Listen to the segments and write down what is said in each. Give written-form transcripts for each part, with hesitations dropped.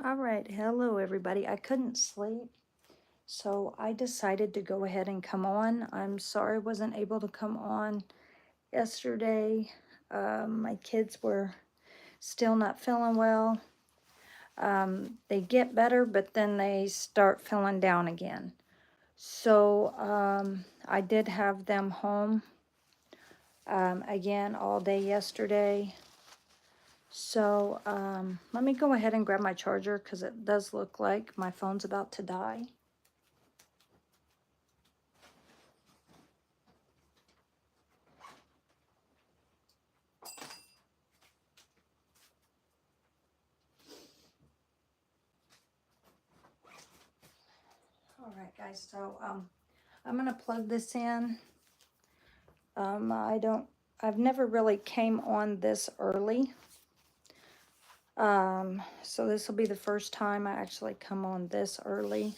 All right, hello everybody. I couldn't sleep, so I decided to go ahead and come on. I'm sorry I wasn't able to come on yesterday. My kids were still not feeling well. They get better, but then they start feeling down again. So I did have them home again all day yesterday. So let me go ahead and grab my charger because it does look like my phone's about to die. All right, guys, so I'm gonna plug this in. I've never really came on this early. So this will be the first time I actually come on this early.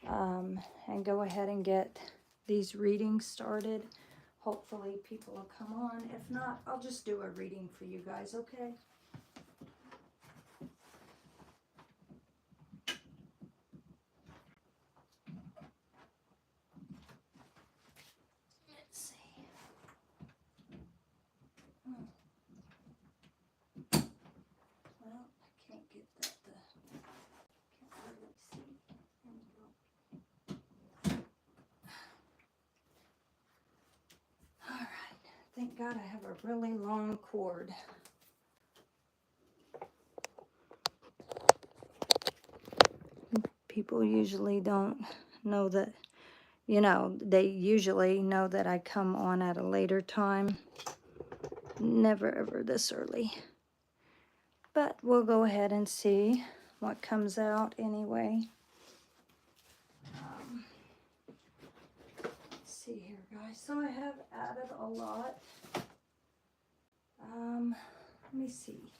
And go ahead and get these readings started. Hopefully people will come on. If not, I'll just do a reading for you guys, okay? Let's see. Well, I can't get that. Can't really see. There we go. All right. Thank God I have a really long cord. People usually don't know that, they usually know that I come on at a later time. Never ever this early. But we'll go ahead and see what comes out anyway. Let's see here, guys. So I have added a lot. Let me see.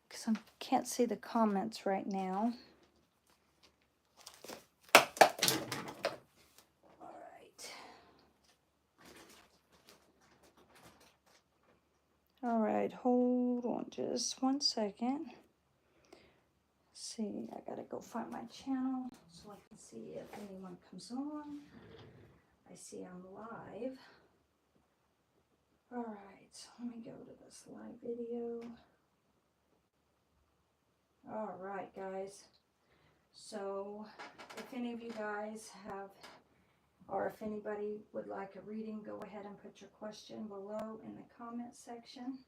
Because I can't see the comments right now. All right, hold on just 1 second. Let's see, I gotta go find my channel so I can see if anyone comes on. I see I'm live. All right, so let me go to this live video. All right, guys. So if any of you guys have, or if anybody would like a reading, go ahead and put your question below in the comment section.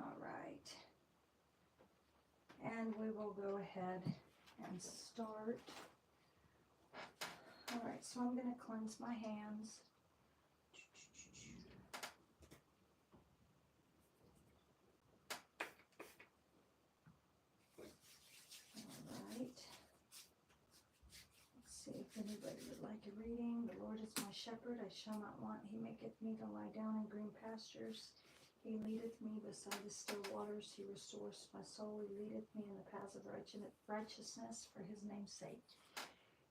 All right. And we will go ahead and start. All right, so I'm going to cleanse my hands. All right. Let's see if anybody would like a reading. The Lord is my shepherd, I shall not want. He maketh me to lie down in green pastures. He leadeth me beside the still waters. He restores my soul. He leadeth me in the paths of righteousness for his name's sake.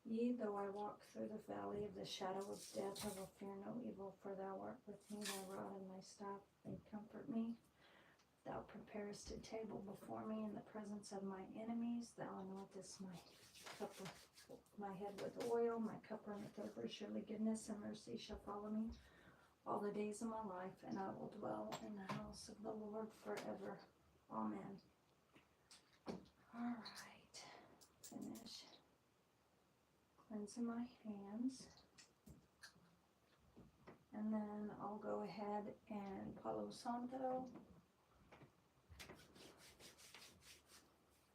Yea, though I walk through the valley of the shadow of death, I will fear no evil, for thou art with me, thy rod and thy staff, they comfort me. Thou preparest a table before me in the presence of my enemies. Thou anointest my head with oil, my cup runneth over. Surely goodness and mercy shall follow me all the days of my life, and I will dwell in the house of the Lord forever. Amen. All right, finish cleansing my hands, and then I'll go ahead and Palo Santo.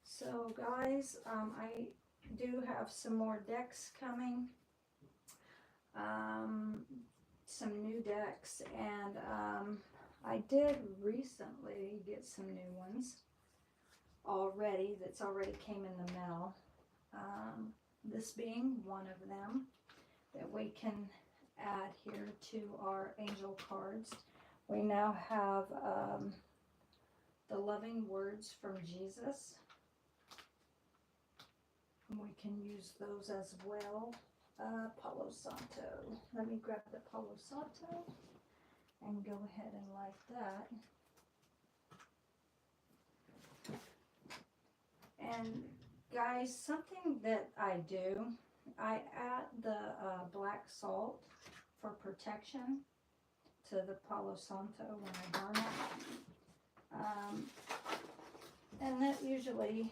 So guys, I do have some more decks coming, some new decks, and I did recently get some new ones already, that's already came in the mail. This being one of them that we can add here to our angel cards. We now have the loving words from Jesus. We can use those as well. Palo Santo. Let me grab the Palo Santo and go ahead and light that. And guys, something that I do, I add the black salt for protection to the Palo Santo when I burn it. And that usually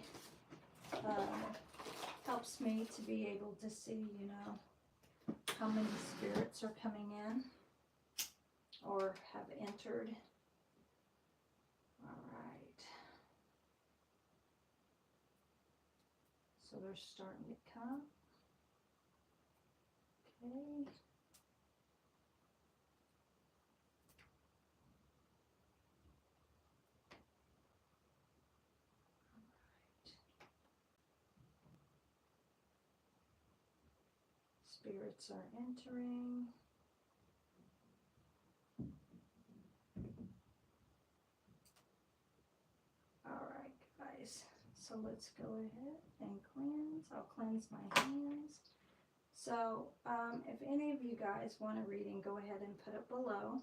helps me to be able to see, you know, how many spirits are coming in or have entered. All right. So they're starting to come. Okay. Spirits are entering. All right, guys. So let's go ahead and cleanse. I'll cleanse my hands. So if any of you guys want a reading, go ahead and put it below.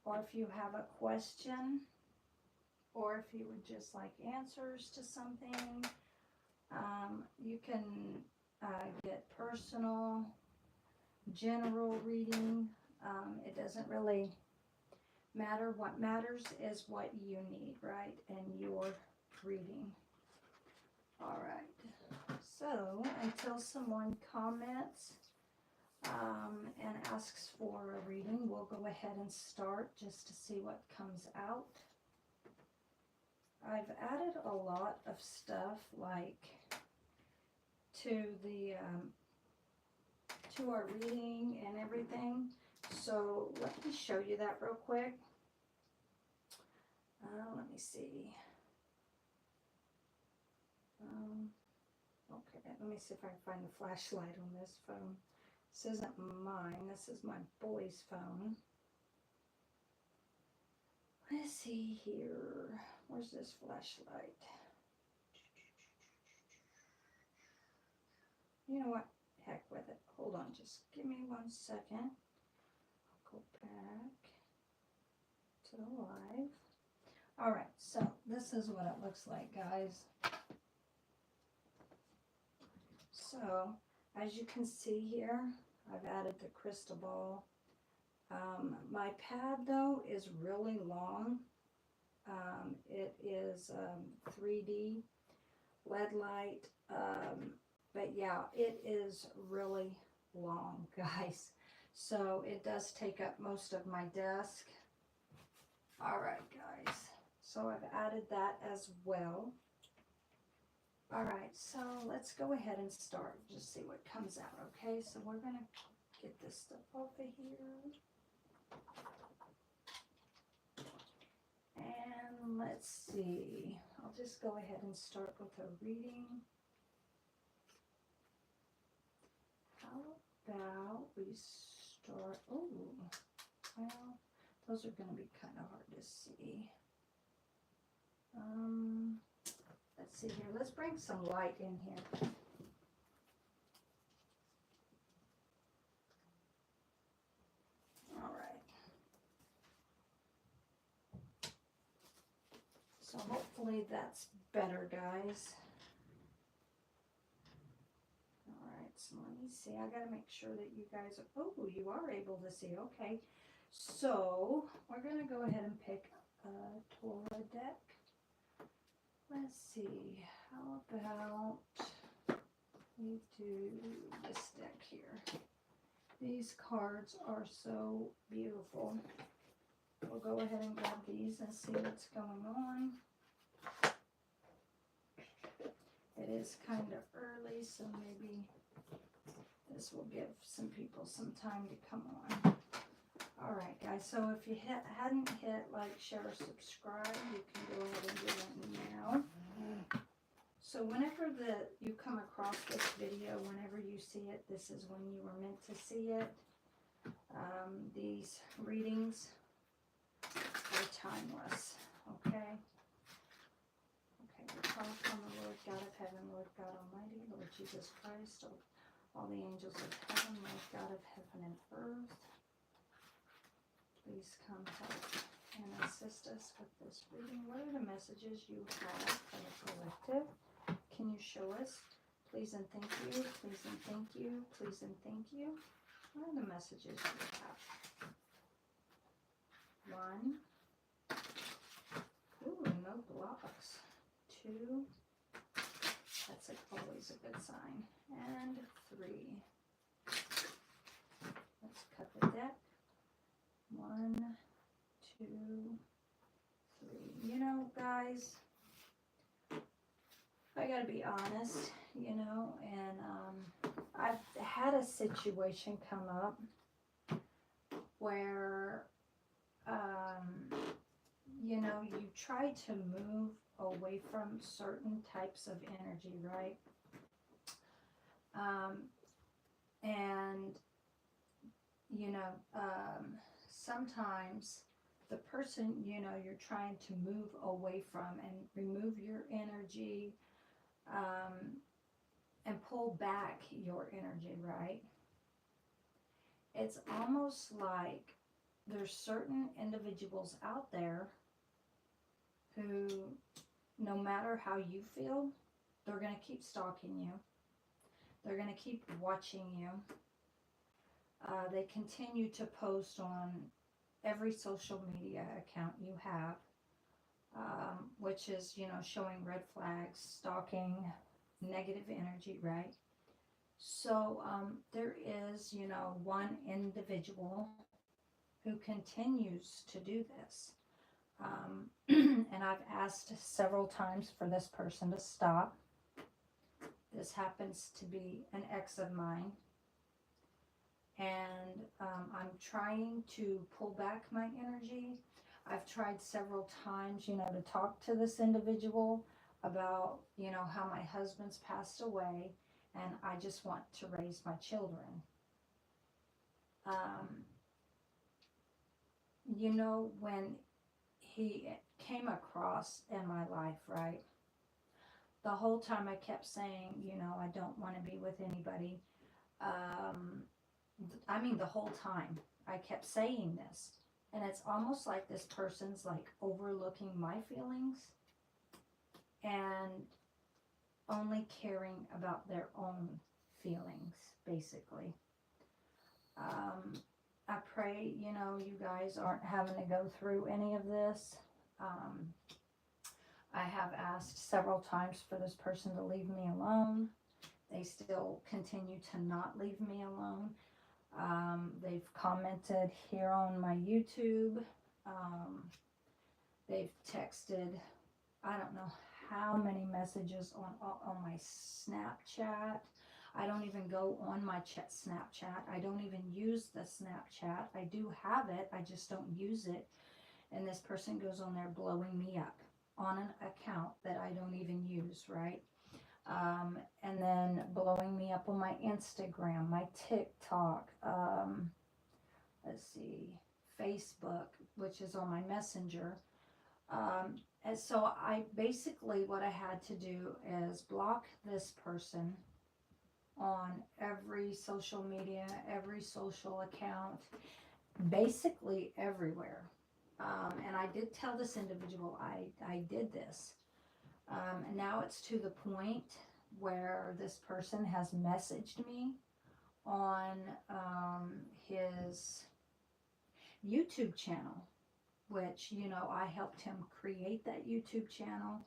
Or if you have a question, or if you would just like answers to something, you can get personal, general reading. It doesn't really matter. What matters is what you need, right? And your reading. All right. So until someone comments and asks for a reading, we'll go ahead and start just to see what comes out. I've added a lot of stuff like to the to our reading and everything. So let me show you that real quick. Let me see. Okay, let me see if I can find the flashlight on this phone. This isn't mine. This is my boy's phone. Let's see here. Where's this flashlight? You know what? Heck with it. Hold on. Just give me 1 second. I'll go back to the live. All right. So this is what it looks like, guys. So as you can see here, I've added the crystal ball. My pad, though, is really long. It is 3D LED light. But yeah, it is really long, guys. So it does take up most of my desk. All right, guys. So I've added that as well. All right, so let's go ahead and start. Just see what comes out, okay? So we're going to get this stuff off of here. And let's see. I'll just go ahead and start with a reading. How about we start? Oh, well, those are going to be kind of hard to see. Let's see here. Let's bring some light in here. All right. So hopefully that's better, guys. All right. So let me see. I got to make sure that you guys are, oh, you are able to see. Okay. So we're going to go ahead and pick a Tora deck. Let's see, how about we do this deck here. These cards are so beautiful. We'll go ahead and grab these and see what's going on. It is kind of early, so maybe this will give some people some time to come on. All right, guys, so if you hadn't hit like, share, or subscribe, you can go ahead and do that now. So whenever you come across this video, whenever you see it, this is when you were meant to see it. These readings are timeless, okay? Okay, we call upon the Lord God of heaven, Lord God Almighty, Lord Jesus Christ, all the angels of heaven, Lord God of heaven and earth. Please come help and assist us with this reading. What are the messages you have for the collective? Can you show us? Please and thank you. Please and thank you. Please and thank you. What are the messages you have? 1. Ooh, no blocks. 2. That's always a good sign. And 3. Let's cut the deck. 1, 2, 3. You know, guys, I gotta be honest, you know, and I've had a situation come up where, you know, you try to move away from certain types of energy, right? And, you know, sometimes the person, you know, you're trying to move away from and remove your energy, and pull back your energy, right? It's almost like there's certain individuals out there who, no matter how you feel, they're going to keep stalking you. They're going to keep watching you. They continue to post on every social media account you have, which is, you know, showing red flags, stalking, negative energy, right? So there is, you know, one individual who continues to do this. And I've asked several times for this person to stop. This happens to be an ex of mine. And I'm trying to pull back my energy. I've tried several times, you know, to talk to this individual about, you know, how my husband's passed away and I just want to raise my children. You know, when he came across in my life, right, the whole time I kept saying, you know, I don't want to be with anybody. I mean, the whole time I kept saying this. And it's almost like this person's like overlooking my feelings and only caring about their own feelings, basically. I pray, you know, you guys aren't having to go through any of this. I have asked several times for this person to leave me alone. They still continue to not leave me alone. They've commented here on my YouTube. They've texted, I don't know how many messages on my Snapchat. I don't even go on my Snapchat. I don't even use the Snapchat. I do have it. I just don't use it. And this person goes on there blowing me up on an account that I don't even use, right? And then blowing me up on my Instagram, my TikTok, let's see, Facebook, which is on my Messenger. And so I basically, what I had to do is block this person on every social media, every social account, basically everywhere. And I did tell this individual I did this. And now it's to the point where this person has messaged me on his YouTube channel, which, you know, I helped him create that YouTube channel.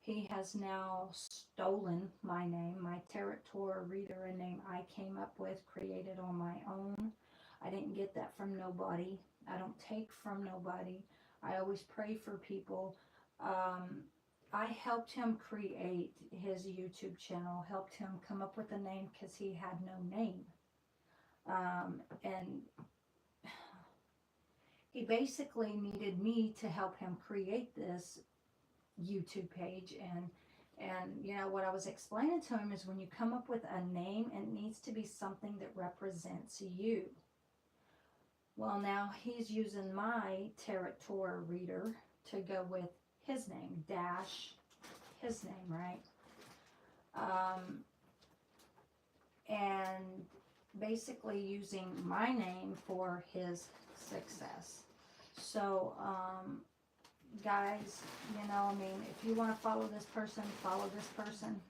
He has now stolen my name, my Tora-Reader name I came up with, created on my own. I didn't get that from nobody. I don't take from nobody. I always pray for people. I helped him create his YouTube channel, helped him come up with a name because he had no name. And he basically needed me to help him create this YouTube page. And you know, what I was explaining to him is when you come up with a name, it needs to be something that represents you. Well, now he's using my Tora-Reader to go with his name, dash his name, right? And basically using my name for his success. So, guys, you know, I mean, if you want to follow this person, follow this person.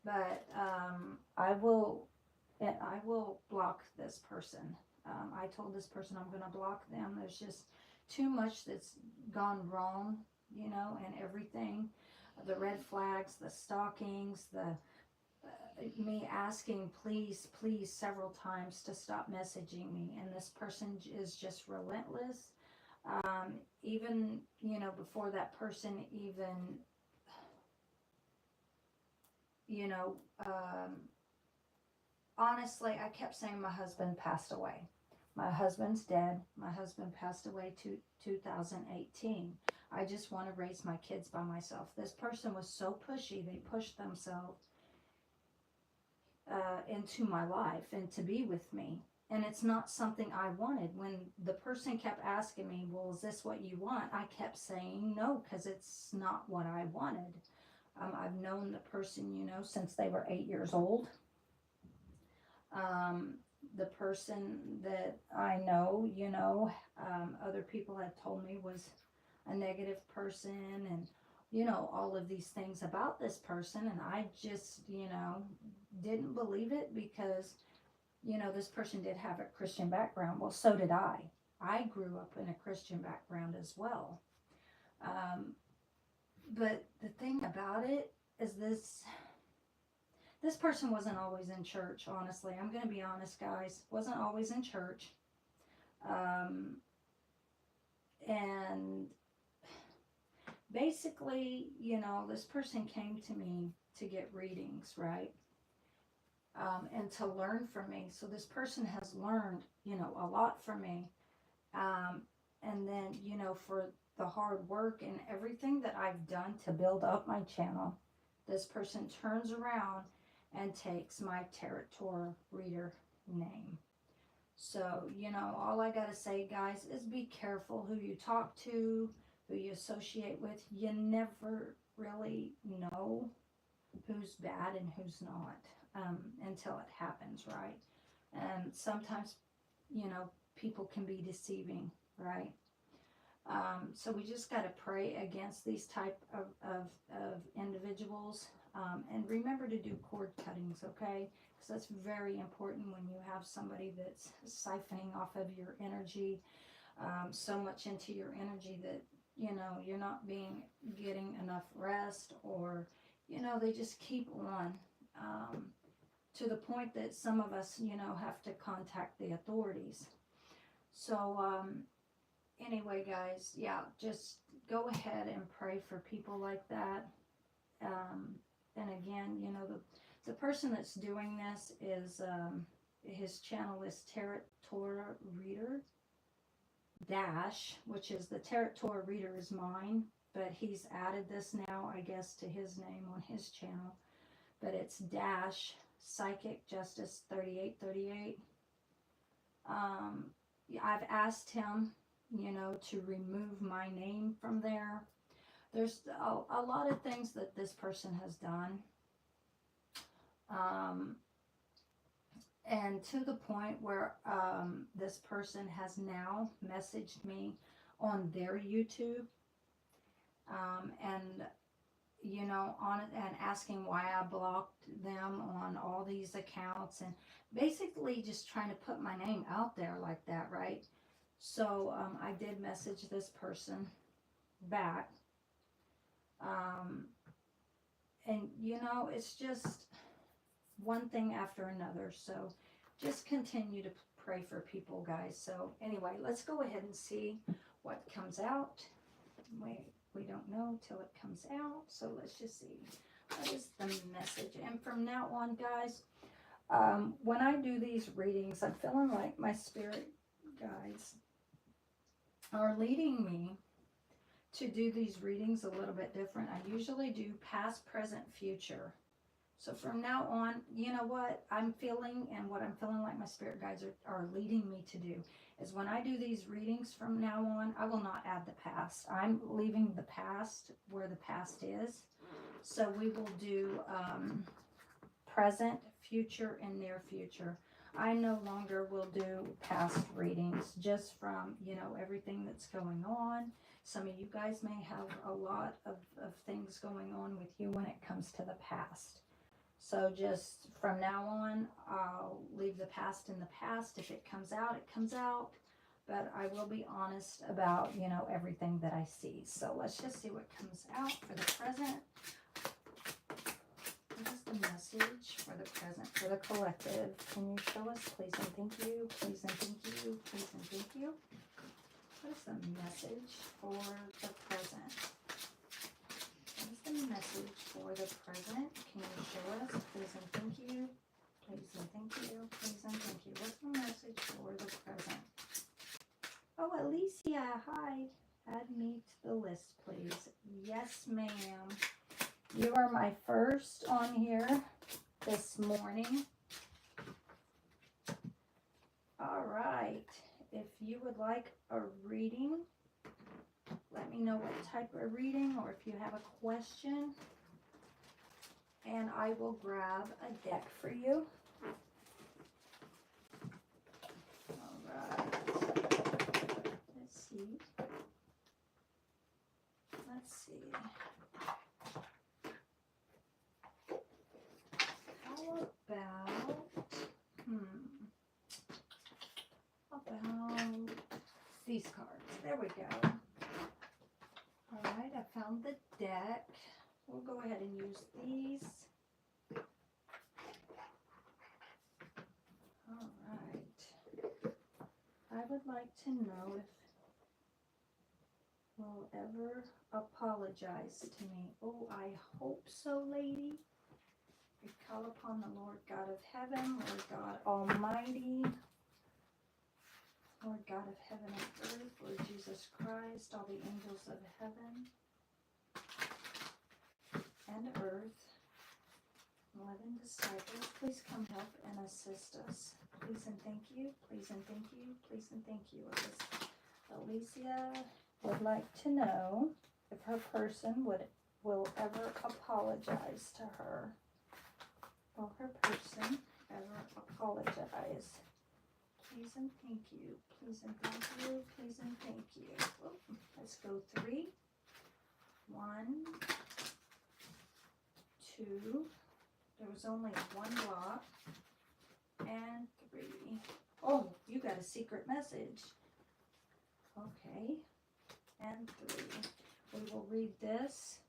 But I will block this person. I told this person I'm going to block them. There's just too much that's gone wrong, you know, and everything. The red flags, the stalkings, the me asking please, please several times to stop messaging me, and this person is just relentless. Even, you know, before that person even, you know, honestly, I kept saying my husband passed away. My husband's dead. My husband passed away to 2018. I just want to raise my kids by myself. This person was so pushy. They pushed themselves into my life and to be with me. And it's not something I wanted. When the person kept asking me, well, is this what you want? I kept saying no, because it's not what I wanted. I've known the person, you know, since they were 8 years old. The person that I know, you know, other people had told me was a negative person, and, you know, all of these things about this person. And I just, you know, didn't believe it because, you know, this person did have a Christian background. Well, so did I. I grew up in a Christian background as well. But the thing about it is this person wasn't always in church, honestly. I'm going to be honest, guys. Wasn't always in church. And basically, you know, this person came to me to get readings, right? And to learn from me. So this person has learned, you know, a lot from me. And then, you know, for the hard work and everything that I've done to build up my channel, this person turns around and takes my Tora-Reader name. So, you know, all I got to say, guys, is be careful who you talk to, who you associate with. You never really know who's bad and who's not until it happens, right? And sometimes, you know, people can be deceiving, right? So we just got to pray against these type of individuals. And remember to do cord cuttings, okay? Because that's very important when you have somebody that's siphoning off of your energy, so much into your energy that, you know, you're not getting enough rest, or, you know, they just keep on, to the point that some of us, you know, have to contact the authorities. So, anyway, guys, yeah, just go ahead and pray for people like that. And again, you know, the person that's doing this is, his channel is Tora-Reader-888, which is the Tora-Reader is mine, but he's added this now, I guess, to his name on his channel. But it's dash Psychic Justice 3838. I've asked him, you know, to remove my name from there. There's a lot of things that this person has done. And to the point where this person has now messaged me on their YouTube. And, you know, and asking why I blocked them on all these accounts. And basically just trying to put my name out there like that, right? So I did message this person back. And, you know, it's just one thing after another. So just continue to pray for people, guys. So anyway, let's go ahead and see what comes out. We don't know till it comes out. So let's just see. What is the message? And from now on, guys, when I do these readings, I'm feeling like my spirit guides are leading me to do these readings a little bit different. I usually do past, present, future. So from now on, you know what I'm feeling, and what I'm feeling like my spirit guides are leading me to do is, when I do these readings from now on, I will not add the past. I'm leaving the past where the past is. So we will do present, future, and near future. I no longer will do past readings just from, you know, everything that's going on. Some of you guys may have a lot of things going on with you when it comes to the past. So just from now on, I'll leave the past in the past. If it comes out, it comes out. But I will be honest about, you know, everything that I see. So let's just see what comes out for the present. What is the message for the present, for the collective? Can you show us, please and thank you, please and thank you, please and thank you. What is the message for the present? What is the message for the present? Can you show us, please and thank you, please and thank you, please and thank you. What's the message for the present? Oh, Alicia, hi. Add me to the list, please. Yes, ma'am. You are my first on here this morning. All right. If you would like a reading, let me know what type of reading or if you have a question. And I will grab a deck for you. All right. Let's see. Let's see. About these cards. There we go. All right, I found the deck. We'll go ahead and use these. All right. I would like to know if you'll ever apologize to me. Oh, I hope so, lady. We call upon the Lord God of heaven, Lord God Almighty, Lord God of heaven and earth, Lord Jesus Christ, all the angels of heaven and earth, 11 disciples, please come help and assist us. Please and thank you, please and thank you, please and thank you. Alicia would like to know if her person will ever apologize to her. Will her person ever apologize? Please and thank you. Please and thank you. Please and thank you. Oh, let's go 3. 1, 2. There was only 1 block. And 3. Oh, you got a secret message. Okay. And 3. We will read this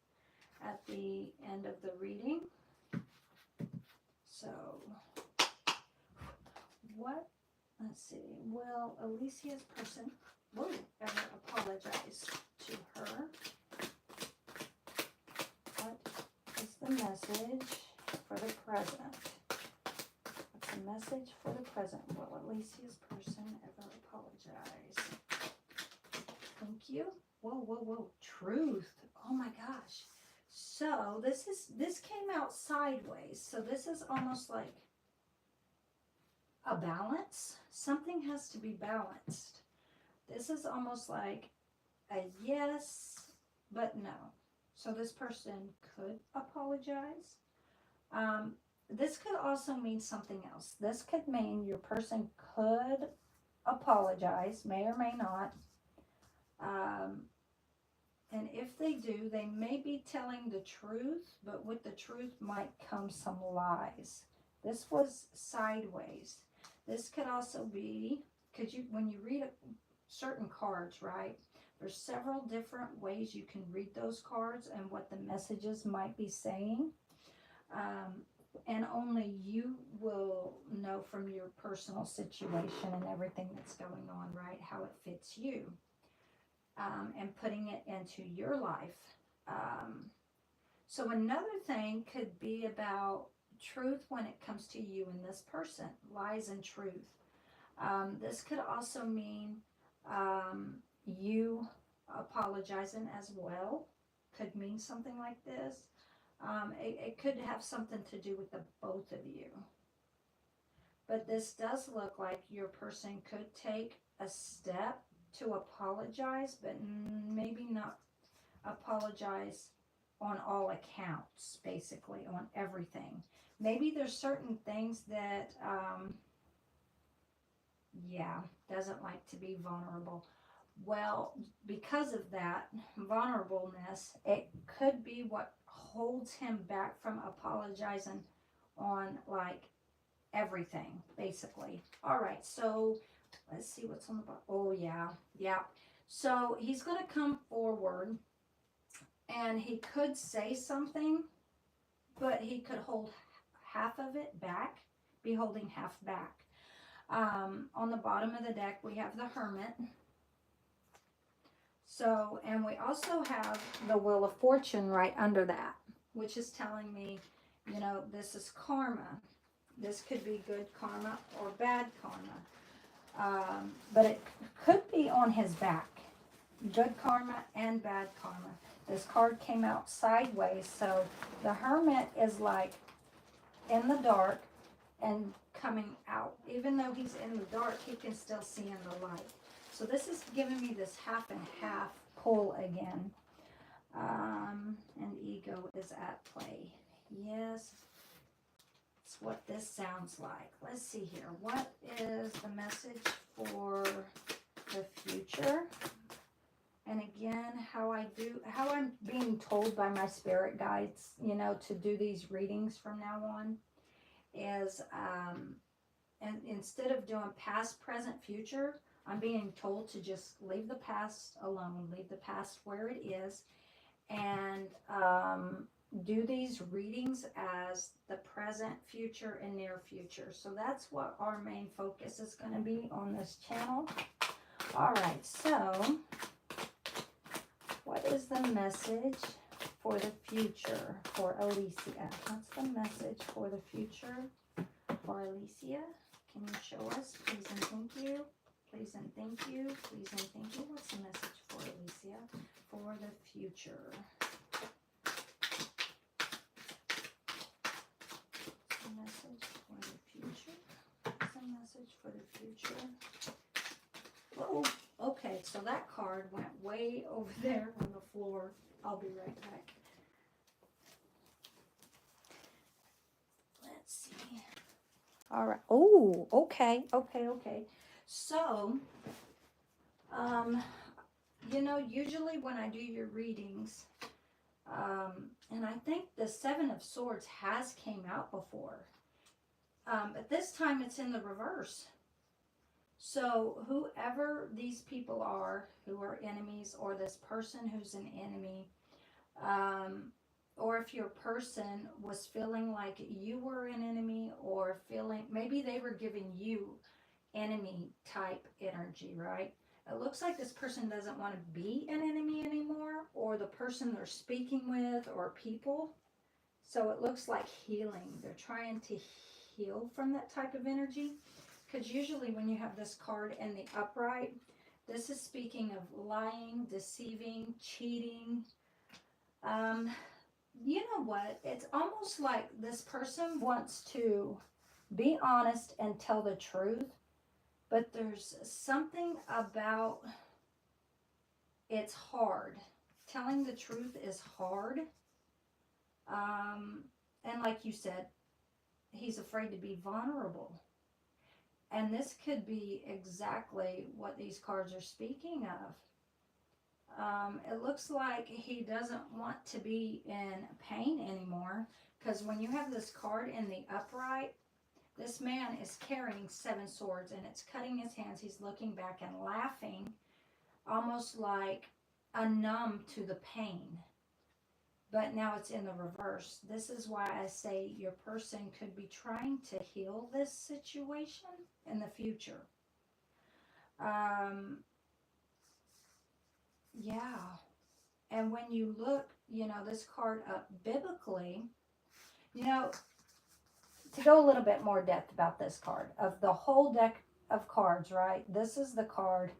at the end of the reading. So, what, let's see, will Alicia's person ever apologize to her? What is the message for the present? What's the message for the present? Will Alicia's person ever apologize? Thank you. Whoa, whoa, whoa. Truth. Oh my gosh. So this came out sideways. So this is almost like a balance. Something has to be balanced. This is almost like a yes, but no. So this person could apologize. This could also mean something else. This could mean your person could apologize, may or may not. And if they do, they may be telling the truth, but with the truth might come some lies. This was sideways. This could also be, because when you read certain cards, right, there's several different ways you can read those cards and what the messages might be saying. And only you will know from your personal situation and everything that's going on, right, how it fits you. And putting it into your life. So another thing could be about truth when it comes to you and this person, lies and truth. This could also mean you apologizing as well. Could mean something like this. It could have something to do with the both of you. But this does look like your person could take a step to apologize, but maybe not apologize on all accounts, basically, on everything. Maybe there's certain things that Yeah, doesn't like to be vulnerable. Well, because of that vulnerableness, it could be what holds him back from apologizing on like everything, basically. All right, so let's see what's on the bottom. Oh, yeah, yeah. So he's going to come forward and he could say something, but he could hold half of it back, be holding half back. On the bottom of the deck, we have the Hermit. So, and we also have the Wheel of Fortune right under that, which is telling me, you know, this is karma. This could be good karma or bad karma. But it could be on his back. Good karma and bad karma. This card came out sideways, so the Hermit is like in the dark and coming out. Even though he's in the dark, he can still see in the light. So this is giving me this half and half pull again. And ego is at play. Yes, it's what this sounds like. Let's see here. What is the message for the future? And again, how I'm being told by my spirit guides, you know, to do these readings from now on is, and instead of doing past, present, future, I'm being told to just leave the past alone, leave the past where it is, and do these readings as the present, future, and near future. So that's what our main focus is going to be on this channel. All right, so what is the message for the future for Alicia? What's the message for the future for Alicia? Can you show us? Please and thank you. Please and thank you. Please and thank you. What's the message for Alicia for the future? What's the message for the future? What's the message for the future? Oh, okay. So that card went way over there on the floor. I'll be right back. Let's see. All right. Oh, okay. So, you know, usually when I do your readings, and I think the Seven of Swords has came out before, but this time it's in the reverse. So whoever these people are who are enemies, or this person who's an enemy, or if your person was feeling like you were an enemy, or feeling maybe they were giving you enemy type energy, right? It looks like this person doesn't want to be an enemy anymore, or the person they're speaking with, or people. So it looks like healing. They're trying to heal from that type of energy. Because usually when you have this card in the upright, this is speaking of lying, deceiving, cheating. You know what? It's almost like this person wants to be honest and tell the truth, but there's something about it's hard. Telling the truth is hard. And like you said, he's afraid to be vulnerable. And this could be exactly what these cards are speaking of. It looks like he doesn't want to be in pain anymore, because when you have this card in the upright, this man is carrying 7 swords and it's cutting his hands. He's looking back and laughing, almost like a numb to the pain. But now it's in the reverse. This is why I say your person could be trying to heal this situation in the future. Yeah. And when you look, you know, this card up biblically, you know, to go a little bit more depth about this card, of the whole deck of cards, right? This is the card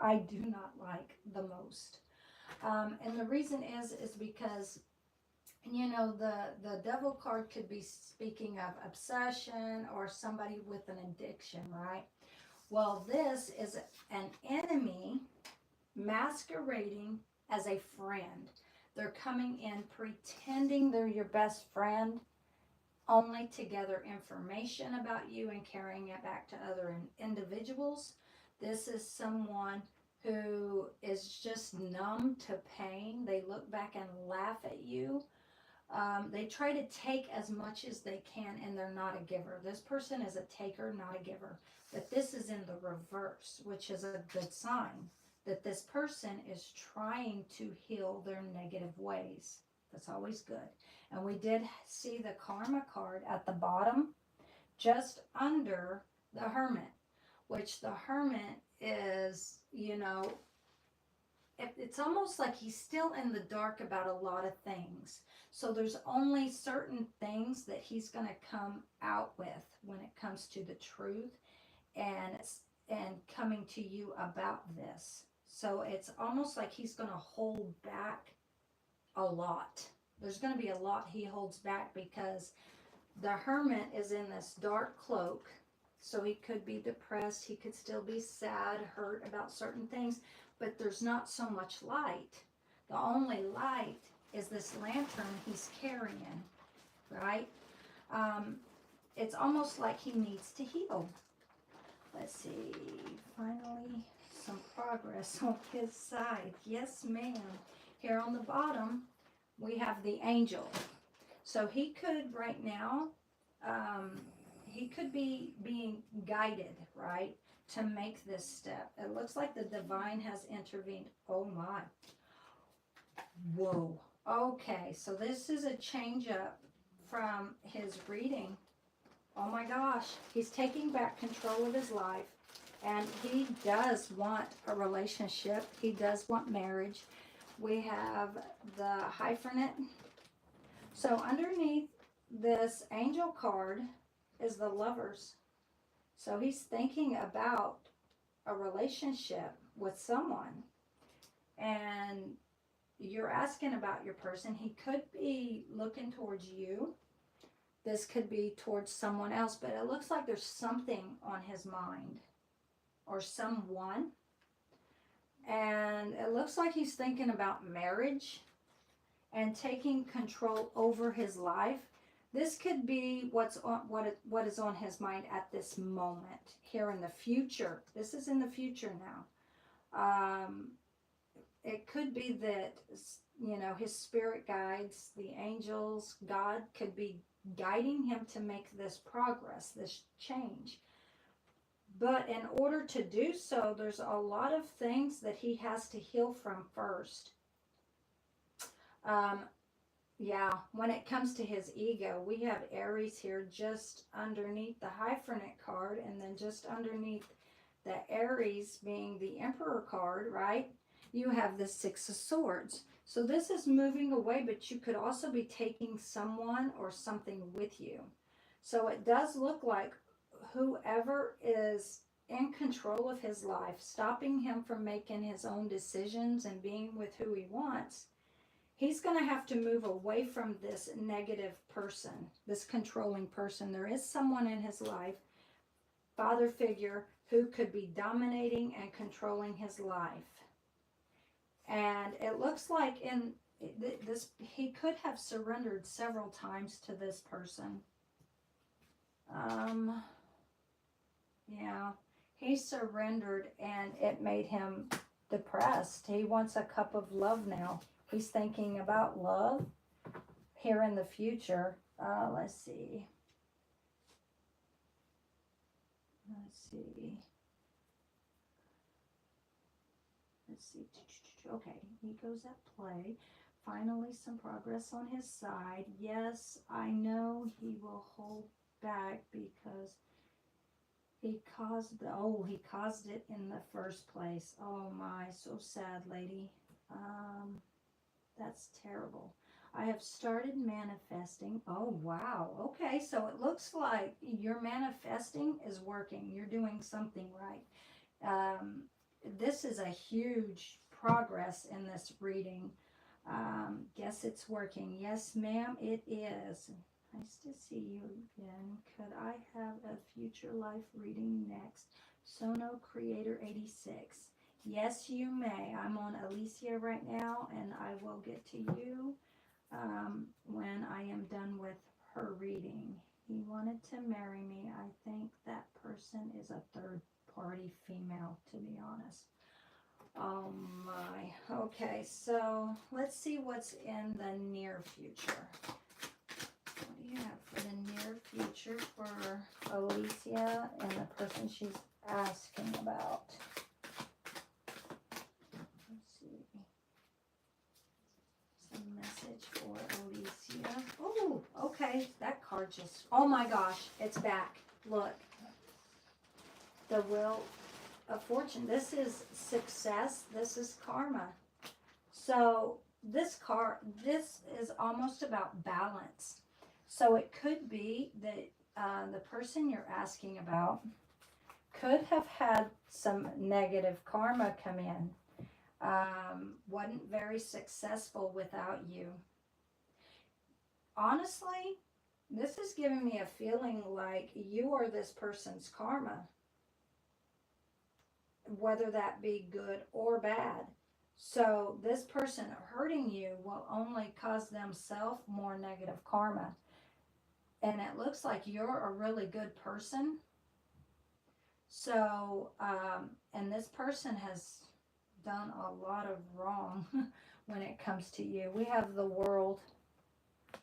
I do not like the most. And the reason is because, you know, the devil card could be speaking of obsession or somebody with an addiction, right? Well, this is an enemy masquerading as a friend. They're coming in pretending they're your best friend, only to gather information about you and carrying it back to other individuals. This is someone who is just numb to pain. They look back and laugh at you. They try to take as much as they can, and they're not a giver. This person is a taker, not a giver. But this is in the reverse, which is a good sign that this person is trying to heal their negative ways. That's always good. And we did see the karma card at the bottom, just under the hermit, which the hermit is, you know, it's almost like he's still in the dark about a lot of things. So there's only certain things that he's going to come out with when it comes to the truth and coming to you about this. So it's almost like he's going to hold back a lot. There's going to be a lot he holds back because the hermit is in this dark cloak. So he could be depressed. He could still be sad, hurt about certain things. But there's not so much light. The only light is this lantern he's carrying, right? It's almost like he needs to heal. Let's see. Finally, some progress on his side. Yes, ma'am. Here on the bottom, we have the angel. So he could right now, he could be being guided, right, to make this step. It looks like the divine has intervened. Oh my. Whoa. Okay, so this is a change up from his reading. Oh my gosh. He's taking back control of his life, and he does want a relationship. He does want marriage. We have the hyphenate. So underneath this angel card is the lovers. So he's thinking about a relationship with someone. And you're asking about your person. He could be looking towards you. This could be towards someone else. But it looks like there's something on his mind. Or someone. And it looks like he's thinking about marriage. And taking control over his life. This could be what is on his mind at this moment, here in the future. This is in the future now. It could be that, you know, his spirit guides, the angels, God could be guiding him to make this progress, this change. But in order to do so, there's a lot of things that he has to heal from first. Yeah, when it comes to his ego, we have Aries here just underneath the hyphenate card, and then just underneath the Aries being the Emperor card, right? You have the Six of Swords. So this is moving away, but you could also be taking someone or something with you. So it does look like whoever is in control of his life, stopping him from making his own decisions and being with who he wants, he's going to have to move away from this negative person, this controlling person. There is someone in his life, father figure, who could be dominating and controlling his life. And it looks like in this, he could have surrendered several times to this person. Yeah, he surrendered and it made him depressed. He wants a cup of love now. He's thinking about love here in the future. Let's see. Okay, ego's at play. Finally, some progress on his side. Yes, I know he will hold back because he caused it in the first place. Oh my, so sad, lady. That's terrible. I have started manifesting. Oh, wow. Okay, so it looks like your manifesting is working. You're doing something right. This is a huge progress in this reading. Guess it's working. Yes, ma'am, it is. Nice to see you again. Could I have a future life reading next? Sono Creator 86. Yes, you may. I'm on Alicia right now, and I will get to you when I am done with per reading. He wanted to marry me. I think that person is a third party female, to be honest. Oh my. Okay, so let's see what's in the near future. What do you have for the near future for Alicia and the person she's asking about? Let's see. Some message for Alicia. Oh, okay. That card just... Oh my gosh, it's back. Look. The Wheel of Fortune. This is success. This is karma. So this is almost about balance. So it could be that the person you're asking about could have had some negative karma come in. Wasn't very successful without you. Honestly, this is giving me a feeling like you are this person's karma, whether that be good or bad. So this person hurting you will only cause themselves more negative karma. And it looks like you're a really good person. So, and this person has done a lot of wrong when it comes to you. We have the World.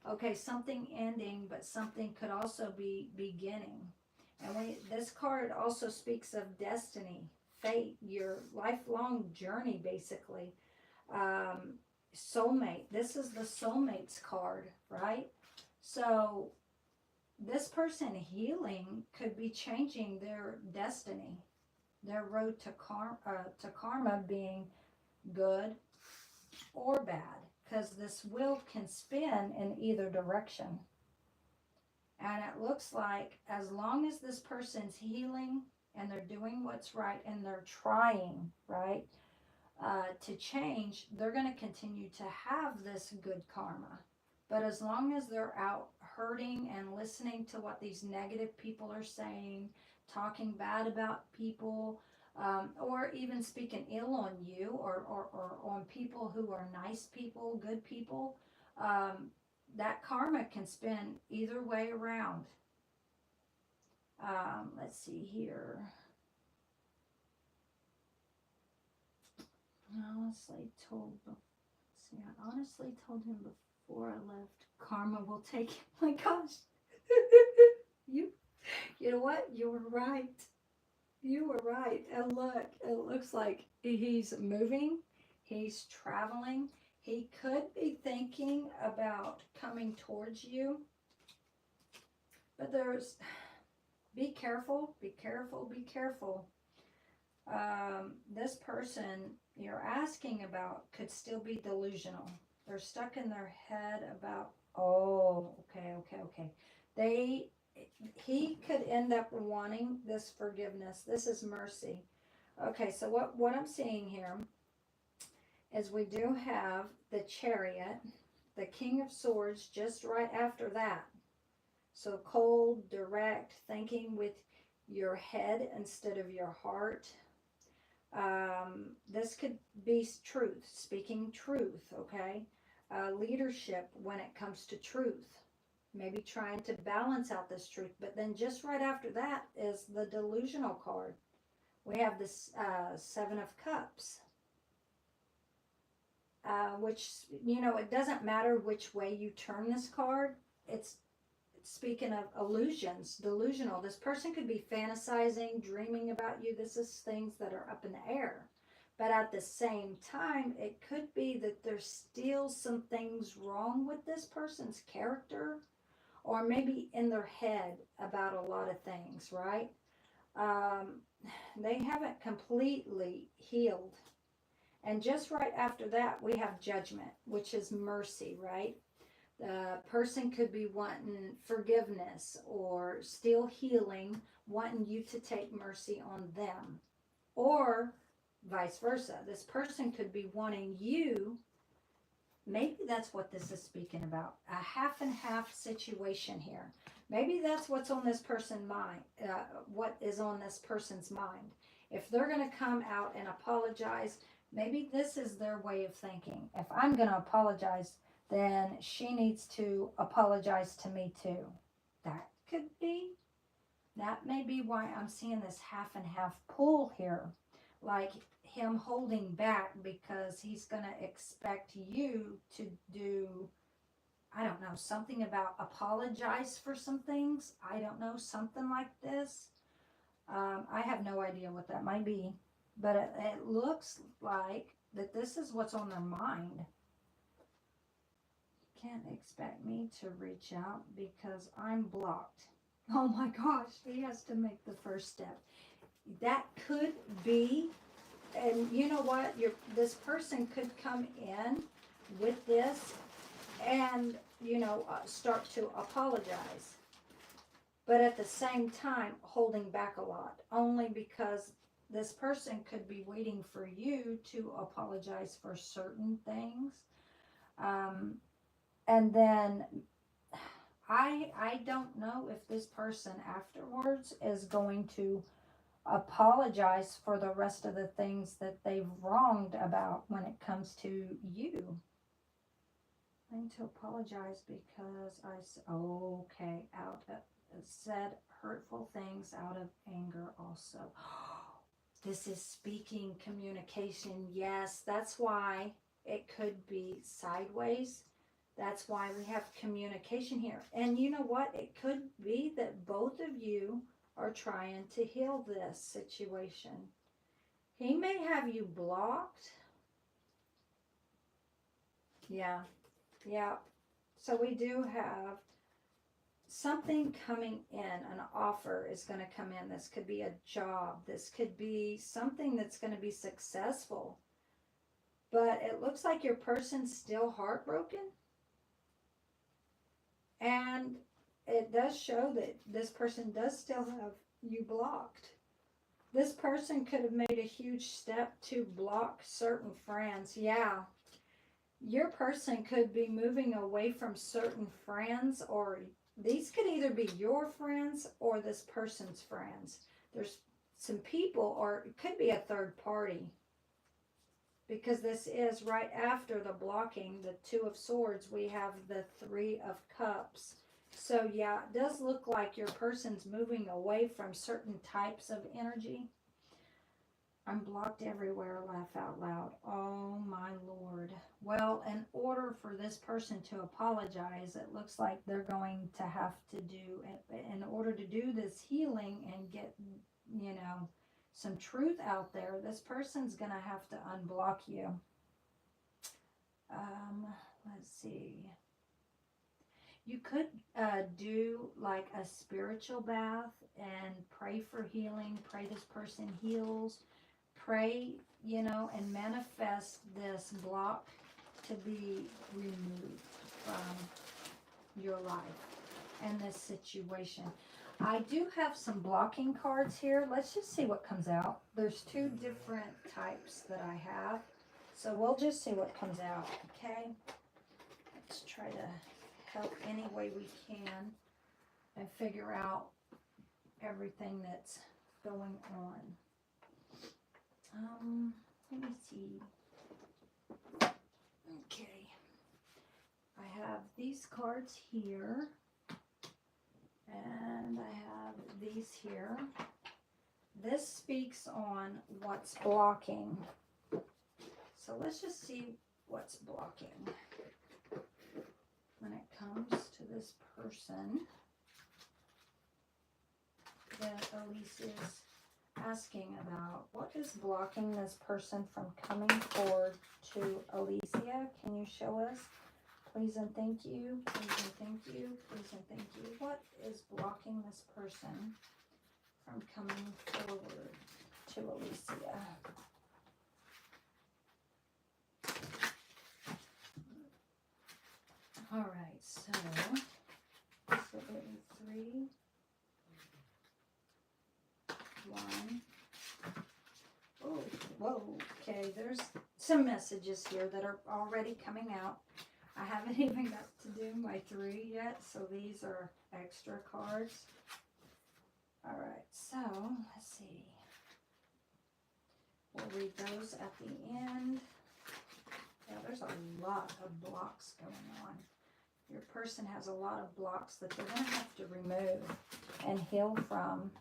Okay, something ending, but something could also be beginning. And this card also speaks of destiny, fate, your lifelong journey, basically. Soulmate. This is the soulmates card, right? So this person healing could be changing their destiny, their road to karma being good or bad, because this wheel can spin in either direction. And it looks like as long as this person's healing and they're doing what's right and they're trying, right, to change, they're going to continue to have this good karma. But as long as they're out hurting and listening to what these negative people are saying, talking bad about people, or even speaking ill on you or on people who are nice people, good people, that karma can spin either way around. Let's see here. I honestly told him before I left, karma will take him. My gosh. You know what? You were right. You were right. And look, it looks like he's moving. He's traveling. He could be thinking about coming towards you. But be careful, be careful, be careful. This person you're asking about could still be delusional. They're stuck in their head about, okay. He could end up wanting this forgiveness. This is mercy. Okay, so what I'm seeing here is we do have the Chariot, the King of Swords just right after that. So cold, direct, thinking with your head instead of your heart. This could be truth, speaking truth, okay? Leadership when it comes to truth. Maybe trying to balance out this truth. But then just right after that is the delusional card. We have this Seven of Cups. Which, it doesn't matter which way you turn this card. It's speaking of illusions, delusional. This person could be fantasizing, dreaming about you. This is things that are up in the air. But at the same time, it could be that there's still some things wrong with this person's character, or maybe in their head about a lot of things, right? They haven't completely healed. And just right after that, we have Judgment, which is mercy, right? The person could be wanting forgiveness or still healing, wanting you to take mercy on them. Or vice versa. This person could be wanting you, maybe that's what this is speaking about, a half and half situation here. Maybe that's what's on this person's mind, what is on this person's mind. If they're going to come out and apologize, maybe this is their way of thinking. If I'm going to apologize, then she needs to apologize to me too. That could be. That may be why I'm seeing this half and half pull here. Like him holding back because he's going to expect you to do, I don't know, something about apologize for some things. I don't know, something like this. I have no idea what that might be. But it looks like that this is what's on their mind. Can't expect me to reach out because I'm blocked. Oh my gosh, he has to make the first step. That could be, and you know what? This person could come in with this and, start to apologize. But at the same time, holding back a lot. Only because this person could be waiting for you to apologize for certain things. And then I don't know if this person afterwards is going to apologize for the rest of the things that they've wronged about when it comes to you. I need to apologize because said hurtful things out of anger also. This is speaking communication. Yes, that's why it could be sideways. That's why we have communication here. And you know what? It could be that both of you are trying to heal this situation. He may have you blocked. Yeah. So we do have something coming in. An offer is going to come in. This could be a job. This could be something that's going to be successful. But it looks like your person's still heartbroken. And it does show that this person does still have you blocked. This person could have made a huge step to block certain friends. Yeah. Your person could be moving away from certain friends, or these could either be your friends or this person's friends. There's some people, or it could be a third party. Because this is right after the blocking, the Two of Swords, we have the Three of Cups. So yeah, it does look like your person's moving away from certain types of energy. I'm blocked everywhere, laugh out loud. Oh my Lord. Well, in order for this person to apologize, it looks like they're going to have to do, in order to do this healing and get, some truth out there, this person's going to have to unblock you. Let's see. You could do like a spiritual bath and pray for healing, pray this person heals, pray, and manifest this block to be removed from your life and this situation. I do have some blocking cards here. Let's just see what comes out. There's two different types that I have. So we'll just see what comes out, okay? Let's try to help any way we can and figure out everything that's going on. Let me see. Okay. I have these cards here. And I have these here. This speaks on what's blocking. So let's just see what's blocking when it comes to this person that Elise is asking about. What is blocking this person from coming forward to Alicia? Can you show us? Please and thank you. Please and thank you. Please and thank you. What is blocking this person from coming forward to Alicia? All right, so it is 3, 1. Oh, whoa. Okay, there's some messages here that are already coming out. I haven't even got to do my 3 yet, so these are extra cards. All right, so let's see. We'll read those at the end. Yeah, there's a lot of blocks going on. Your person has a lot of blocks that they're going to have to remove and heal from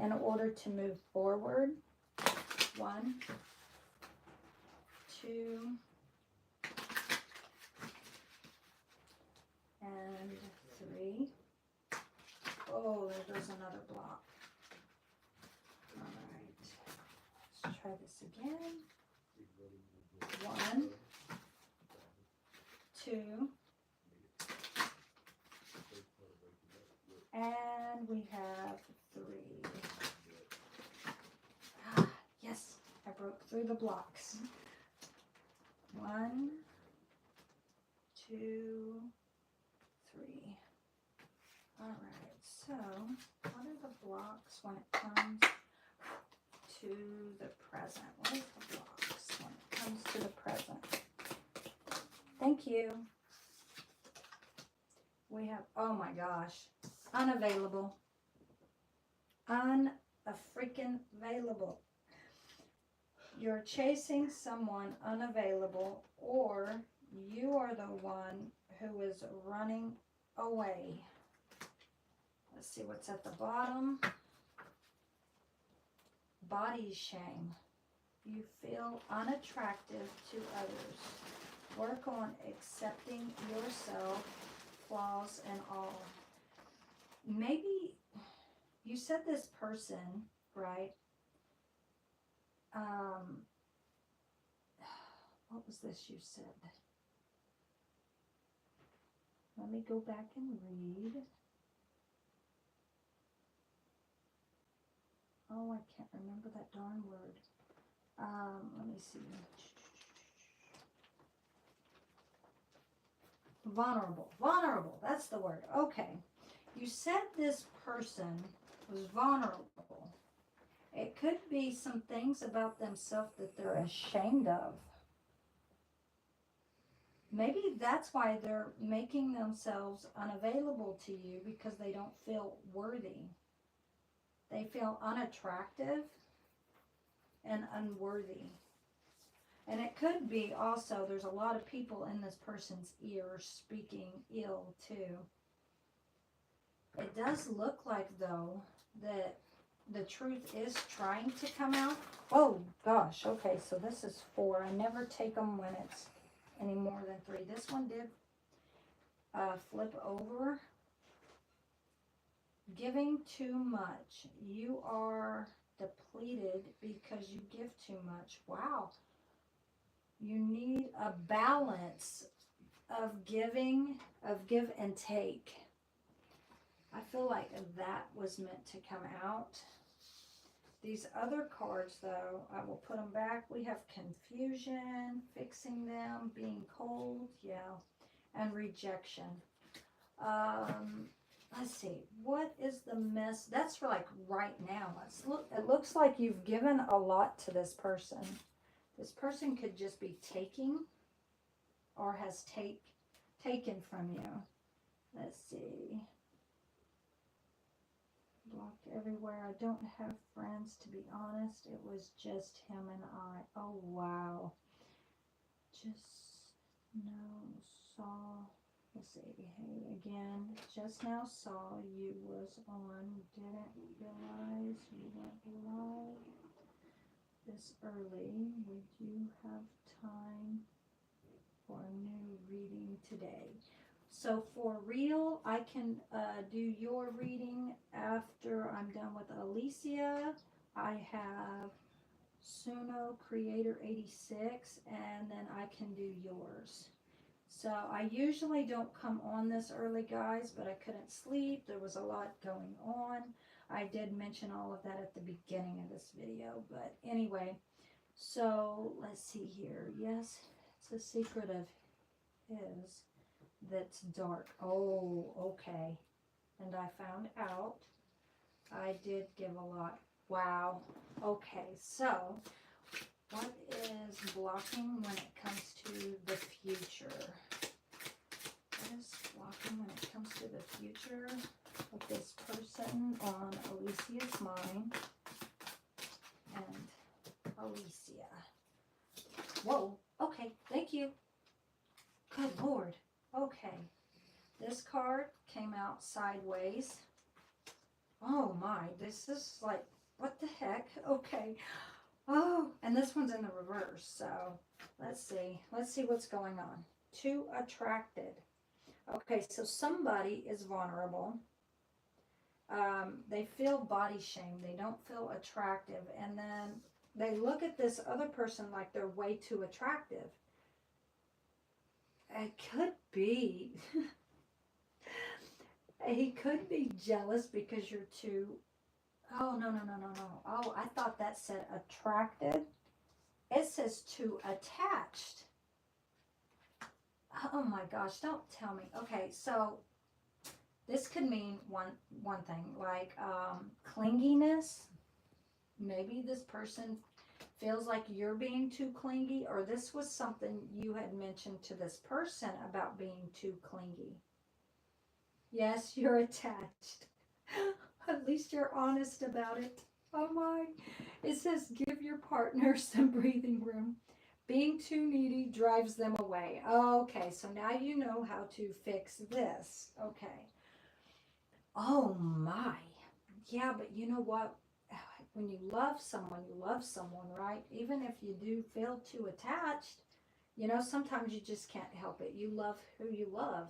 in order to move forward. 1, 2, and 3. Oh, there goes another block. All right. Let's try this again. 1, 2, and we have 3. Ah, yes, I broke through the blocks. 1, 2, 3. All right, so what are the blocks when it comes to the present? What is the blocks when it comes to the present? Thank you. We have, oh my gosh, unavailable. Unfreaking-available. You're chasing someone unavailable, or you are the one who is running away. Let's see what's at the bottom. Body shame. You feel unattractive to others. Work on accepting yourself, flaws and all. Maybe you said this person, right? What was this you said? Let me go back and read. Oh, I can't remember that darn word. Let me see. Vulnerable. Vulnerable. That's the word. Okay. You said this person was vulnerable. It could be some things about themselves that they're ashamed of. Maybe that's why they're making themselves unavailable to you, because they don't feel worthy. They feel unattractive and unworthy. And it could be also, there's a lot of people in this person's ear speaking ill too. It does look like, though, that the truth is trying to come out. Oh, gosh. Okay, so this is 4. I never take them when it's any more than 3. This one did flip over. Giving too much. You are depleted because you give too much. Wow. You need a balance of giving, of give and take. I feel like that was meant to come out. These other cards, though, I will put them back. We have confusion, fixing them, being cold, yeah, and rejection. Let's see. What is the mess? That's for like right now. It looks like you've given a lot to this person. This person could just be taking, or has taken from you. Let's see. Blocked everywhere. I don't have friends, to be honest. It was just him and I. Oh, wow. Just now saw. Let's see. Hey, again. Just now saw you was on. Didn't realize you went live this early. Would you have time for a new reading today? So for real, I can do your reading after I'm done with Alicia. I have Tora-Reader-888, and then I can do yours. So I usually don't come on this early, guys, but I couldn't sleep. There was a lot going on. I did mention all of that at the beginning of this video, but anyway. So let's see here. Yes, it's a secret of his that's dark. Oh, okay. And I found out I did give a lot. Wow. Okay, so what is blocking when it comes to the future? What is blocking when it comes to the future with this person on Alicia's mind? And Alicia. Whoa. Okay, thank Okay. This card came out sideways. Oh my, this is like, what the heck? Okay. Oh, and this one's in the reverse. So let's see. Let's see what's going on. Too attracted. Okay, so somebody is vulnerable. They feel body shame. They don't feel attractive. And then they look at this other person like they're way too attractive. It could be. He could be jealous because you're too... Oh, no. Oh, I thought that said attracted. It says too attached. Oh my gosh, don't tell me. Okay, so this could mean one thing, like clinginess. Maybe this person feels like you're being too clingy, or this was something you had mentioned to this person about being too clingy. Yes, you're attached. At least you're honest about it. Oh my. It says give your partner some breathing room. Being too needy drives them away. Okay, so now you know how to fix this. Okay. Oh my. Yeah, but you know what? When you love someone, right? Even if you do feel too attached, you know, sometimes you just can't help it. You love who you love.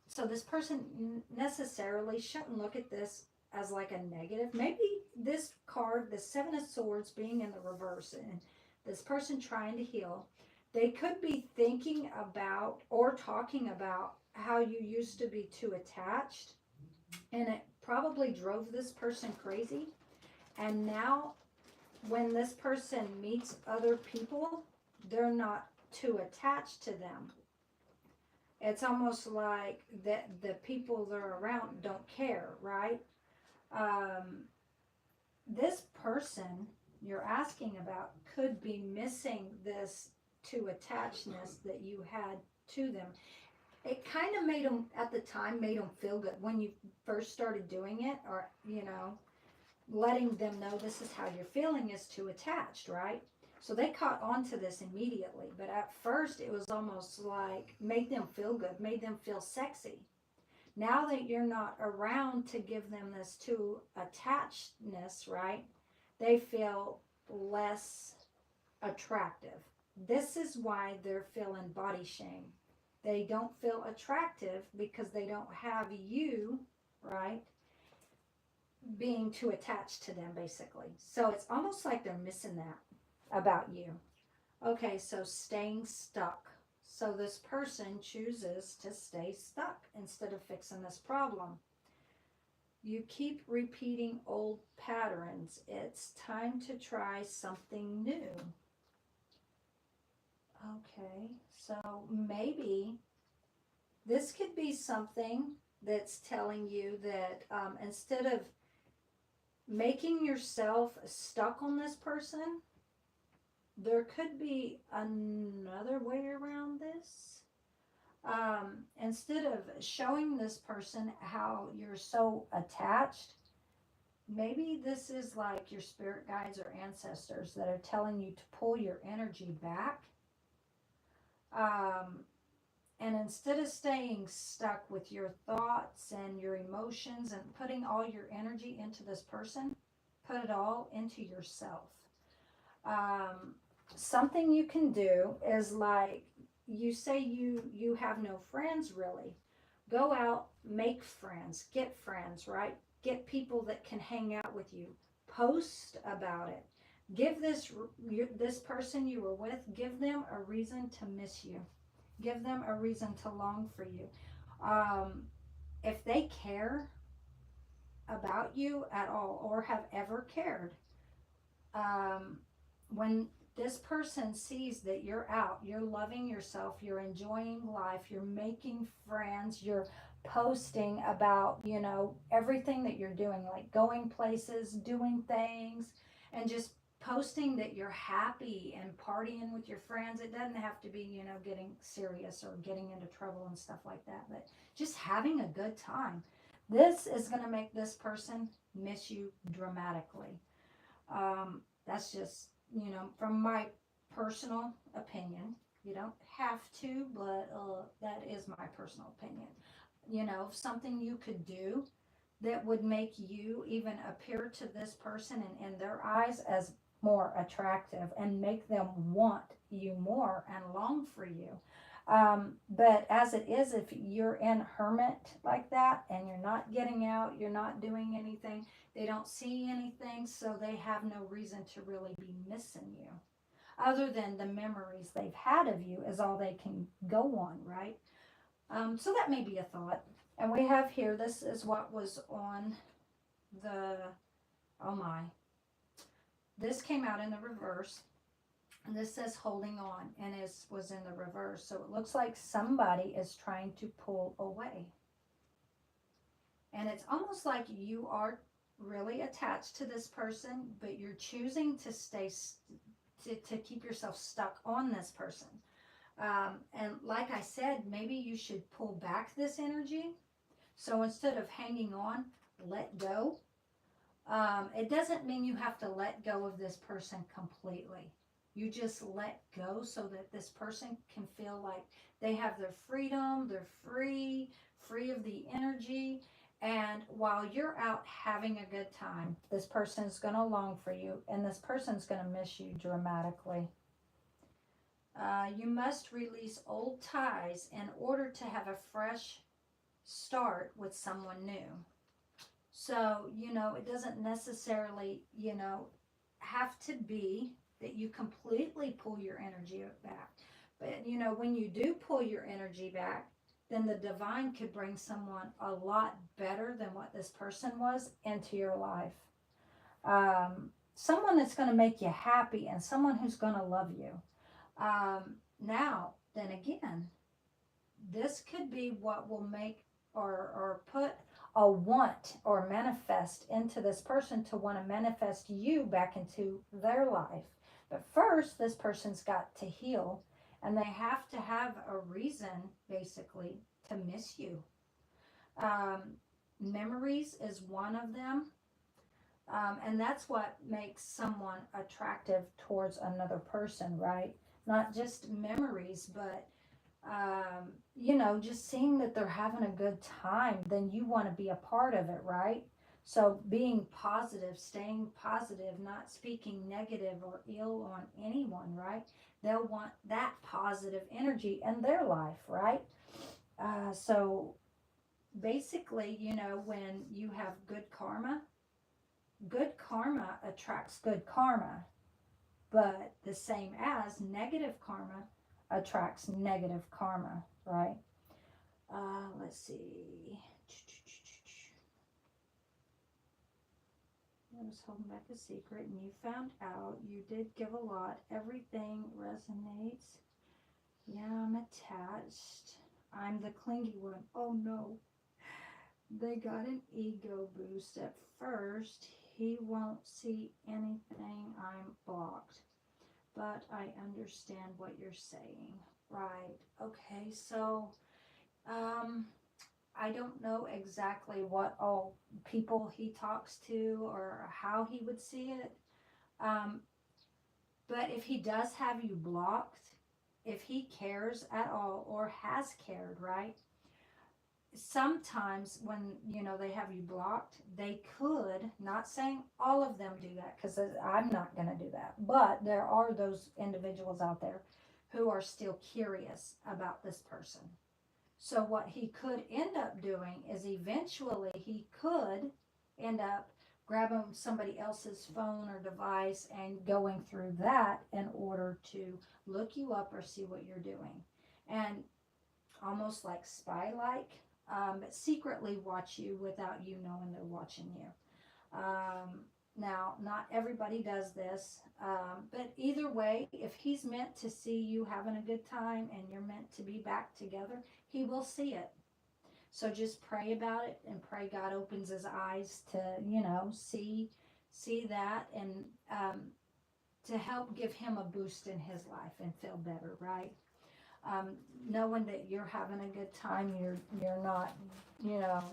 So this person necessarily shouldn't look at this as like a negative. Maybe this card, the Seven of Swords being in the reverse, and this person trying to heal, they could be thinking about or talking about how you used to be too attached, and it probably drove this person crazy. And now when this person meets other people, they're not too attached to them. It's almost like that the people they're around don't care, right? This person you're asking about could be missing this too attachedness that you had to them. It kind of made them, at the time, made them feel good when you first started doing it, or, you know, letting them know this is how you're feeling is too attached, right? So they caught on to this immediately. But at first, it was almost like made them feel good, made them feel sexy. Now that you're not around to give them this too attachedness, right? They feel less attractive. This is why they're feeling body shame. They don't feel attractive because they don't have you, right, being too attached to them, basically. So it's almost like they're missing that about you. Okay, so staying stuck. So this person chooses to stay stuck instead of fixing this problem. You keep repeating old patterns. It's time to try something new. Okay, so maybe this could be something that's telling you that instead of making yourself stuck on this person, there could be another way around this. Instead of showing this person how you're so attached, maybe this is like your spirit guides or ancestors that are telling you to pull your energy back. And instead of staying stuck with your thoughts and your emotions and putting all your energy into this person, put it all into yourself. Something you can do is, like, you say you have no friends really. Go out, make friends, get friends, right? Get people that can hang out with you. Post about it. Give this person you were with, give them a reason to miss you. Give them a reason to long for you. If they care about you at all or have ever cared, when this person sees that you're out, you're loving yourself, you're enjoying life, you're making friends, you're posting about, you know, everything that you're doing, like going places, doing things, and just posting that you're happy and partying with your friends. It doesn't have to be, you know, getting serious or getting into trouble and stuff like that, but just having a good time. This is going to make this person miss you dramatically. That's just, you know, from my personal opinion. You don't have to, but that is my personal opinion. You know, something you could do that would make you even appear to this person and in their eyes as more attractive and make them want you more and long for you. But as it is, if you're in hermit like that and you're not getting out, you're not doing anything, they don't see anything, so they have no reason to really be missing you. Other than the memories they've had of you is all they can go on, right? So that may be a thought. And we have here, this is what was on the, oh my, this came out in the reverse. And this says holding on, and it was in the reverse. So it looks like somebody is trying to pull away. And it's almost like you are really attached to this person, but you're choosing to stay, to keep yourself stuck on this person. And like I said, maybe you should pull back this energy. So instead of hanging on, let go. It doesn't mean you have to let go of this person completely. You just let go so that this person can feel like they have their freedom, they're free of the energy. And while you're out having a good time, this person's going to long for you, and this person's going to miss you dramatically. You must release old ties in order to have a fresh start with someone new. So, you know, it doesn't necessarily, you know, have to be that you completely pull your energy back. But, you know, when you do pull your energy back, then the divine could bring someone a lot better than what this person was into your life. Someone that's going to make you happy and someone who's going to love you. Now, then again, this could be what will make or put a want or manifest into this person to want to manifest you back into their life. But first, this person's got to heal, and they have to have a reason, basically, to miss you. Memories is one of them. And that's what makes someone attractive towards another person, right? Not just memories, but, you know, just seeing that they're having a good time, then you want to be a part of it, right? So being positive, staying positive, not speaking negative or ill on anyone, right? They'll want that positive energy in their life, right? So basically, you know, when you have good karma attracts good karma, but the same as negative karma attracts negative karma, right? Let's see. I was holding back a secret, and you found out. You did give a lot. Everything resonates. Yeah, I'm attached. I'm the clingy one. Oh no. They got an ego boost at first. He won't see anything. I'm blocked. But I understand what you're saying. Right. Okay, so I don't know exactly what all people he talks to or how he would see it. But if he does have you blocked, if he cares at all or has cared, right? Sometimes when, you know, they have you blocked, they could, not saying all of them do that, because I'm not going to do that, but there are those individuals out there who are still curious about this person. So what he could end up doing is eventually he could end up grabbing somebody else's phone or device and going through that in order to look you up or see what you're doing. And almost like spy-like, but secretly watch you without you knowing they're watching you. Now, not everybody does this, but either way, if he's meant to see you having a good time and you're meant to be back together, he will see it. So just pray about it and pray God opens his eyes to, you know, see that, and to help give him a boost in his life and feel better, right? Knowing that you're having a good time, you're not, you know,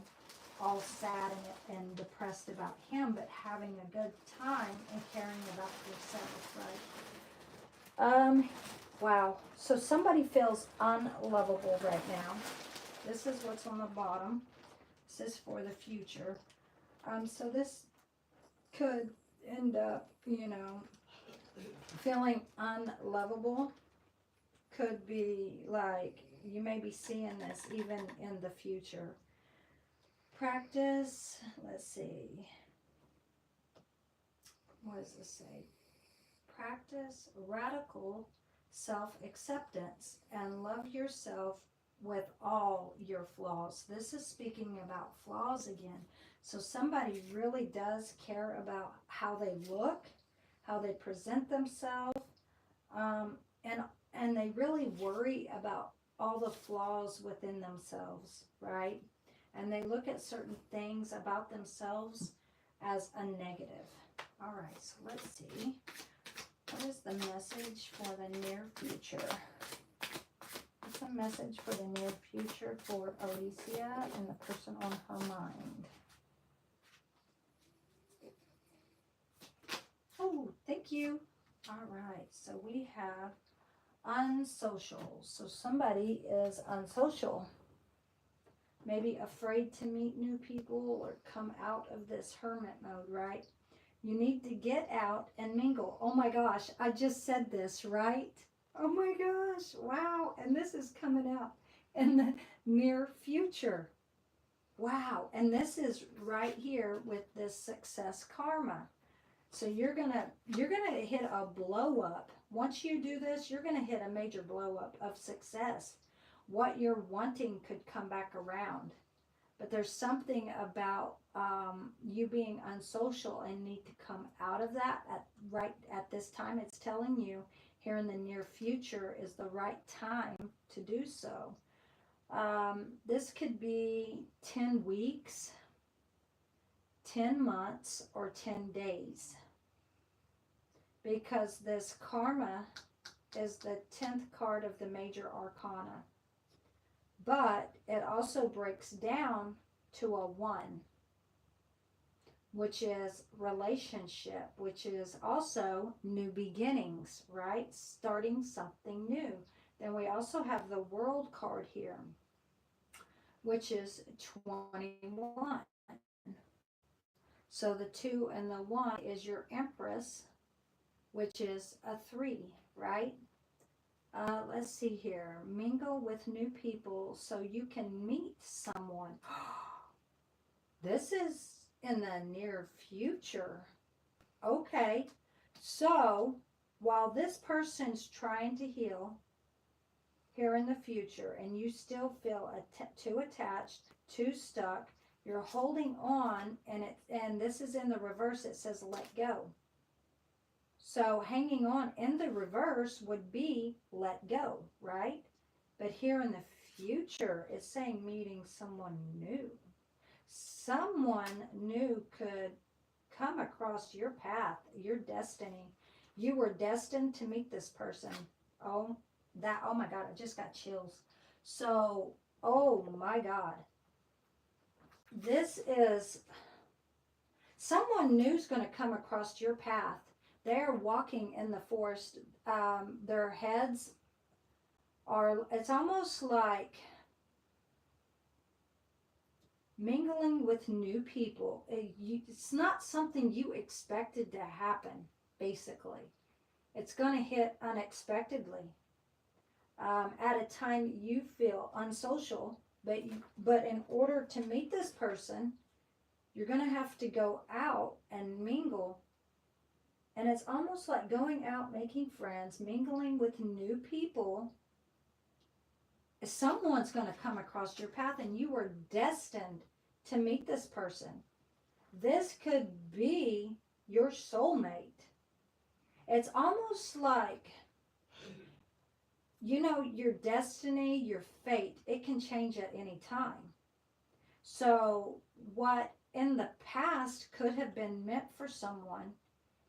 all sad and depressed about him, but having a good time and caring about yourself, right? Wow. So somebody feels unlovable right now. This is what's on the bottom. This is for the future. So this could end up, you know, feeling unlovable. Could be like you may be seeing this even in the future. Practice, let's see. What does this say? Practice radical self-acceptance and love yourself with all your flaws. This is speaking about flaws again. So somebody really does care about how they look, how they present themselves, and they really worry about all the flaws within themselves, right? And they look at certain things about themselves as a negative. All right, so let's see. What is the message for the near future? What's the message for the near future for Alicia and the person on her mind? Oh, thank you. All right, so we have unsocial. So somebody is unsocial. Maybe afraid to meet new people or come out of this hermit mode, right? You need to get out and mingle. Oh my gosh, I just said this, right? Oh my gosh, wow. And this is coming out in the near future. Wow, and this is right here with this success karma. So you're gonna hit a blow up. Once you do this, you're gonna hit a major blow up of success. What you're wanting could come back around. But there's something about you being unsocial and need to come out of that right at this time. It's telling you here in the near future is the right time to do so. This could be 10 weeks, 10 months, or 10 days. Because this karma is the 10th card of the major arcana. But it also breaks down to a 1, which is relationship, which is also new beginnings, right? Starting something new. Then we also have the world card here, which is 21. So the 2 and the 1 is your Empress, which is a 3, right? Let's see here. Mingle with new people so you can meet someone. This is in the near future. Okay. So while this person's trying to heal here in the future and you still feel too attached, too stuck, you're holding on, and this is in the reverse. It says let go. So hanging on in the reverse would be let go, right? But here in the future, it's saying meeting someone new. Someone new could come across your path, your destiny. You were destined to meet this person. Oh my God, I just got chills. So, oh my God. This is someone new's going to come across your path. They're walking in the forest. Their heads are, it's almost like mingling with new people. It's not something you expected to happen, basically. It's going to hit unexpectedly. At a time you feel unsocial, but in order to meet this person, you're going to have to go out and mingle. And it's almost like going out, making friends, mingling with new people. Someone's going to come across your path and you were destined to meet this person. This could be your soulmate. It's almost like, you know, your destiny, your fate, it can change at any time. So what in the past could have been meant for someone,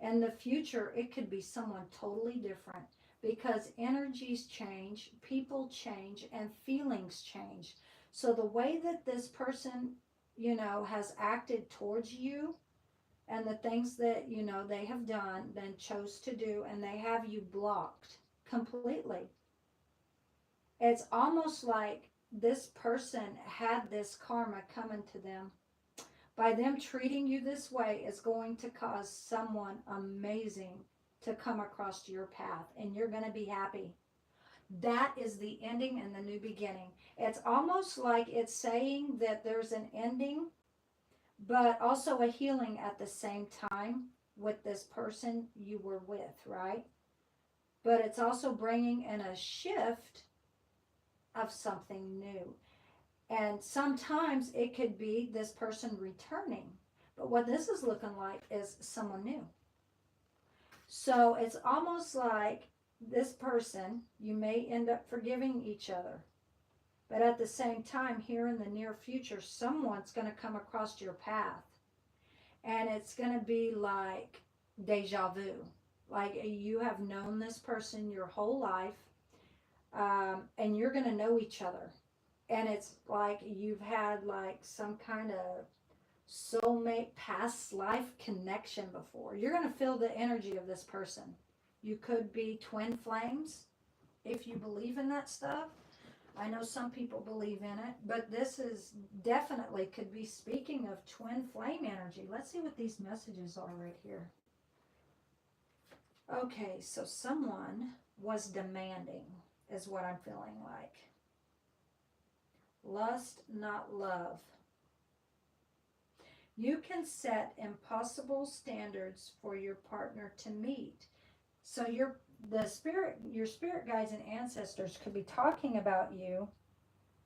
in the future, it could be someone totally different, because energies change, people change, and feelings change. So the way that this person, you know, has acted towards you and the things that, you know, they have done, then chose to do, and they have you blocked completely. It's almost like this person had this karma coming to them. By them treating you this way is going to cause someone amazing to come across your path, and you're going to be happy. That is the ending and the new beginning. It's almost like it's saying that there's an ending, but also a healing at the same time with this person you were with, right? But it's also bringing in a shift of something new. And sometimes it could be this person returning. But what this is looking like is someone new. So it's almost like this person, you may end up forgiving each other. But at the same time, here in the near future, someone's going to come across your path. And it's going to be like deja vu. Like you have known this person your whole life. And you're going to know each other. And it's like you've had like some kind of soulmate past life connection before. You're going to feel the energy of this person. You could be twin flames if you believe in that stuff. I know some people believe in it, but this is definitely could be speaking of twin flame energy. Let's see what these messages are right here. Okay, so someone was demanding is what I'm feeling like. Lust, not love. You can set impossible standards for your partner to meet. So your spirit guides and ancestors could be talking about you,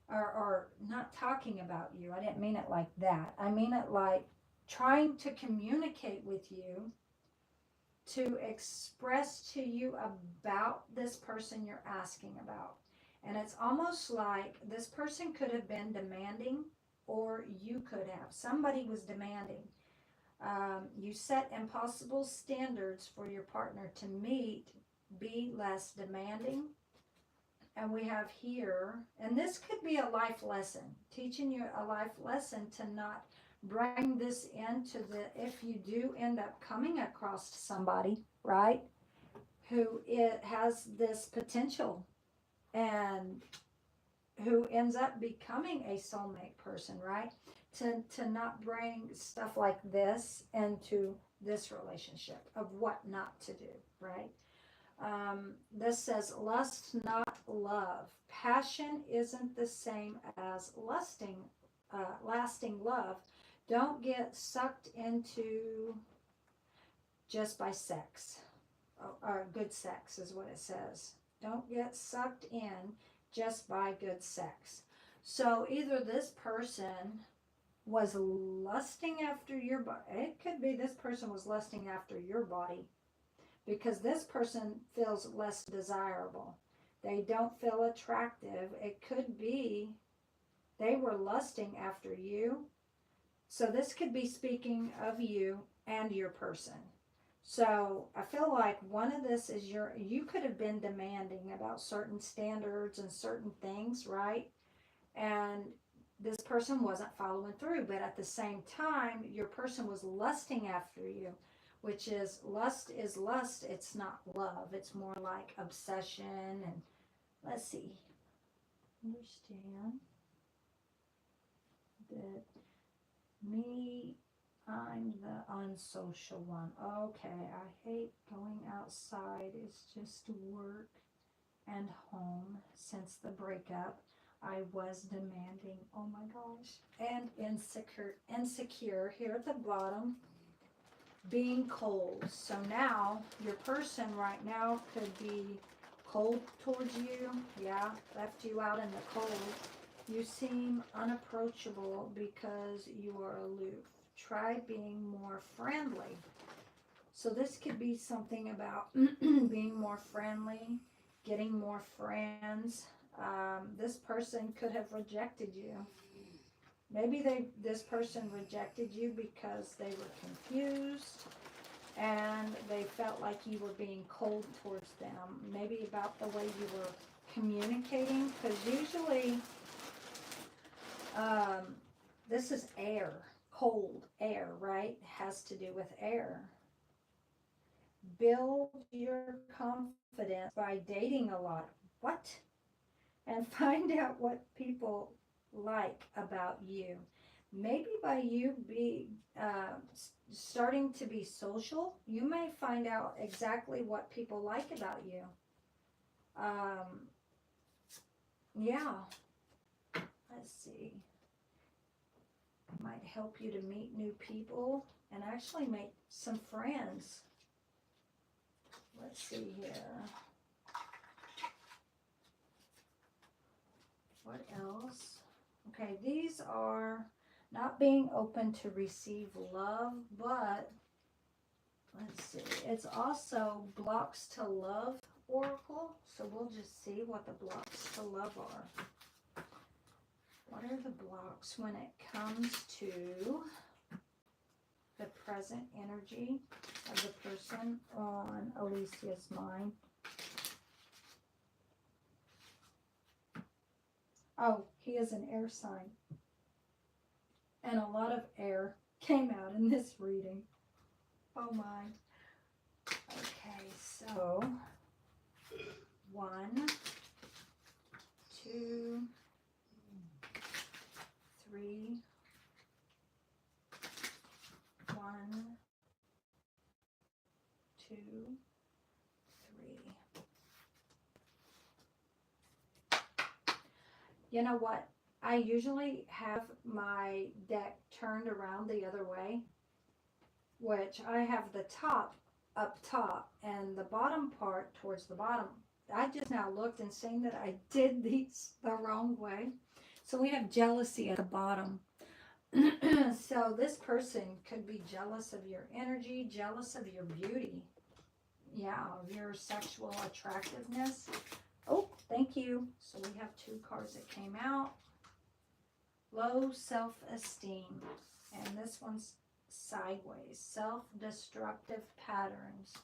or not talking about you. I didn't mean it like that. I mean it like trying to communicate with you, to express to you about this person you're asking about. And it's almost like this person could have been demanding, or you could have. Somebody was demanding. You set impossible standards for your partner to meet. Be less demanding. And we have here, and this could be a life lesson, teaching you a life lesson to not bring this into if you do end up coming across somebody, right, who it has this potential and who ends up becoming a soulmate person, right, to not bring stuff like this into this relationship of what not to do, right? This says lust, not love. Passion isn't the same as lasting love. Don't get sucked into just by sex, or good sex is what it says. Don't get sucked in just by good sex. So either this person was lusting after your body. It could be this person was lusting after your body, because this person feels less desirable. They don't feel attractive. It could be they were lusting after you. So this could be speaking of you and your person. So I feel like one of this is you could have been demanding about certain standards and certain things, right? And this person wasn't following through, but at the same time, your person was lusting after you, which is lust. It's not love. It's more like obsession. And let's see. Understand that I'm the unsocial one. Okay, I hate going outside. It's just work and home. Since the breakup, I was demanding. Oh my gosh. And insecure here at the bottom. Being cold. So now your person right now could be cold towards you. Yeah, left you out in the cold. You seem unapproachable because you are aloof. Try being more friendly. So this could be something about being more friendly, getting more friends. This person could have rejected you. Maybe this person rejected you because they were confused and they felt like you were being cold towards them. Maybe about the way you were communicating, because usually this is air, cold air, right? Has to do with air. Build your confidence by dating a lot. What? And find out what people like about you. Maybe by you starting to be social, you may find out exactly what people like about you. Yeah, let's see. Might help you to meet new people and actually make some friends. Let's see here. What else? Okay, these are not being open to receive love, but let's see. It's also blocks to love oracle. So we'll just see what the blocks to love are. What are the blocks when it comes to the present energy of the person on Alicia's mind? Oh, he is an air sign. And a lot of air came out in this reading. Oh my. Okay, so 1, 2, 3, 1, 2, 3. You know what? I usually have my deck turned around the other way, which I have the top up top and the bottom part towards the bottom. I just now looked and seen that I did these the wrong way. So we have jealousy at the bottom. So this person could be jealous of your energy, jealous of your beauty. Yeah, of your sexual attractiveness. Oh, thank you. So we have 2 cards that came out. Low self-esteem. And this one's sideways. Self-destructive patterns.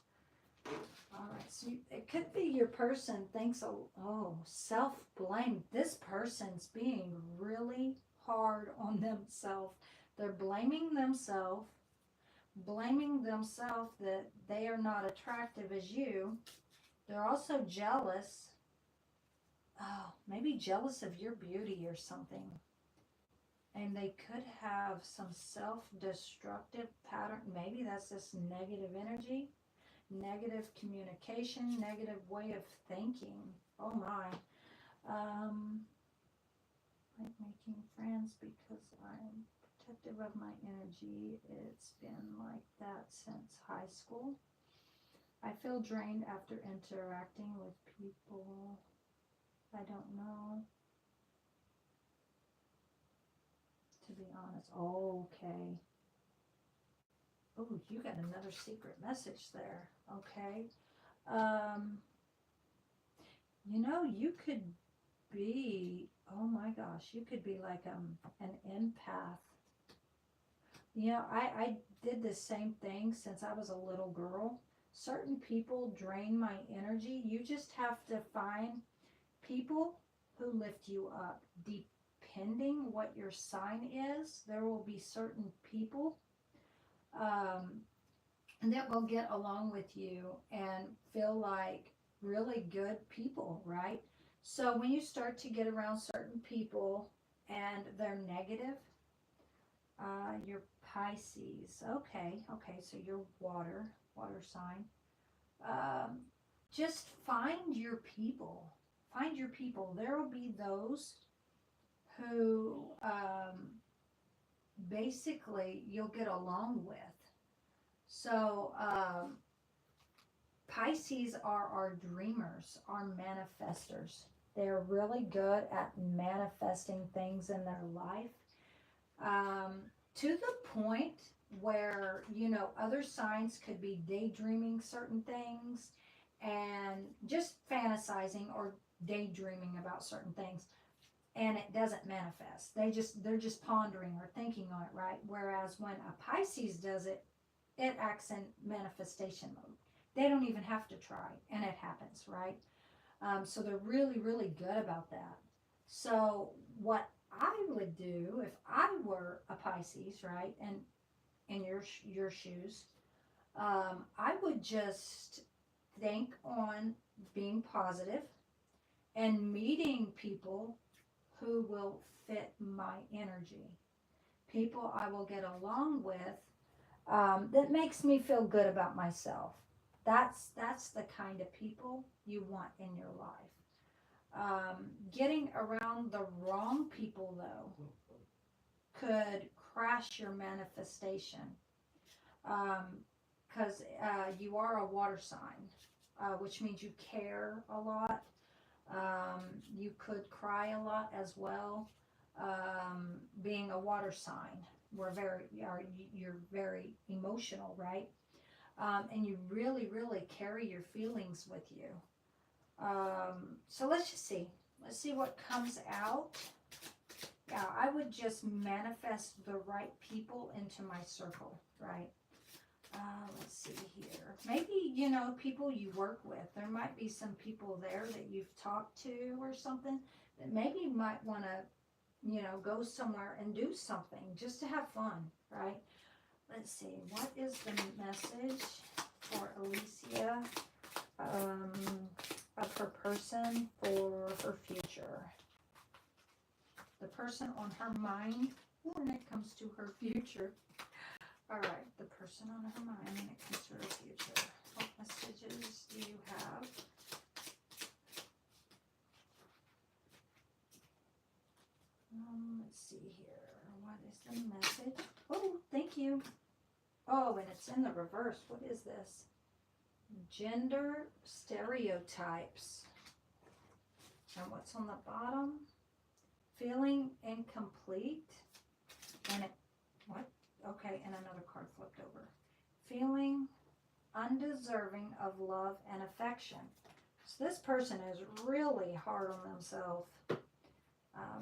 All right, so it could be your person thinks, oh, self-blame. This person's being really hard on themselves. They're blaming themselves that they are not attractive as you. They're also jealous. Oh, maybe jealous of your beauty or something. And they could have some self-destructive pattern. Maybe that's just negative energy, negative communication, negative way of thinking. Oh my. Like making friends because I'm protective of my energy. It's been like that since high school. I feel drained after interacting with people I don't know. To be honest. Okay. Oh, you got another secret message there. Okay. You know, you could be, oh my gosh, you could be like an empath. You know, I did the same thing since I was a little girl. Certain people drain my energy. You just have to find people who lift you up. Depending what your sign is, there will be certain people that will get along with you and feel like really good people, right? So when you start to get around certain people and they're negative, you're Pisces. Okay, so you're water sign. Just find your people. Find your people. There will be those who basically you'll get along with. So Pisces are our dreamers, our manifestors. They're really good at manifesting things in their life to the point where, you know, other signs could be daydreaming certain things and just fantasizing or daydreaming about certain things, and it doesn't manifest. They're just pondering or thinking on it, right? Whereas when a Pisces does it, it acts in manifestation mode. They don't even have to try, and it happens, right? So they're really, really good about that. So what I would do if I were a Pisces, right, and in your shoes, I would just think on being positive and meeting people who will fit my energy. People I will get along with, that makes me feel good about myself. That's the kind of people you want in your life. Getting around the wrong people, though, could crash your manifestation. Because you are a water sign, which means you care a lot. You could cry a lot as well. Being a water sign, you're very emotional, right? And you really, really carry your feelings with you. So let's just see. Let's see what comes out. Yeah, I would just manifest the right people into my circle, right? Let's see here. Maybe, people you work with. There might be some people there that you've talked to or something that maybe you might want to, go somewhere and do something just to have fun, right? Let's see. What is the message for Alicia, of her person for her future? The person on her mind when it comes to her future. All right, the person on her mind when it comes to her future. What messages do you have? Let's see here. What is the message? Oh, thank you. Oh, and it's in the reverse. What is this? Gender stereotypes. And what's on the bottom? Feeling incomplete. And it, what? Okay, and another card flipped over. Feeling undeserving of love and affection. So this person is really hard on themselves.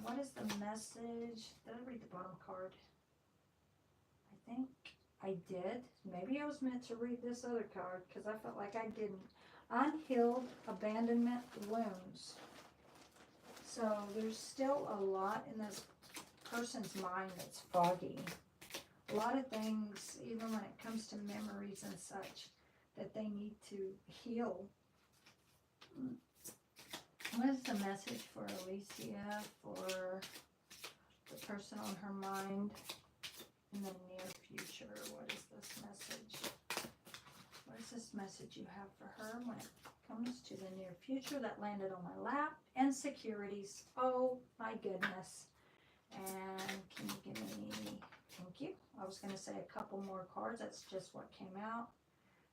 What is the message? Did I read the bottom card? I think I did. Maybe I was meant to read this other card because I felt like I didn't. Unhealed abandonment wounds. So there's still a lot in this person's mind that's foggy. A lot of things, even when it comes to memories and such, that they need to heal. What is the message for Alicia, for the person on her mind in the near future? What is this message? What is this message you have for her when it comes to the near future that landed on my lap? Insecurities. Oh my goodness. And can you give me, thank you. I was going to say a couple more cards. That's just what came out.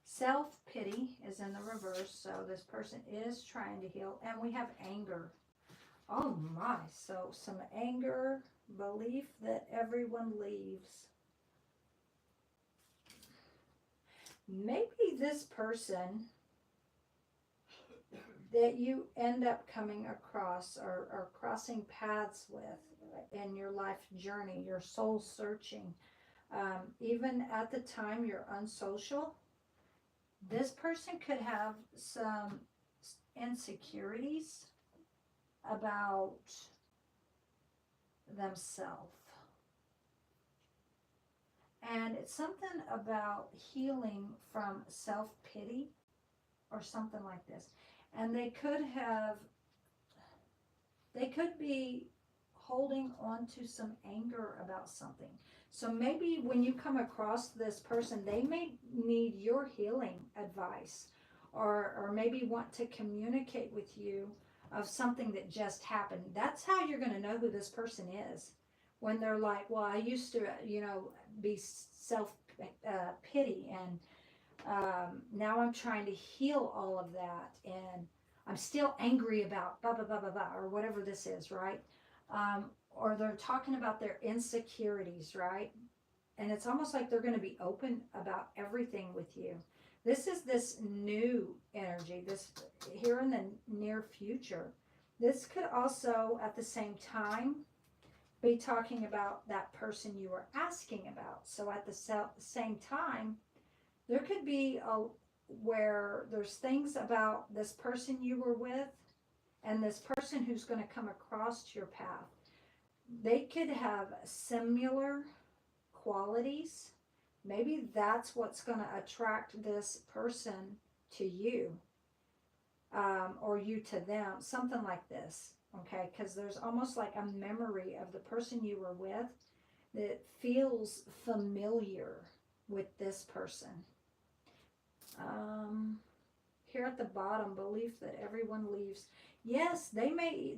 Self-pity is in the reverse. So this person is trying to heal. And we have anger. Oh my. So some anger, belief that everyone leaves. Maybe this person that you end up coming across or crossing paths with in your life journey, your soul searching, even at the time you're unsocial, this person could have some insecurities about themselves. And it's something about healing from self-pity or something like this. And they could be holding on to some anger about something. So maybe when you come across this person, they may need your healing advice or maybe want to communicate with you of something that just happened. That's how you're going to know who this person is. When they're like, well, I used to, be self-pity and now I'm trying to heal all of that and I'm still angry about blah, blah, blah, blah, blah, or whatever this is, right? Or they're talking about their insecurities, right? And it's almost like they're going to be open about everything with you. This is this new energy, this here in the near future. This could also, at the same time, be talking about that person you were asking about. So at the same time, there could be where there's things about this person you were with and this person who's going to come across your path. They could have similar qualities, Maybe that's what's going to attract this person to you, or you to them, something like this, okay? Because there's almost like a memory of the person you were with that feels familiar with this person. Here at the bottom, belief that everyone leaves. Yes,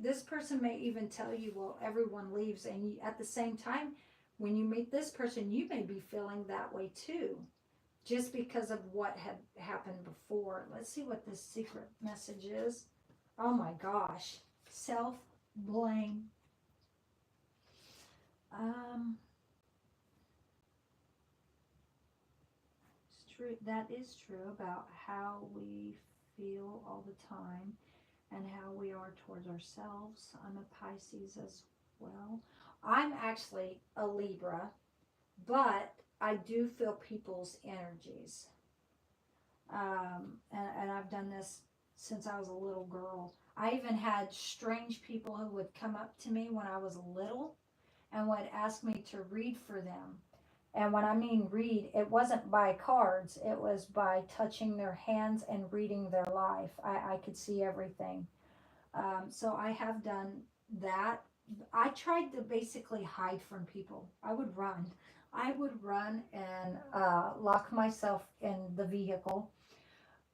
this person may even tell you, well, everyone leaves, and at the same time, when you meet this person, you may be feeling that way too, just because of what had happened before. Let's see what this secret message is. Oh my gosh. Self-blame. It's true. That is true about how we feel all the time and how we are towards ourselves. I'm a Pisces as well. I'm actually a Libra, but I do feel people's energies. And I've done this since I was a little girl. I even had strange people who would come up to me when I was little and would ask me to read for them. And when I mean read, it wasn't by cards. It was by touching their hands and reading their life. I could see everything. So I have done that. I tried to basically hide from people. I would run and lock myself in the vehicle.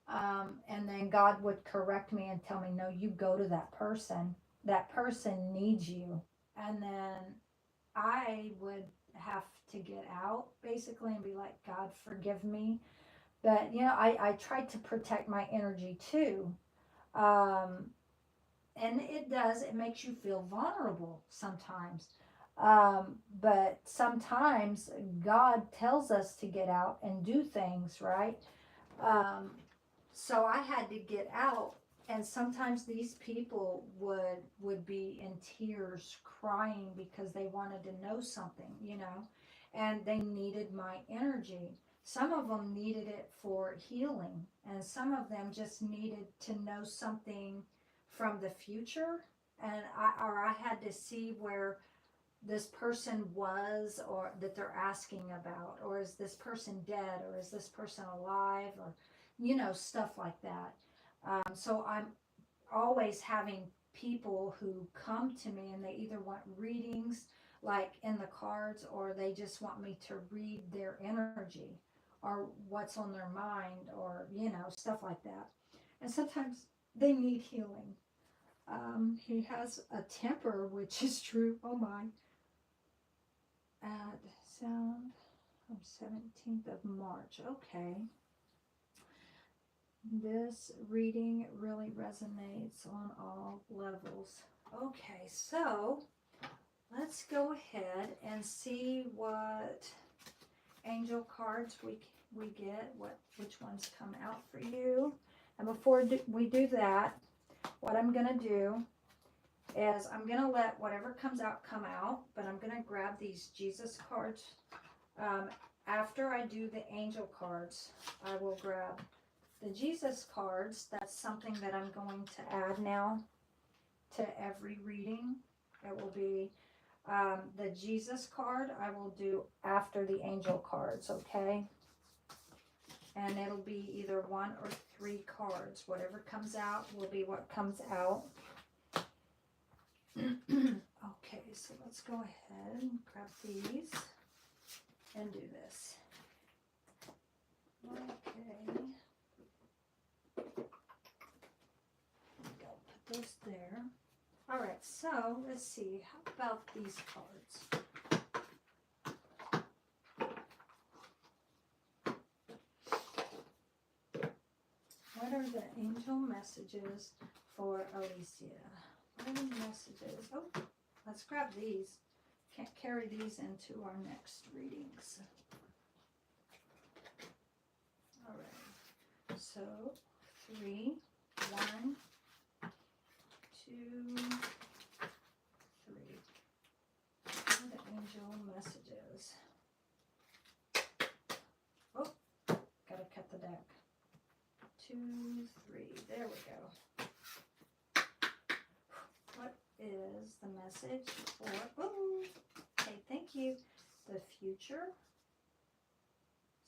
And then God would correct me and tell me, no, you go to that person. That person needs you. And then I would have to get out basically and be like, God, forgive me. But, you know, I tried to protect my energy too. And it makes you feel vulnerable sometimes. But sometimes God tells us to get out and do things, right? So I had to get out, and sometimes these people would be in tears crying because they wanted to know something, you know, and they needed my energy. Some of them needed it for healing, and some of them just needed to know something from the future, and I had to see where this person was, or that they're asking about, or is this person dead, or is this person alive, or you know, stuff like that. So I'm always having people who come to me and they either want readings like in the cards, or they just want me to read their energy or what's on their mind, or you know, stuff like that. And sometimes they need healing. He has a temper, which is true. Oh my. Add sound from 17th of March. Okay. This reading really resonates on all levels. Okay, so let's go ahead and see what angel cards we get, which ones come out for you. And before we do that, what I'm going to do is I'm going to let whatever comes out come out, but I'm going to grab these Jesus cards. After I do the angel cards, I will grab the Jesus cards. That's something that I'm going to add now to every reading. It will be the Jesus card I will do after the angel cards, okay? And it'll be either 1 or 3 cards. Whatever comes out will be what comes out. Okay, so let's go ahead and grab these and do this. Okay. Put those there. All right, so let's see. How about these cards? What are the angel messages for Alicia? What are the messages? Oh, let's grab these. Can't carry these into our next readings. All right. So 3, 1, 2, 3. What are the angel messages? Oh, gotta cut the deck. 2, 3. There we go. What is the message for, oh, okay, thank you, the future?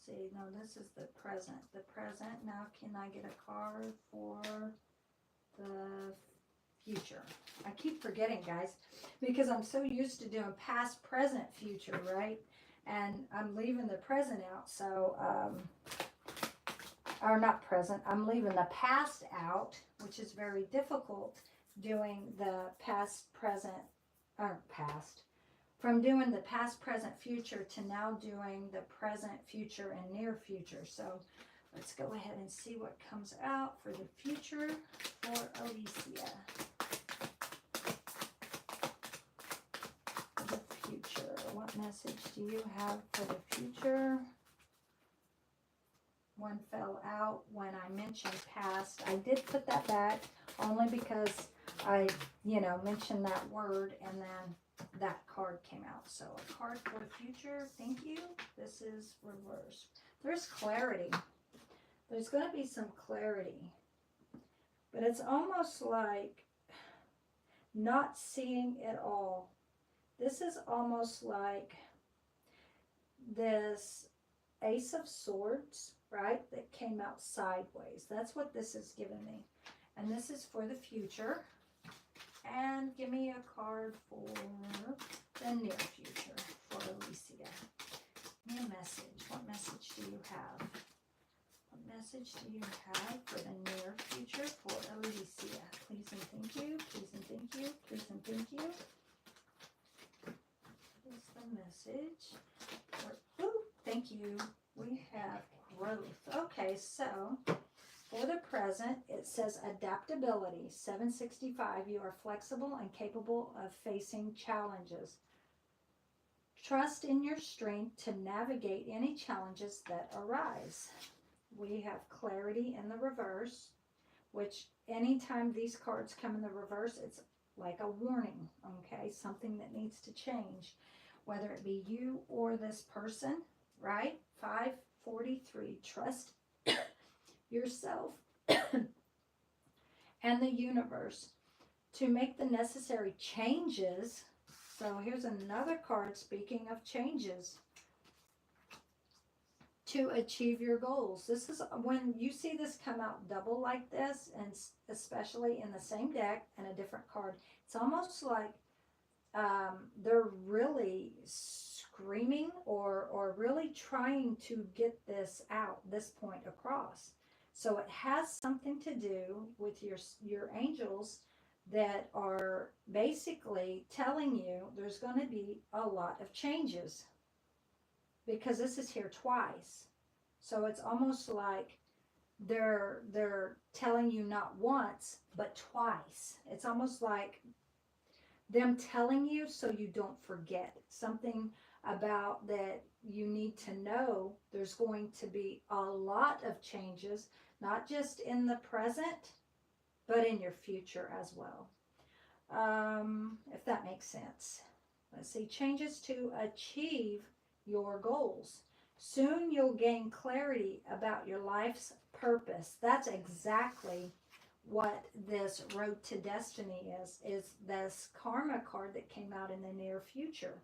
see. No, this is the present. The present. Now, can I get a card for the future? I keep forgetting, guys, because I'm so used to doing past, present, future, right? And I'm leaving the present out, so, or not present, I'm leaving the past out, which is very difficult doing the past, present, or past. From doing the past, present, future to now doing the present, future, and near future. So let's go ahead and see what comes out for the future for Alicia. For the future, what message do you have for the future? One fell out when I mentioned past. I did put that back only because I, mentioned that word and then that card came out. So a card for the future. Thank you. This is reverse. There's clarity. There's going to be some clarity. But it's almost like not seeing it all. This is almost like this Ace of Swords, right, that came out sideways. That's what this is giving me. And this is for the future. And give me a card for the near future for Alicia. Give me a message. What message do you have? What message do you have for the near future for Alicia? Please and thank you. Please and thank you. Please and thank you. What is the message? Thank you. We have growth. Okay, so for the present, it says adaptability, 765. You are flexible and capable of facing challenges. Trust in your strength to navigate any challenges that arise. We have clarity in the reverse, which anytime these cards come in the reverse, it's like a warning, okay? Something that needs to change, whether it be you or this person, right? 543, trust yourself and the universe to make the necessary changes. So here's another card speaking of changes to achieve your goals. This is when you see this come out double like this, and especially in the same deck and a different card, it's almost like they're really screaming or really trying to get this out, this point across. So it has something to do with your angels that are basically telling you there's going to be a lot of changes, because this is here twice. So it's almost like they're telling you not once but twice. It's almost like them telling you so you don't forget something about that you need to know. There's going to be a lot of changes, not just in the present, but in your future as well. If that makes sense. Let's see, changes to achieve your goals. Soon you'll gain clarity about your life's purpose. That's exactly what this Road to Destiny is this karma card that came out in the near future.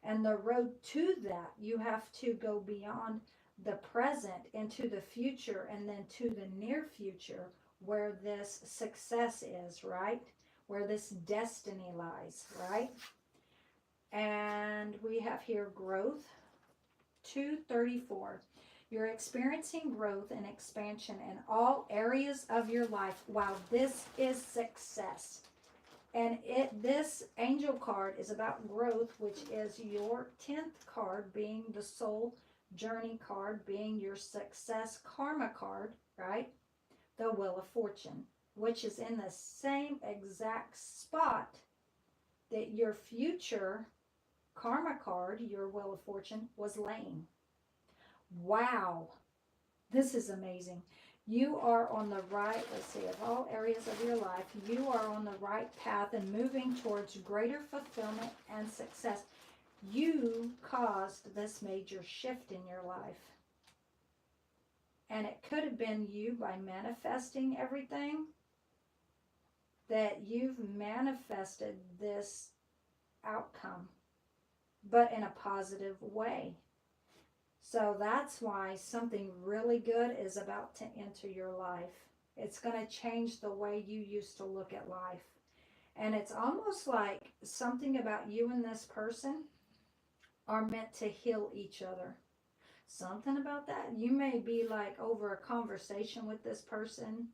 And the road to that, you have to go beyond the present into the future and then to the near future where this success is, right? Where this destiny lies, right? And we have here growth, 234. You're experiencing growth and expansion in all areas of your life. Wow, this is success. And this angel card is about growth, which is your 10th card being the soul journey card, being your success karma card, right? The Wheel of Fortune, which is in the same exact spot that your future karma card, your Wheel of Fortune, was laying. Wow, this is amazing. You are on the right, let's see, of all areas of your life, you are on the right path and moving towards greater fulfillment and success. You caused this major shift in your life. And it could have been you by manifesting everything, that you've manifested this outcome, but in a positive way. So that's why something really good is about to enter your life. It's going to change the way you used to look at life. And it's almost like something about you and this person are meant to heal each other. Something about that. You may be like over a conversation with this person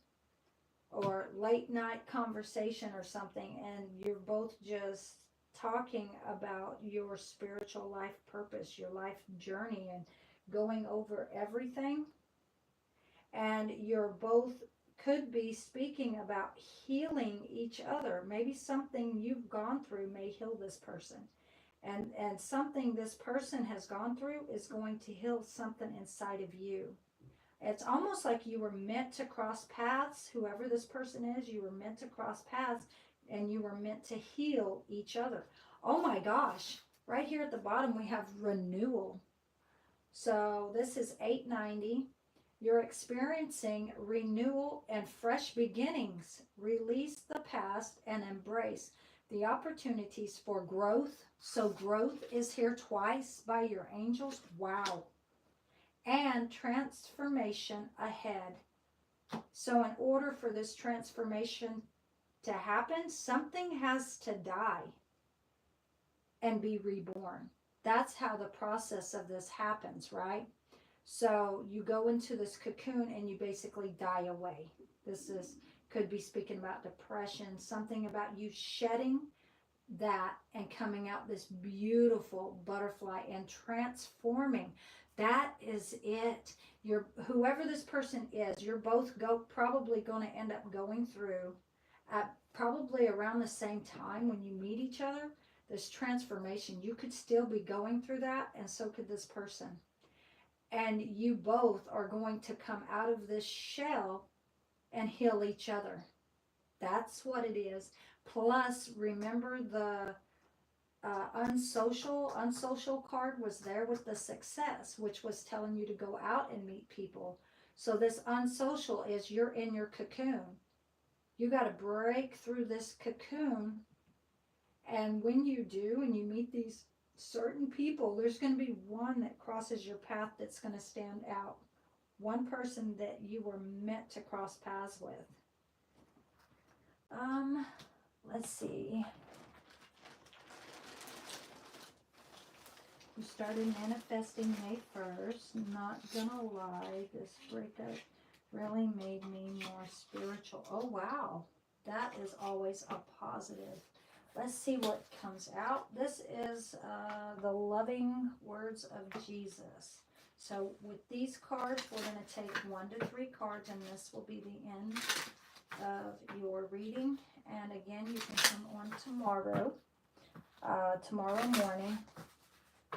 or late night conversation or something, and you're both just talking about your spiritual life purpose, your life journey, and going over everything. And you're both could be speaking about healing each other. Maybe something you've gone through may heal this person. And something this person has gone through is going to heal something inside of you. It's almost like you were meant to cross paths. Whoever this person is, you were meant to cross paths, and you were meant to heal each other. Oh my gosh. Right here at the bottom, we have renewal. So this is 890. You're experiencing renewal and fresh beginnings. Release the past and embrace the opportunities for growth. So growth is here twice by your angels. Wow. And transformation ahead. So in order for this transformation to happen, something has to die and be reborn. That's how the process of this happens, right? So you go into this cocoon and you basically die away. This could be speaking about depression, something about you shedding that and coming out this beautiful butterfly and transforming. That is it. You're whoever this person is, you're both probably going to end up going through at probably around the same time when you meet each other. This transformation, you could still be going through that, and so could this person. And you both are going to come out of this shell and heal each other. That's what it is. Plus, remember the unsocial card was there with the success, which was telling you to go out and meet people. So this unsocial is you're in your cocoon. You got to break through this cocoon. And when you do, and you meet these certain people, there's going to be one that crosses your path that's going to stand out. One person that you were meant to cross paths with. Let's see. You started manifesting May 1st. Not gonna lie, this breakup really made me more spiritual. Oh, wow. That is always a positive. Let's see what comes out. This is the loving words of Jesus. So with these cards, we're going to take 1 to 3 cards, and this will be the end of your reading. And again, you can come on tomorrow morning,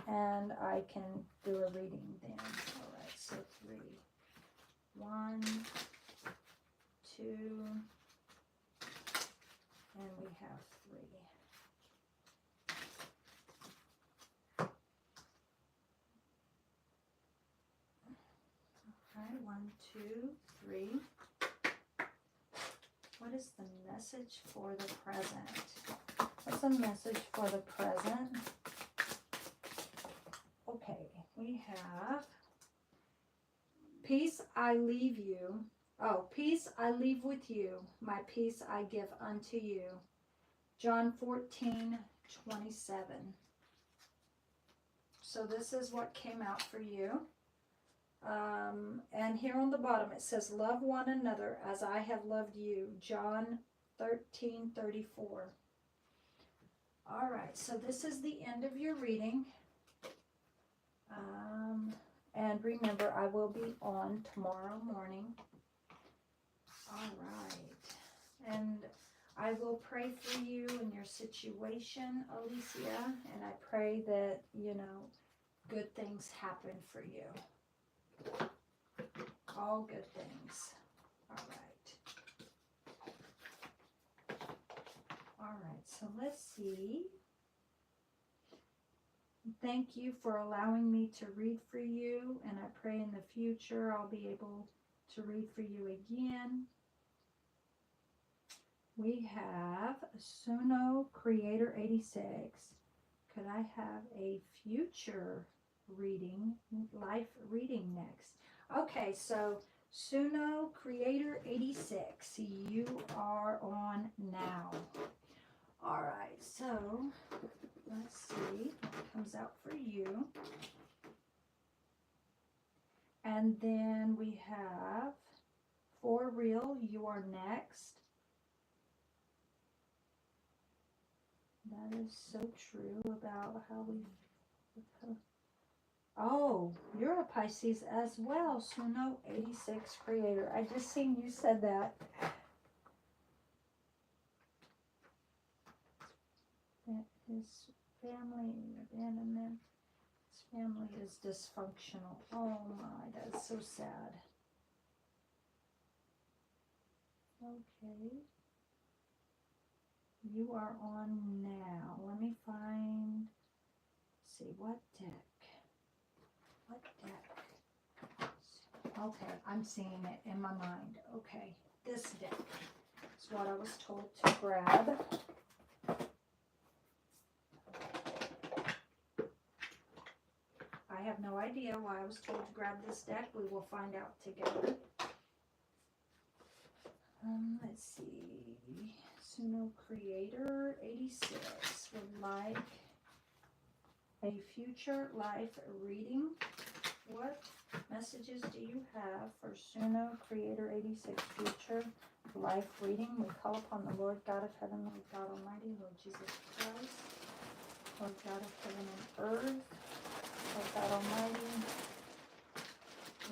and I can do a reading then. All right, so 3. 1, 2, and we have 3. All right, 1, 2, 3. What is the message for the present? What's the message for the present? Okay, we have peace I leave you. Oh, peace I leave with you. My peace I give unto you. John 14:27. So this is what came out for you. And here on the bottom it says, love one another as I have loved you. John 13:34. All right, so this is the end of your reading. And remember, I will be on tomorrow morning. All right. And I will pray for you in your situation, Alicia. And I pray that, good things happen for you. All good things. All right. All right, so let's see. Thank you for allowing me to read for you, and I pray in the future I'll be able to read for you again. We have Suno Creator 86. Could I have a future life reading next. Okay, so Suno Creator 86, you are on now. All right, so let's see what comes out for you. And then we have For Real, You Are Next. That is so true about how we... Oh, you're a Pisces as well, Suno 86 Creator. I just seen you said that. His family abandonment. His family is dysfunctional. Oh my, that's so sad. Okay. You are on now. Let me find, let's see, what deck? What deck? Okay, I'm seeing it in my mind. Okay, this deck is what I was told to grab. I have no idea why I was told to grab this deck. We will find out together. Let's see. Suno Creator 86 would like a future life reading. What messages do you have for Suno Creator 86 future life reading? We call upon the Lord God of heaven, Lord God Almighty, Lord Jesus Christ, Lord God of heaven and earth, Lord God Almighty,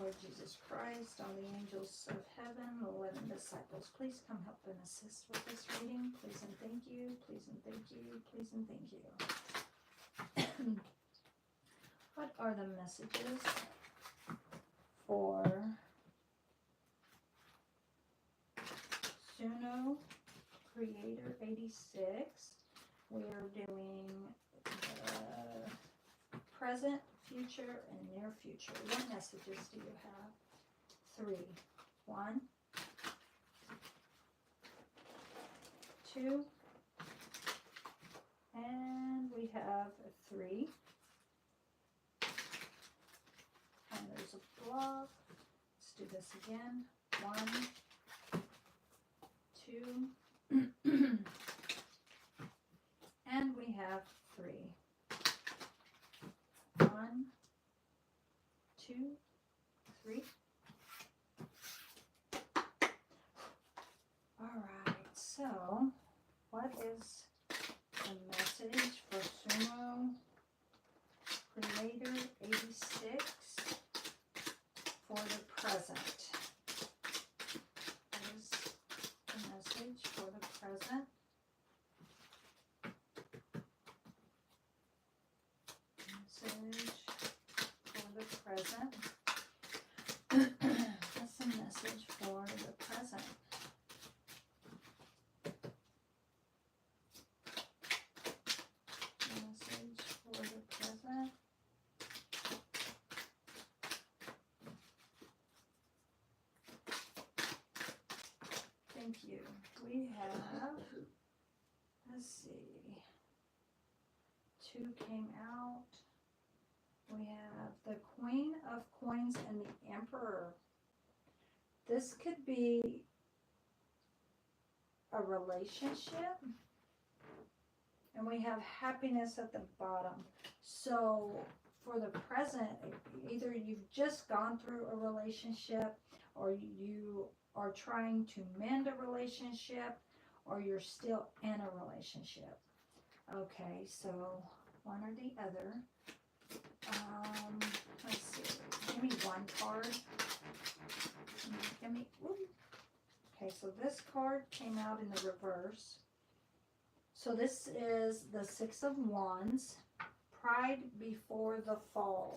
Lord Jesus Christ, all the angels of heaven, the 11 disciples, please come help and assist with this reading. Please and thank you, please and thank you, please and thank you. What are the messages for Suno Creator 86? We are doing the present, future, and near future. What messages do you have? 3. 1, 2, and we have 3. And there's a block. Let's do this again. 1, 2, and we have 3. 1, 2, 3. All right, so what is the message for Suno Creator 86 for the present? What is the message for the present? Message for the present. What's the message for the present? Message for the present. Thank you. We have, let's see, 2 came out. We have the Queen of Coins and the Emperor. This could be a relationship. And we have happiness at the bottom. So for the present, either you've just gone through a relationship, or you are trying to mend a relationship, or you're still in a relationship. Okay, so one or the other. Let's see. Give me one card. Give me. Whoop. Okay, so this card came out in the reverse. So this is the 6 of Wands, Pride Before the Fall.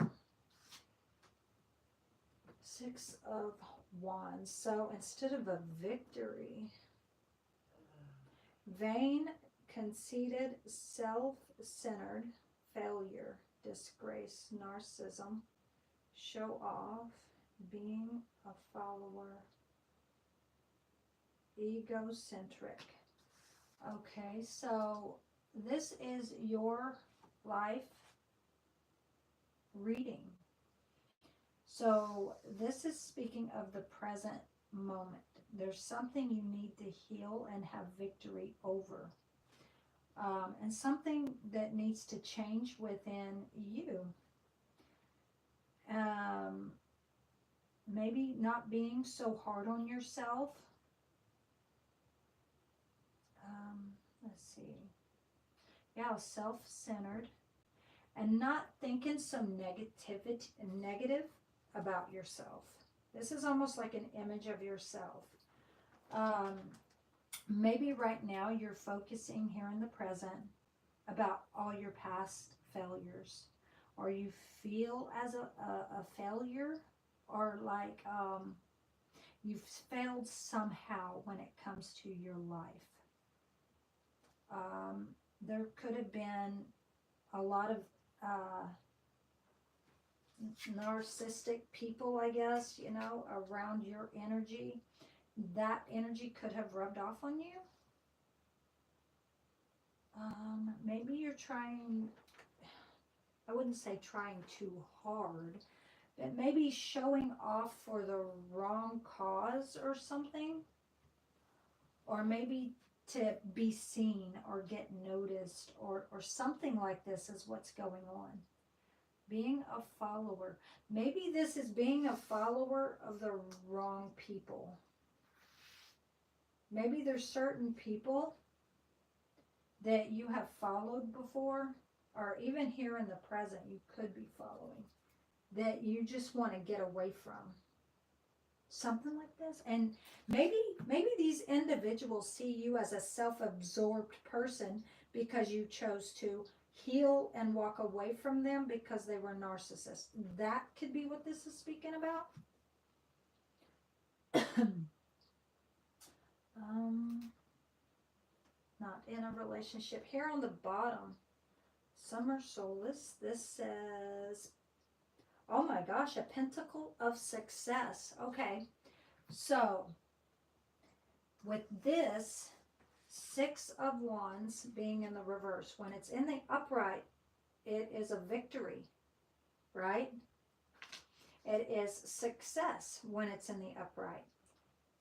6 of Wands. So instead of a victory, vain, conceited, self-centered, failure, disgrace, narcissism, show off, being a follower, egocentric. Okay, so this is your life reading. So this is speaking of the present moment. There's something you need to heal and have victory over. And something that needs to change within you. Maybe not being so hard on yourself. Let's see. Yeah, self-centered. And not thinking so negative about yourself. This is almost like an image of yourself. Maybe right now you're focusing here in the present about all your past failures, or you feel as a failure, or like you've failed somehow when it comes to your life. There could have been a lot of narcissistic people, I guess, you know, around your energy. That energy could have rubbed off on you. Maybe you're trying, I wouldn't say trying too hard, but maybe showing off for the wrong cause or something. Or maybe to be seen or get noticed or something like this is what's going on. Being a follower. Maybe this is being a follower of the wrong people. Maybe there's certain people that you have followed before, or even here in the present you could be following, that you just want to get away from. Something like this. And maybe these individuals see you as a self-absorbed person because you chose to heal and walk away from them because they were narcissists. That could be what this is speaking about. Not in a relationship. Here on the bottom, Summer Solace, this says, oh my gosh, a pentacle of success. Okay, so with this, 6 of Wands being in the reverse, when it's in the upright, it is a victory, right? It is success when it's in the upright.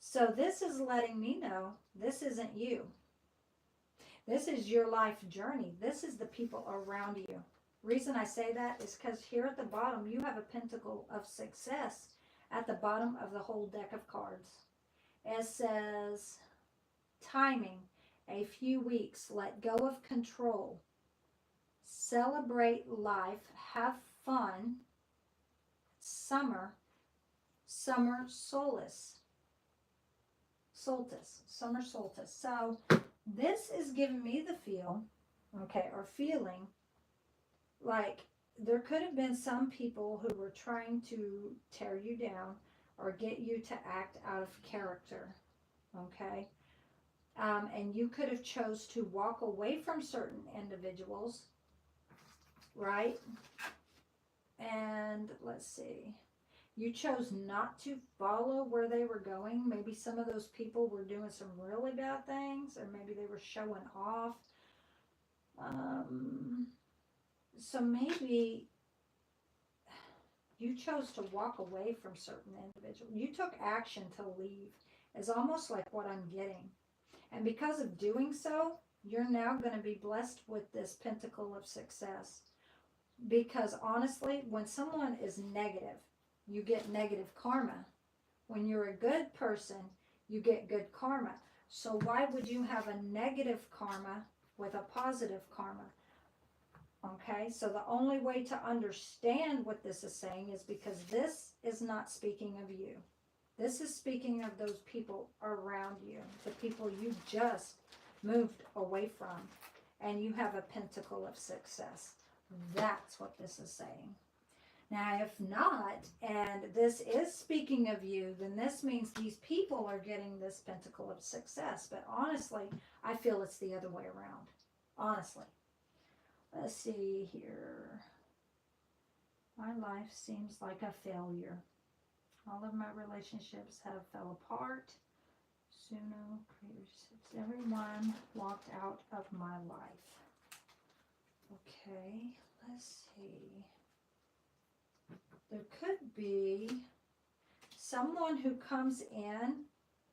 So this is letting me know this isn't you. This is your life journey. This is the people around you. Reason I say that is because here at the bottom, you have a pentacle of success at the bottom of the whole deck of cards. It says, timing, a few weeks, let go of control, celebrate life, have fun, summer solstice, summer solstice. So this is giving me the feel, okay, or feeling like there could have been some people who were trying to tear you down or get you to act out of character, okay? And you could have chose to walk away from certain individuals, right? And let's see. You chose not to follow where they were going. Maybe some of those people were doing some really bad things, or maybe they were showing off. So maybe you chose to walk away from certain individuals. You took action to leave, is almost like what I'm getting. And because of doing so, you're now going to be blessed with this pentacle of success. Because honestly, when someone is negative, you get negative karma. When you're a good person, you get good karma. So why would you have a negative karma with a positive karma? Okay, so the only way to understand what this is saying is because this is not speaking of you. This is speaking of those people around you, the people you just moved away from, and you have a pentacle of success. That's what this is saying. Now, if not, and this is speaking of you, then this means these people are getting this pentacle of success. But honestly, I feel it's the other way around. Honestly. Let's see here. My life seems like a failure. All of my relationships have fell apart. Suno, everyone walked out of my life. Okay, let's see. There could be someone who comes in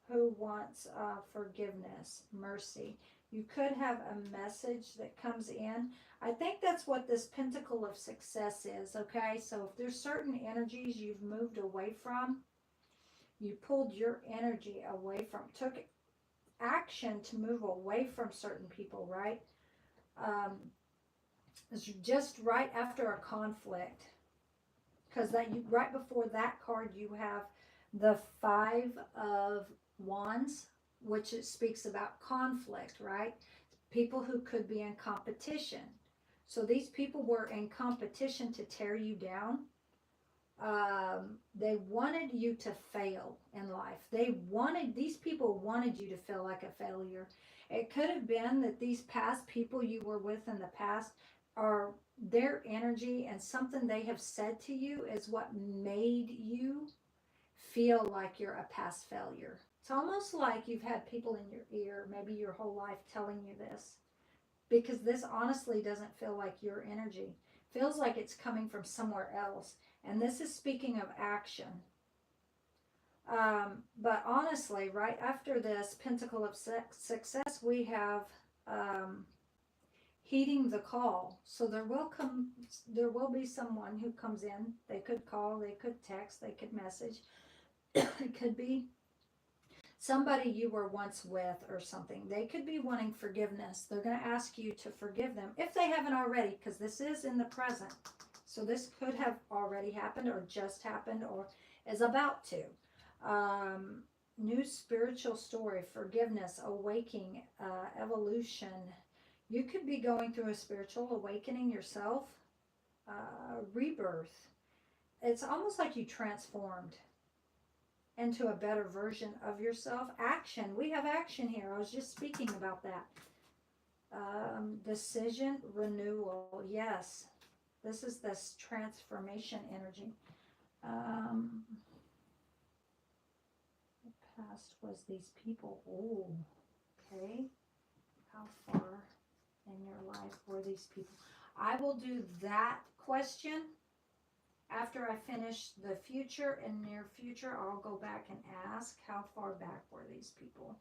who wants forgiveness, mercy. You could have a message that comes in. I think that's what this Pentacle of Success is, okay? So if there's certain energies you've moved away from, you pulled your energy away from, took action to move away from certain people, right? It's just right after a conflict. Because right before that card, you have the Five of Wands, which it speaks about conflict, right? People who could be in competition. So these people were in competition to tear you down. They wanted you to fail in life. These people wanted you to feel like a failure. It could have been that these past people you were with in the past are their energy, and something they have said to you is what made you feel like you're a past failure. It's almost like you've had people in your ear, maybe your whole life, telling you this, because this honestly doesn't feel like your energy. It feels like it's coming from somewhere else. And this is speaking of action. But honestly, right after this Pentacle of Success, we have heeding the call. So there will be someone who comes in. They could call, they could text, they could message. It could be somebody you were once with or something. They could be wanting forgiveness. They're going to ask you to forgive them if they haven't already, because this is in the present. So this could have already happened or just happened or is about to. New spiritual story, forgiveness, awakening, evolution. You could be going through a spiritual awakening yourself, rebirth. It's almost like you transformed into a better version of yourself. Action. We have action here. I was just speaking about that. Decision, renewal. Yes. This is this transformation energy. The past was these people. Oh, okay. How far in your life were these people? I will do that question after I finish the future and near future. I'll go back and ask how far back were these people,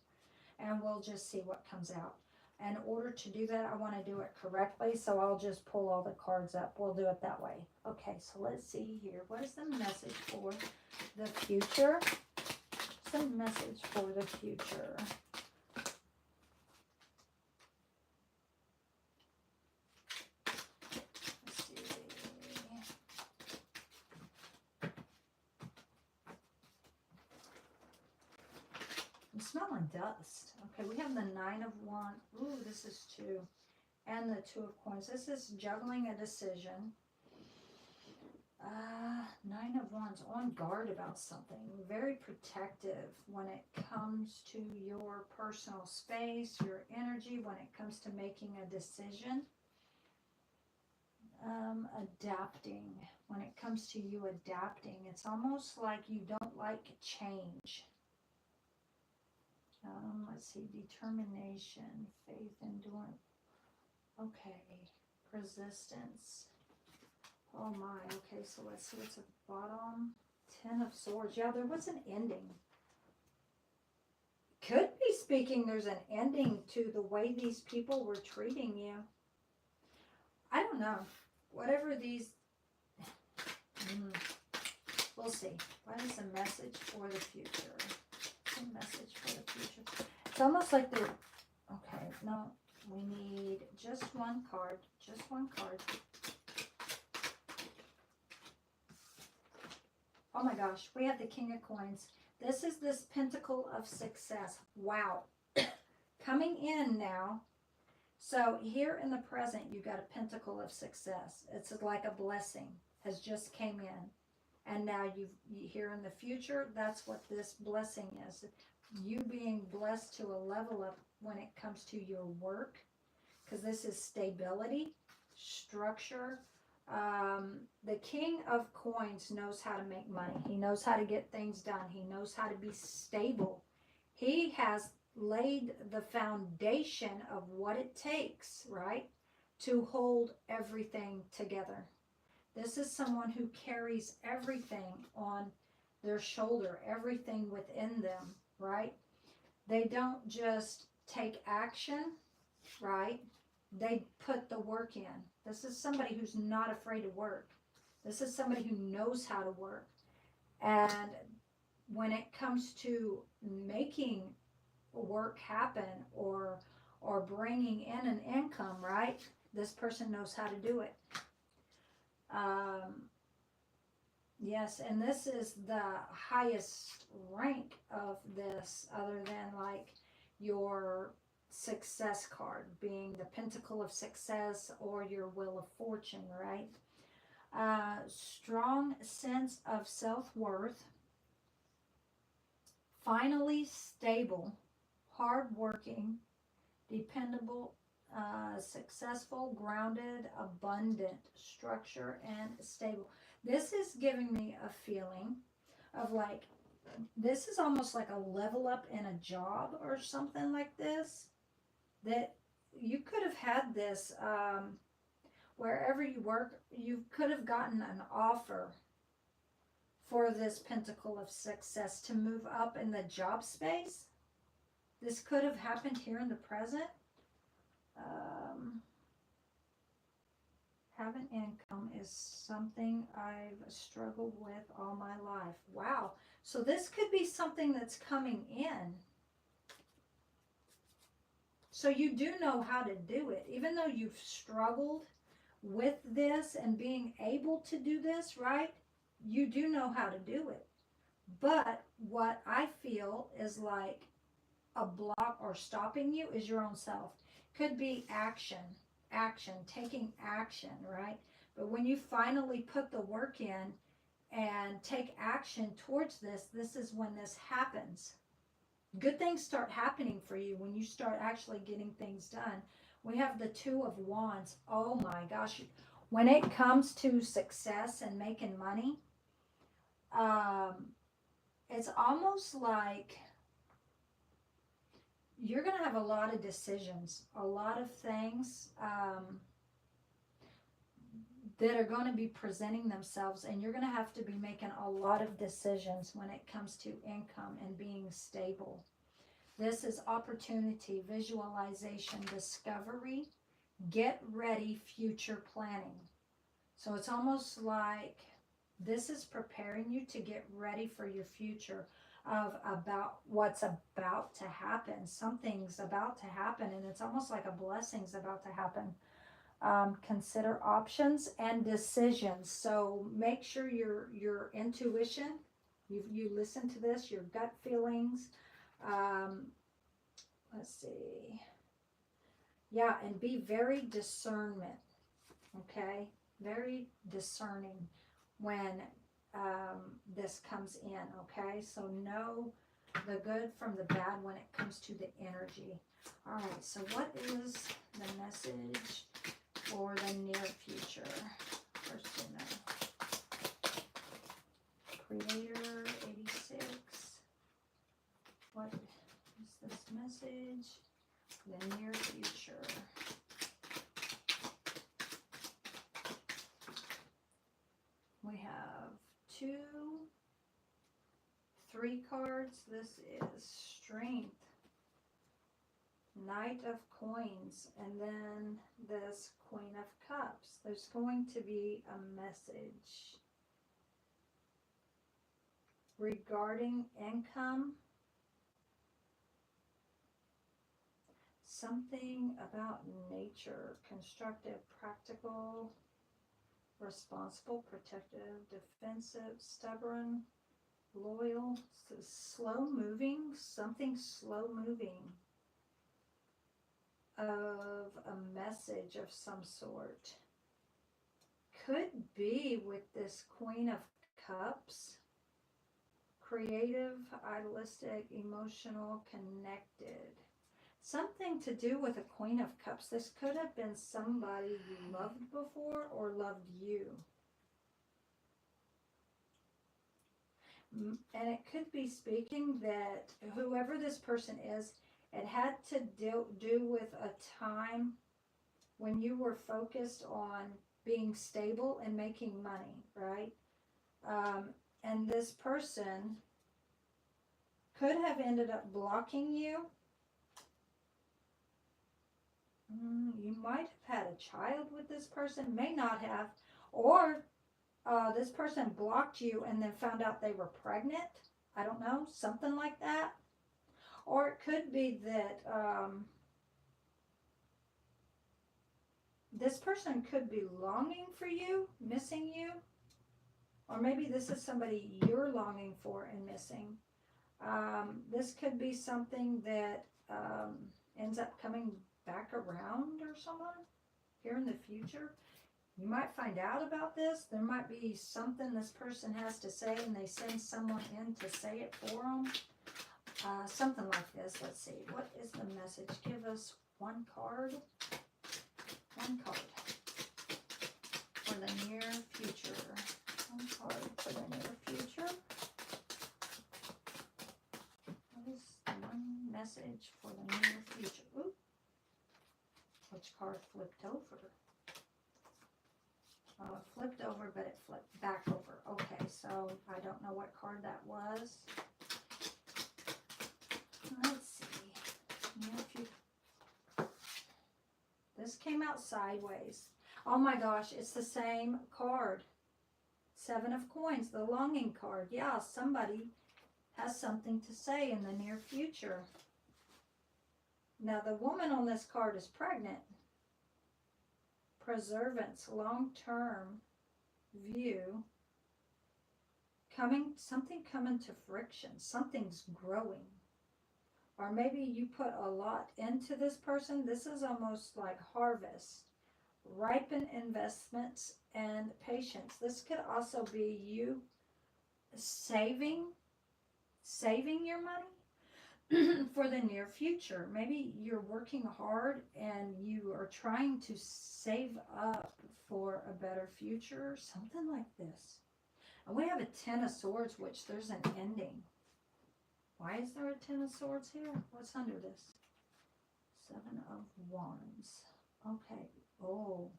and we'll just see what comes out. In order to do that, I want to do it correctly, so I'll just pull all the cards up. We'll do it that way. Okay, so let's see here. What is the message for the future? What's the message for the future? Let's see. I'm smelling dust. Okay, we have the Nine of Wands. Ooh, this is 2. And the Two of Coins. This is juggling a decision. Nine of Wands, on guard about something. Very protective when it comes to your personal space, your energy, when it comes to making a decision. Adapting. When it comes to you adapting, it's almost like you don't like change. Let's see, determination, faith, endurance. Okay, resistance. Oh my, okay, so let's see what's at the bottom. 10 of Swords. Yeah, there was an ending. Could be speaking there's an ending to the way these people were treating you. I don't know. Whatever these... We'll see. What is the message for the future? A message for the future. It's almost like they're... Okay, no, we need just one card. Just one card. Oh my gosh, we have the King of Coins. This is this Pentacle of Success. Wow. Coming in now. So here in the present, you got a Pentacle of Success. It's like a blessing has just came in. And now you here in the future, that's what this blessing is. You being blessed to a level up when it comes to your work. Because this is stability, structure. The King of Coins knows how to make money. He knows how to get things done. He knows how to be stable. He has laid the foundation of what it takes, right, to hold everything together. This is someone who carries everything on their shoulder, everything within them, right? They don't just take action, right? They put the work in. This is somebody who's not afraid to work. This is somebody who knows how to work. And when it comes to making work happen or bringing in an income, right? This person knows how to do it. Yes, and this is the highest rank of this, other than like your success card being the Pentacle of Success or your Wheel of Fortune, right? Strong sense of self-worth, finally stable, hardworking, dependable, successful, grounded, abundant, structure, and stable. This is giving me a feeling of like, this is almost like a level up in a job or something like this. That you could have had this wherever you work, you could have gotten an offer for this Pentacle of Success to move up in the job space. This could have happened here in the present. Having income is something I've struggled with all my life. Wow. So this could be something that's coming in. So you do know how to do it. Even though you've struggled with this and being able to do this, right? You do know how to do it. But what I feel is like a block or stopping you is your own self. Could be action, taking action, right? But when you finally put the work in and take action towards this, this is when this happens. Good things start happening for you when you start actually getting things done. We have the Two of Wands. Oh my gosh. When it comes to success and making money, it's almost like you're going to have a lot of decisions, a lot of things that are going to be presenting themselves, and you're going to have to be making a lot of decisions when it comes to income and being stable. This is opportunity, visualization, discovery, get ready, future planning. So it's almost like this is preparing you to get ready for your future, of about what's about to happen. Something's about to happen, and it's almost like a blessing's about to happen. Consider options and decisions. So make sure your intuition, you listen to this, your gut feelings. Let's see. Yeah, and be very discernment. Okay, very discerning when this comes in. Okay, so know the good from the bad when it comes to the energy. All right, so what is the message for the near future? First to know. Creator-888. What is this message? The near future. We have 2, 3 cards. This is Strength, Knight of Coins, and then this Queen of Cups. There's going to be a message regarding income. Something about nature, constructive, practical, responsible, protective, defensive, stubborn, loyal, slow moving, something slow moving, of a message of some sort. Could be with this Queen of Cups. Creative, idealistic, emotional, connected. Something to do with a Queen of Cups. This could have been somebody you loved before or loved you. And it could be speaking that whoever this person is, it had to do with a time when you were focused on being stable and making money, right? And this person could have ended up blocking you. You might have had a child with this person, may not have, or this person blocked you and then found out they were pregnant. I don't know, something like that. Or it could be that this person could be longing for you, missing you. Or maybe this is somebody you're longing for and missing. This could be something that ends up coming back around or someone here in the future. You might find out about this. There might be something this person has to say and they send someone in to say it for them. Something like this. Let's see. What is the message? Give us one card. One card for the near future. One card for the near future. What is the one message for the near future? Ooh. Which card flipped over? Flipped over, but it flipped back over. Okay, so I don't know what card that was. Let's see. Near future. This came out sideways. Oh my gosh, it's the same card. 7 of Coins, the longing card. Yeah, somebody has something to say in the near future. Now, the woman on this card is pregnant. Preservance, long-term view. Something coming to friction. Something's growing. Or maybe you put a lot into this person. This is almost like harvest. Ripen investments and patience. This could also be you saving your money for the near future. Maybe you're working hard and you are trying to save up for a better future. Something like this. And we have a 10 of Swords, which there's an ending. Why is there a 10 of Swords here? What's under this? 7 of Wands. Okay. Oh.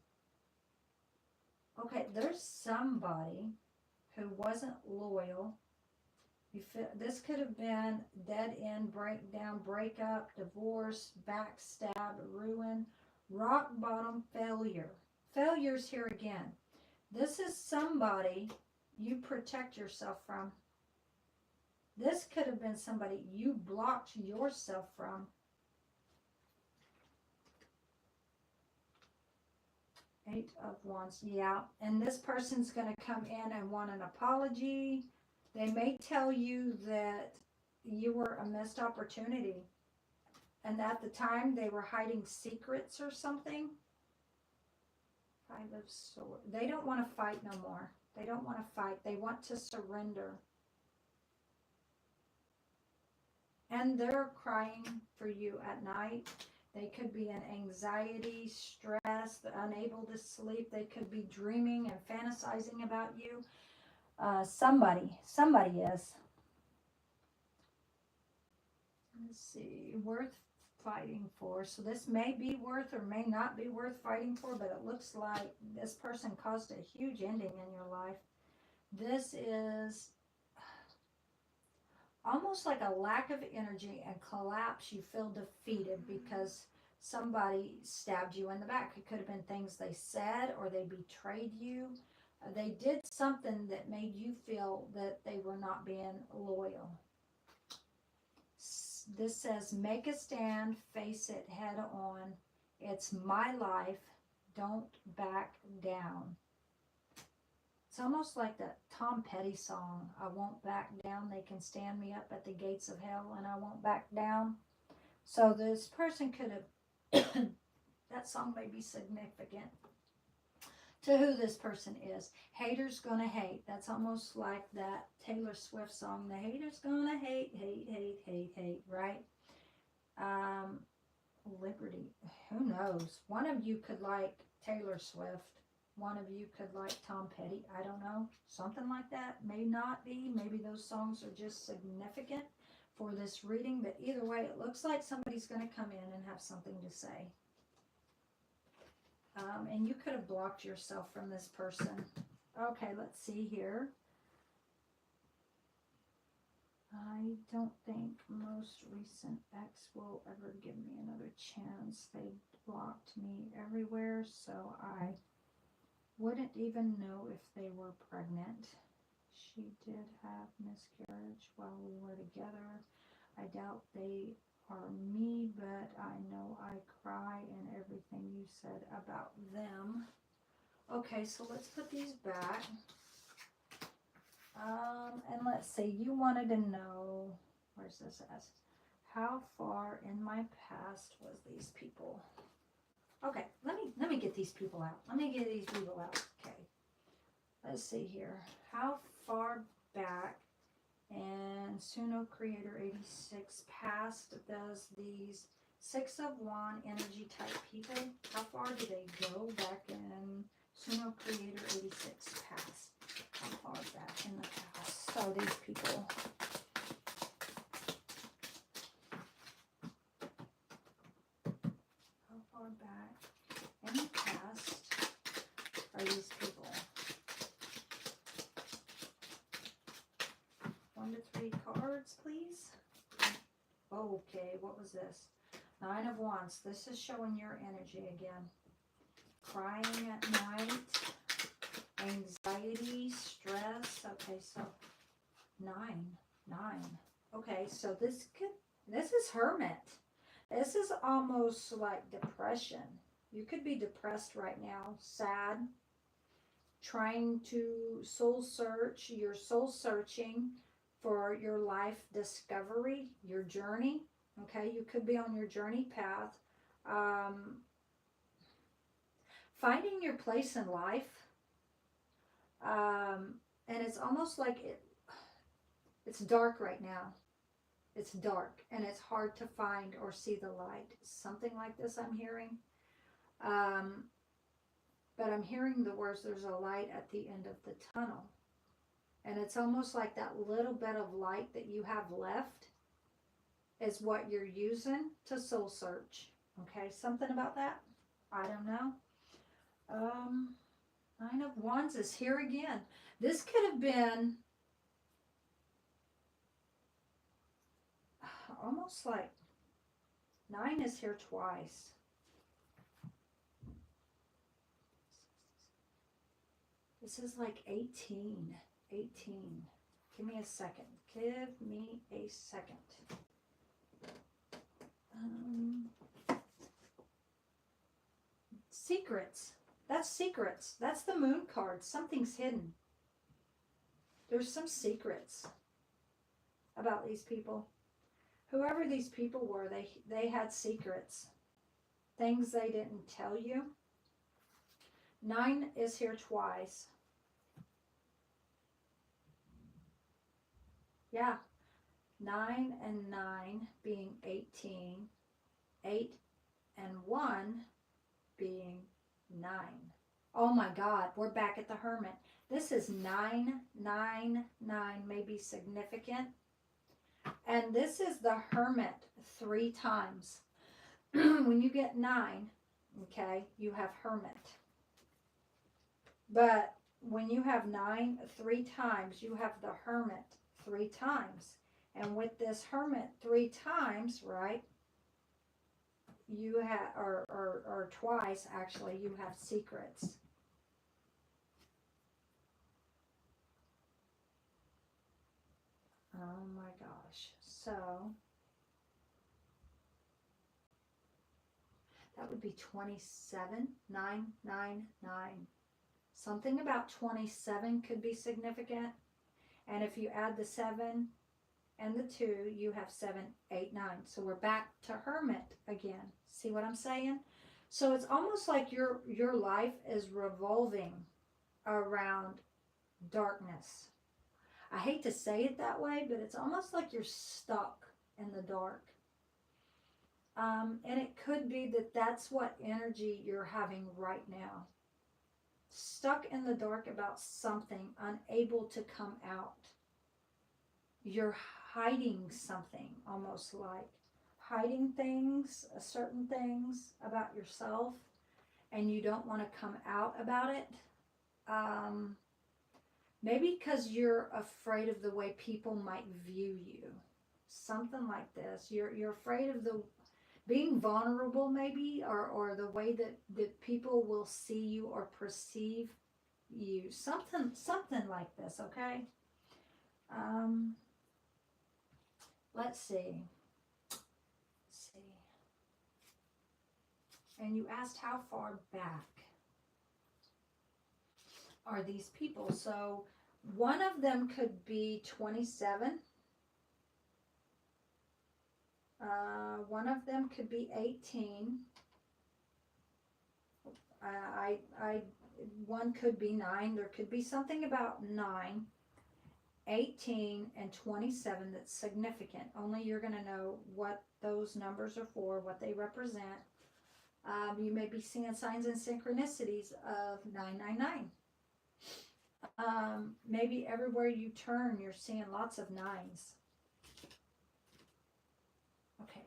Okay, there's somebody who wasn't loyal. This could have been dead end, breakdown, breakup, divorce, backstab, ruin, rock bottom, failure. Failure's here again. This is somebody you protect yourself from. This could have been somebody you blocked yourself from. 8 of Wands. Yeah, and this person's going to come in and want an apology. They may tell you that you were a missed opportunity. And at the time, they were hiding secrets or something. 5 of Swords. They don't want to fight no more. They don't want to fight. They want to surrender. And they're crying for you at night. They could be in anxiety, stress, unable to sleep. They could be dreaming and fantasizing about you. Somebody is. Let's see, worth fighting for. So this may be worth or may not be worth fighting for, but it looks like this person caused a huge ending in your life. This is almost like a lack of energy and collapse. You feel defeated because somebody stabbed you in the back. It could have been things they said or they betrayed you. They did something that made you feel that they were not being loyal. This says, make a stand, face it head on. It's my life. Don't back down. It's almost like that Tom Petty song, I won't back down. They can stand me up at the gates of hell and I won't back down. So this person could have, that song may be significant to who this person is. Haters gonna hate. That's almost like that Taylor Swift song. The haters gonna hate, hate, hate, hate, hate, right? Liberty. Who knows? One of you could like Taylor Swift. One of you could like Tom Petty. I don't know. Something like that. May not be. Maybe those songs are just significant for this reading. But either way, it looks like somebody's going to come in and have something to say. And you could have blocked yourself from this person. Okay, let's see here. I don't think most recent ex will ever give me another chance. They blocked me everywhere, so I wouldn't even know if they were pregnant. She did have miscarriage while we were together. I doubt they are me, but I know I cry in everything you said about them. Okay, so let's put these back. And let's see, you wanted to know, where's this at? How far in my past was these people? Okay, let me get these people out. Let me get these people out. Okay. Let's see here. How far back in Suno Creator 86 past does these 6 of Wand energy type people, how far do they go back in Suno Creator 86 past? How far back in the past? So these people. How far back in the past are these people? 1 to 3 cards, please. Okay, what was this? 9 of Wands. This is showing your energy again. Crying at night. Anxiety, stress. Okay, so 9. Okay, so this is Hermit. This is almost like depression. You could be depressed right now, sad, trying to soul search. You're soul searching for your life discovery, your journey. Okay, you could be on your journey path. Finding your place in life. And it's almost like it's dark right now. It's dark and it's hard to find or see the light. Something like this I'm hearing. But I'm hearing the words, there's a light at the end of the tunnel. And it's almost like that little bit of light that you have left is what you're using to soul search. Okay, something about that? I don't know. 9 of Wands is here again. This could have been almost like 9 is here twice. This is like 18. Give me a second. Give me a second. Secrets. That's secrets. That's the Moon card. Something's hidden. There's some secrets about these people. Whoever these people were, they had secrets. Things they didn't tell you. 9 is here twice. Yeah. 9 and 9 being 18. 8 and 1 being 9. Oh my God, we're back at the Hermit. This is 999, may be significant. And this is the Hermit 3 times. When you get 9, okay, you have Hermit. But when you have 9 3 times, you have the Hermit 3 times. And with this Hermit 3 times, right, you have, or twice actually, you have secrets. Oh my gosh. So that would be 27, 999. Something about 27 could be significant. And if you add the 7 and the 2, you have 7, 8, 9. So we're back to Hermit again. See what I'm saying? So it's almost like your life is revolving around darkness. I hate to say it that way, but it's almost like you're stuck in the dark. And it could be that that's what energy you're having right now. Stuck in the dark about something, unable to come out. You're hiding something, almost like hiding things, certain things about yourself. and you don't want to come out about it. Maybe because you're afraid of the way people might view you. Something like this. You're afraid of the being vulnerable, maybe, or the way that people will see you or perceive you. Something like this, okay? Let's see. And you asked how far back are these people. So one of them could be 27. One of them could be 18. One could be 9. There could be something about 9, 18, and 27 that's significant. Only you're going to know what those numbers are for, what they represent. You may be seeing signs and synchronicities of 999. Maybe everywhere you turn, you're seeing lots of 9s. Okay.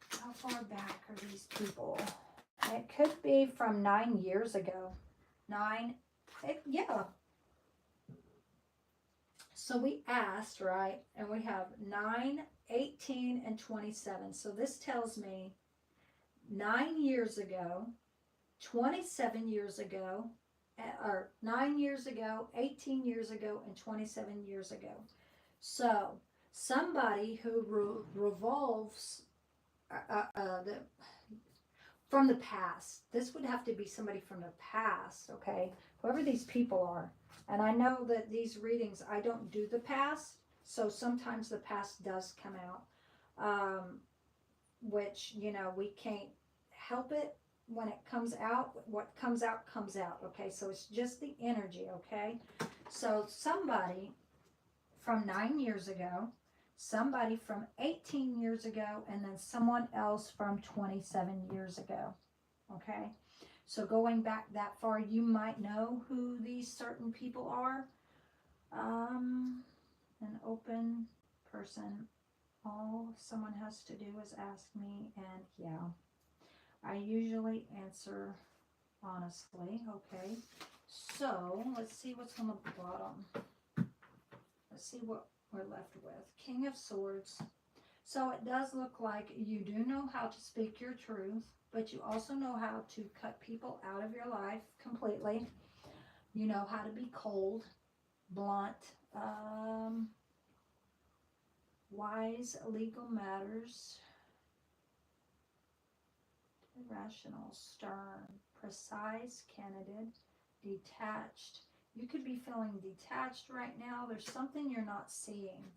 How far back are these people? It could be from 9 years ago. Yeah. So we asked, right? And we have 9, 18, and 27. So this tells me 9 years ago, 27 years ago, or 9 years ago, 18 years ago, and 27 years ago. So somebody who revolves from the past. This would have to be somebody from the past, okay? Whoever these people are. And I know that these readings, I don't do the past, so sometimes the past does come out, which, you know, we can't help it when it comes out. What comes out, okay? So it's just the energy, okay? So somebody from 9 years ago, somebody from 18 years ago, and then someone else from 27 years ago, okay? So going back that far, you might know who these certain people are. An open person. All someone has to do is ask me, and yeah, I usually answer honestly, okay? So let's see what's on the bottom. Let's see what we're left with. King of Swords. So it does look like you do know how to speak your truth, but you also know how to cut people out of your life completely. You know how to be cold, blunt, wise, legal matters, irrational, stern, precise, candid, detached. You could be feeling detached right now. There's something you're not seeing.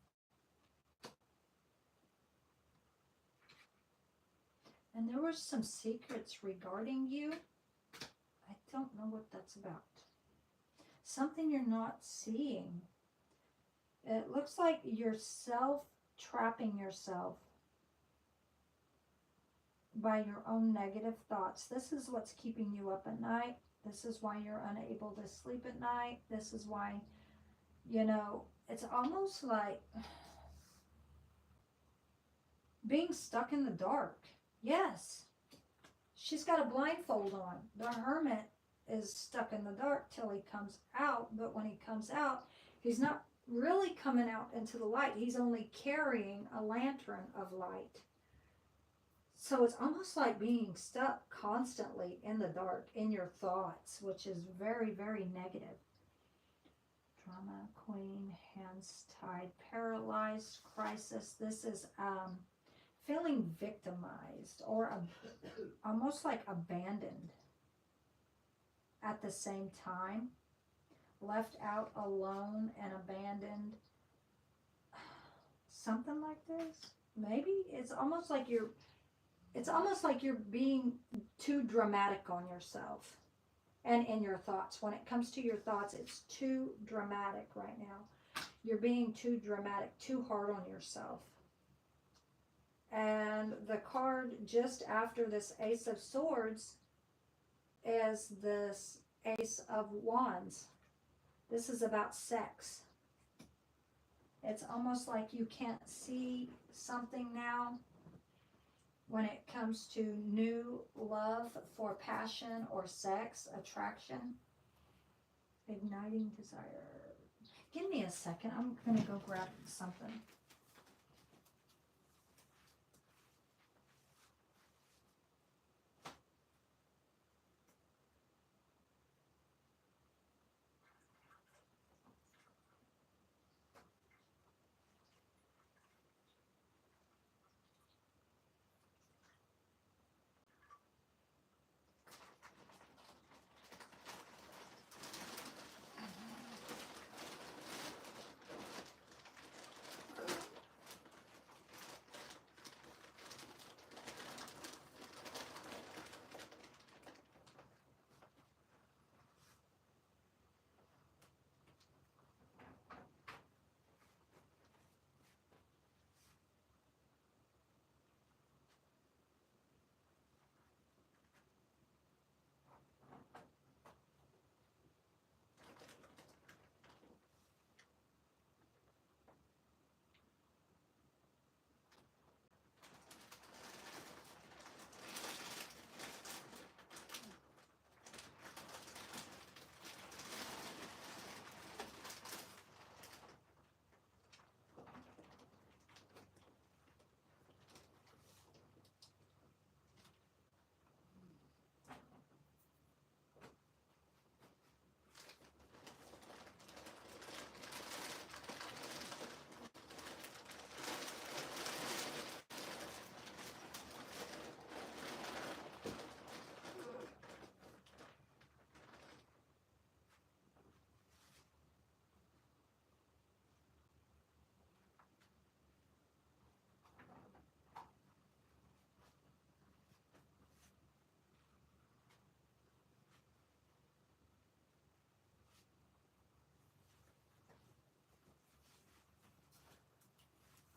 And there were some secrets regarding you. I don't know what that's about. Something you're not seeing. It looks like you're self-trapping yourself by your own negative thoughts. This is what's keeping you up at night. This is why you're unable to sleep at night. This is why, you know, it's almost like being stuck in the dark. Yes. She's got a blindfold on. The hermit is stuck in the dark till he comes out, but when he comes out, he's not really coming out into the light. He's only carrying a lantern of light. So it's almost like being stuck constantly in the dark, in your thoughts, which is very, very negative. Drama queen, hands tied, paralyzed, crisis. This is feeling victimized or almost like abandoned at the same time. Left out alone and abandoned. Something like this. Maybe it's almost like you're being too dramatic on yourself and in your thoughts. When it comes to your thoughts, it's too dramatic right now. You're being too dramatic, too hard on yourself. And the card just after this Ace of Swords is this Ace of Wands. This is about sex. It's almost like you can't see something now. when it comes to new love for passion or sex, attraction, igniting desire. Give me a second. I'm going to go grab something.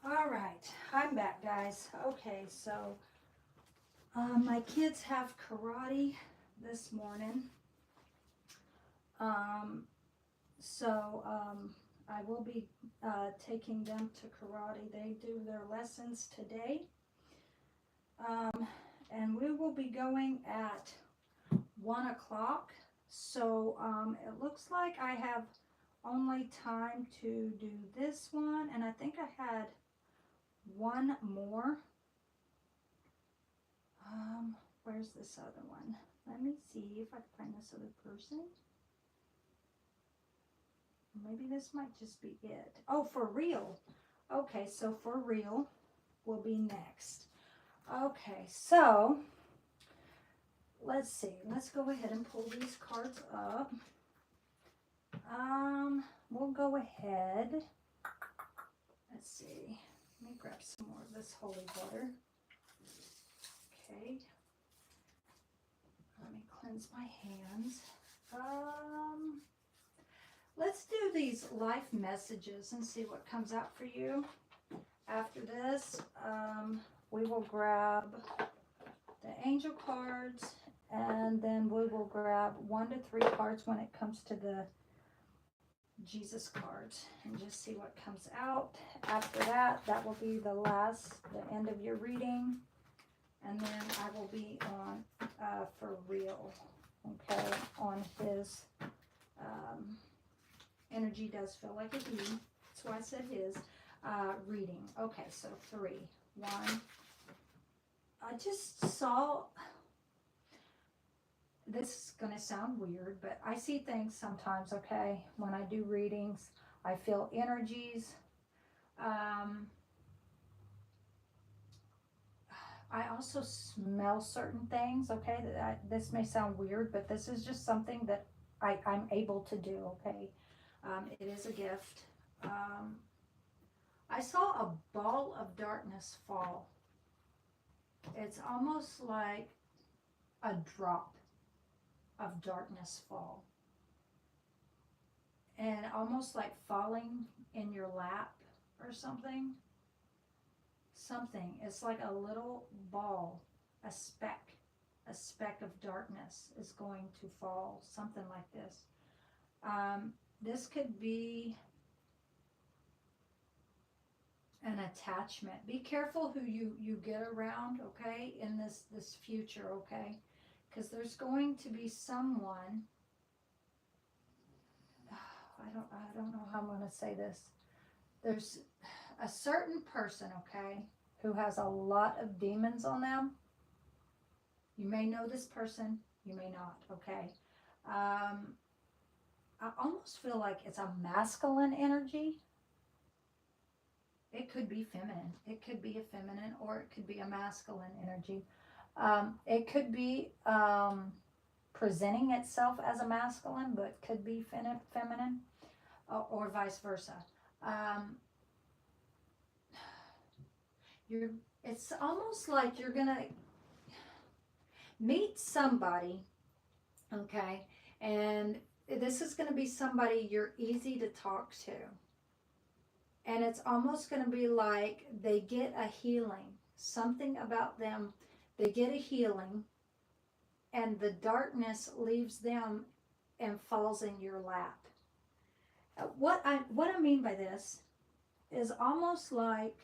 All right, I'm back, guys. Okay, so my kids have karate this morning. I will be taking them to karate. They do their lessons today. And we will be going at 1 o'clock. So it looks like I have only time to do this one, and I think I had one more. Where's this other one? Let me see if I can find this other person. Maybe this might just be it. Oh, for real. Okay, so for real will be next. Okay, so let's see. Let's go ahead and pull these cards up. We'll go ahead. Let's see. Let me grab some more of this holy water. Okay. Let me cleanse my hands. Let's do these life messages and see what comes out for you. After this, we will grab the angel cards, and then we will grab 1 to 3 cards when it comes to the Jesus cards, and just see what comes out. After that, that will be the end of your reading, and then I will be on for real, okay, on his energy does feel like a he. That's why I said his reading. Okay, so 3, 1. I just saw, this is going to sound weird, but I see things sometimes, okay? When I do readings, I feel energies. I also smell certain things, okay? This may sound weird, but this is just something that I'm able to do, okay? It is a gift. I saw a ball of darkness fall. It's almost like a drop of darkness fall. And almost like falling in your lap or something. It's like a little ball, a speck of darkness is going to fall, something like this. This could be an attachment. Be careful who you get around, okay, in this future, okay? Because there's going to be someone, I don't know how I'm going to say this. There's a certain person, okay, who has a lot of demons on them. You may know this person, you may not, okay? I almost feel like it's a masculine energy. It could be feminine. It could be a feminine or it could be a masculine energy. It could be presenting itself as a masculine, but could be feminine, or vice versa. It's almost like you're gonna meet somebody, okay, and this is going to be somebody you're easy to talk to. And it's almost going to be like they get a healing. Something about them, they get a healing, and the darkness leaves them and falls in your lap. What I mean by this is almost like,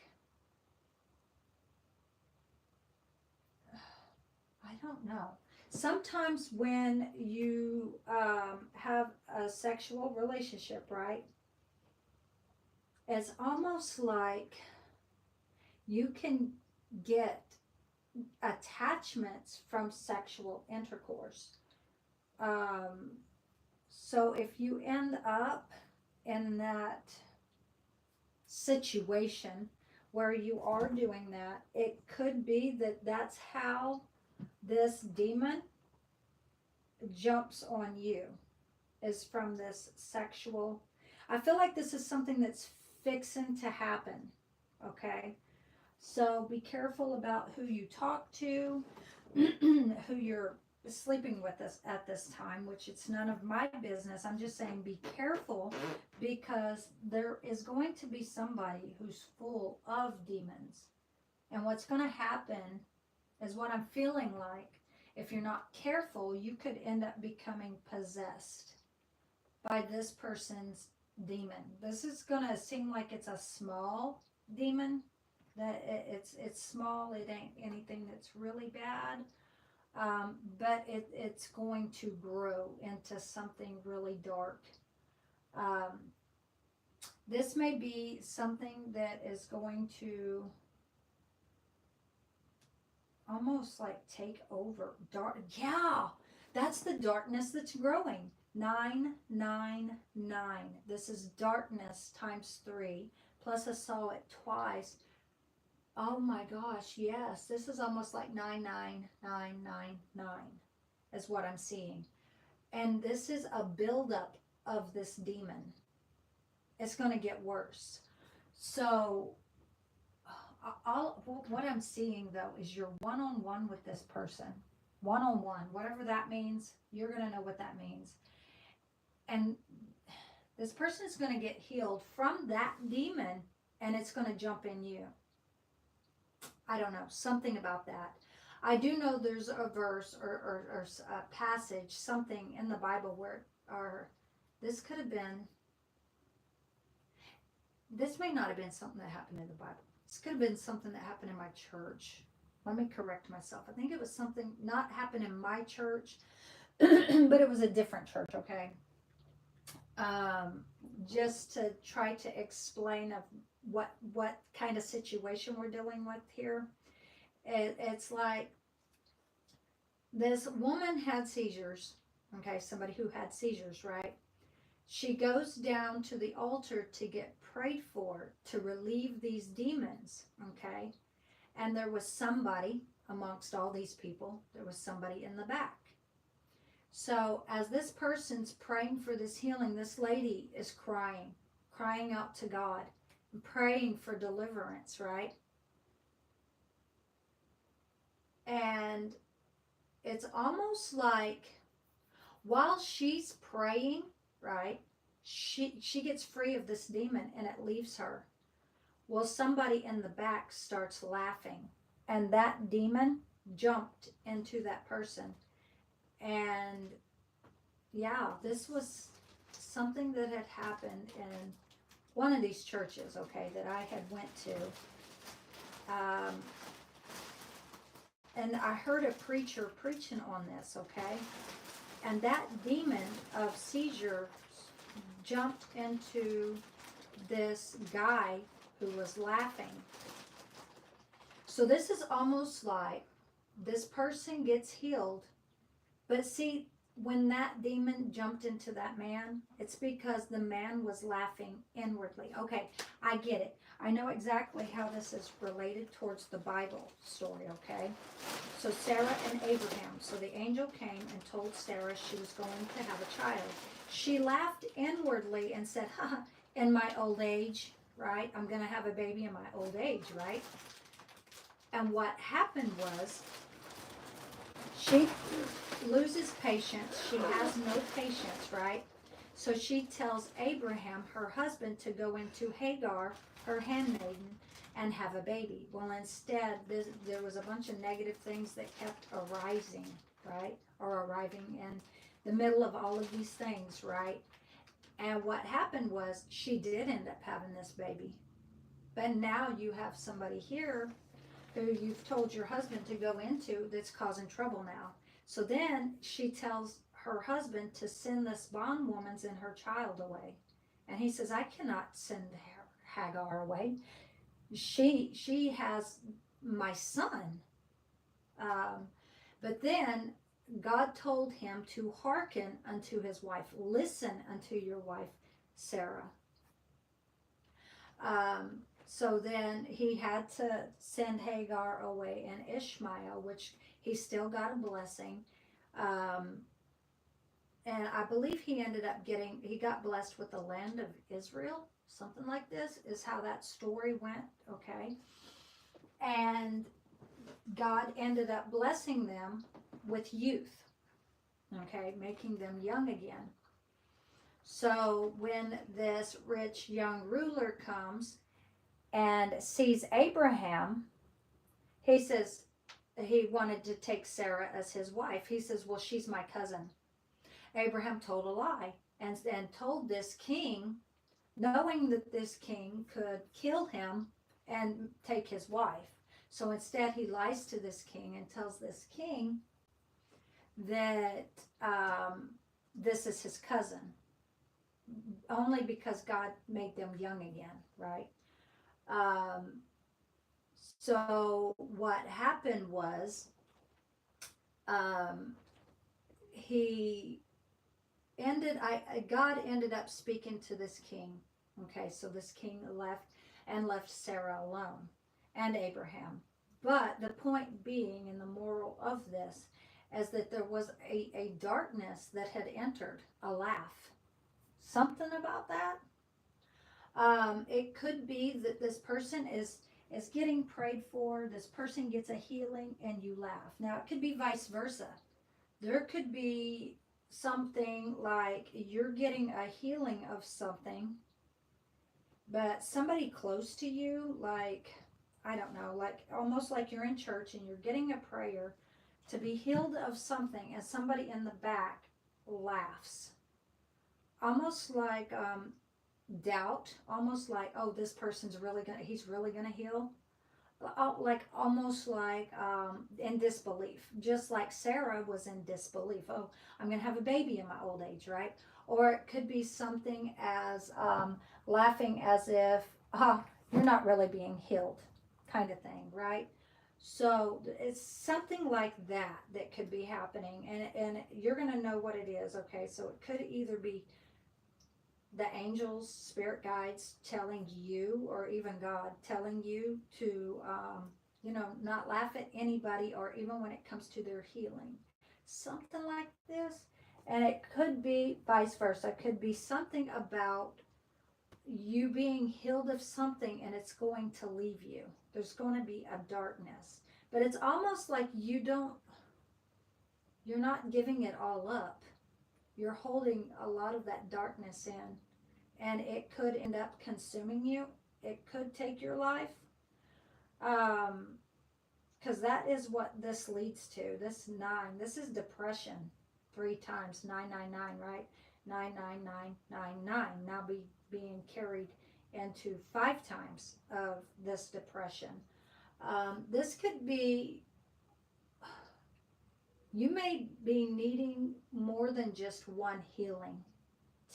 I don't know. Sometimes when you have a sexual relationship, right? It's almost like you can get attachments from sexual intercourse. So if you end up in that situation where you are doing that, it could be that that's how this demon jumps on you, is from this sexual. I feel like this is something that's fixing to happen, okay? So be careful about who you talk to, who you're sleeping with us at this time, which it's none of my business. I'm just saying be careful, because there is going to be somebody who's full of demons. And what's going to happen is, what I'm feeling like, if you're not careful, you could end up becoming possessed by this person's demon. This is going to seem like it's a small demon, that it's small. It ain't anything that's really bad, but it's going to grow into something really dark. This may be something that is going to almost like take over. Dark, yeah, that's the darkness that's growing. 999. This is darkness times 3. Plus I saw it twice. Oh my gosh, yes. This is almost like 99999 is what I'm seeing. And this is a buildup of this demon. It's going to get worse. So what I'm seeing, though, is you're one-on-one with this person. One-on-one. Whatever that means, you're going to know what that means. And this person is going to get healed from that demon, and it's going to jump in you. I don't know. Something about that. I do know there's a verse or a passage, something in the Bible where, or this could have been, this may not have been something that happened in the Bible. This could have been something that happened in my church. Let me correct myself. I think it was something not happened in my church, but it was a different church, okay? Just to try to explain of what kind of situation we're dealing with here. It's like this woman had seizures, okay? Somebody who had seizures, right? She goes down to the altar to get prayed for to relieve these demons, okay? And there was somebody amongst all these people, there was somebody in the back. So as this person's praying for this healing, this lady is crying out to God, and praying for deliverance, right? And it's almost like while she's praying, right, she gets free of this demon and it leaves her. Well, somebody in the back starts laughing, and that demon jumped into that person. And yeah, this was something that had happened in one of these churches, okay, that I had went to. And I heard a preacher preaching on this, okay? And that demon of seizure jumped into this guy who was laughing. So this is almost like this person gets healed, but see, when that demon jumped into that man, it's because the man was laughing inwardly. Okay, I get it. I know exactly how this is related towards the Bible story, okay? So Sarah and Abraham. So the angel came and told Sarah she was going to have a child. She laughed inwardly and said, "Ha, in my old age, right? I'm going to have a baby in my old age, right?" And what happened was she loses patience. She has no patience, right? So she tells Abraham, her husband, to go into Hagar, her handmaiden, and have a baby. Well, instead, there was a bunch of negative things that kept arising, right? Or arriving in the middle of all of these things, right? And what happened was she did end up having this baby. But now you have somebody here who you've told your husband to go into that's causing trouble now. So then she tells her husband to send this bondwoman's and her child away. And he says, "I cannot send Hagar away. She has my son." But then God told him to hearken unto his wife. Listen unto your wife, Sarah. So then he had to send Hagar away and Ishmael, which he still got a blessing. And I believe he got blessed with the land of Israel. Something like this is how that story went, okay? And God ended up blessing them with youth, okay, making them young again. So when this rich young ruler comes and sees Abraham, he says he wanted to take Sarah as his wife. He says, "Well, she's my cousin." Abraham told a lie and told this king, knowing that this king could kill him and take his wife. So instead he lies to this king and tells this king that this is his cousin, only because God made them young again, right? So what happened was God ended up speaking to this king. Okay, so this king left Sarah alone and Abraham. But the point being, and the moral of this, is that there was a darkness that had entered, a laugh. Something about that. It could be that this person is getting prayed for, this person gets a healing, and you laugh. Now, it could be vice versa. There could be something like you're getting a healing of something, but somebody close to you, like, I don't know, like almost like you're in church and you're getting a prayer to be healed of something, and somebody in the back laughs. Almost like doubt, almost like, oh, this person's he's really gonna heal. Like almost like in disbelief, just like Sarah was in disbelief. Oh, I'm gonna have a baby in my old age, right? Or it could be something as laughing as if, oh, you're not really being healed, kind of thing, right? So it's something like that that could be happening, and you're gonna know what it is, okay? So it could either be the angels, spirit guides telling you, or even God telling you to, not laugh at anybody, or even when it comes to their healing. Something like this. And it could be vice versa. It could be something about you being healed of something and it's going to leave you. There's going to be a darkness. But it's almost like you're not giving it all up. You're holding a lot of that darkness in, and it could end up consuming you. It could take your life, because that is what this leads to. This is depression 3 times, 999, right? 99999 now being carried into 5 times of this depression. This could be, you may be needing more than just one healing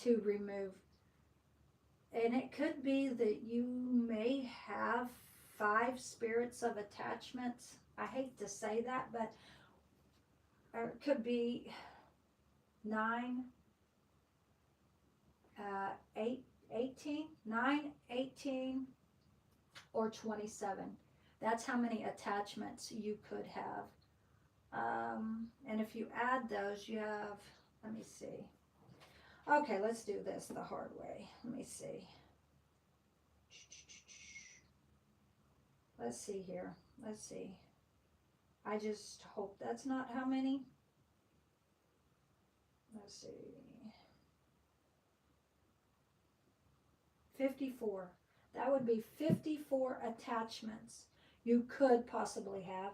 to remove. And it could be that you may have 5 spirits of attachments. I hate to say that, but it could be 9, 18, 9, 18, or 27. That's how many attachments you could have. And if you add those, you have, let me see. Okay, let's do this the hard way. Let me see. Let's see here. Let's see. I just hope that's not how many. Let's see. 54. That would be 54 attachments you could possibly have.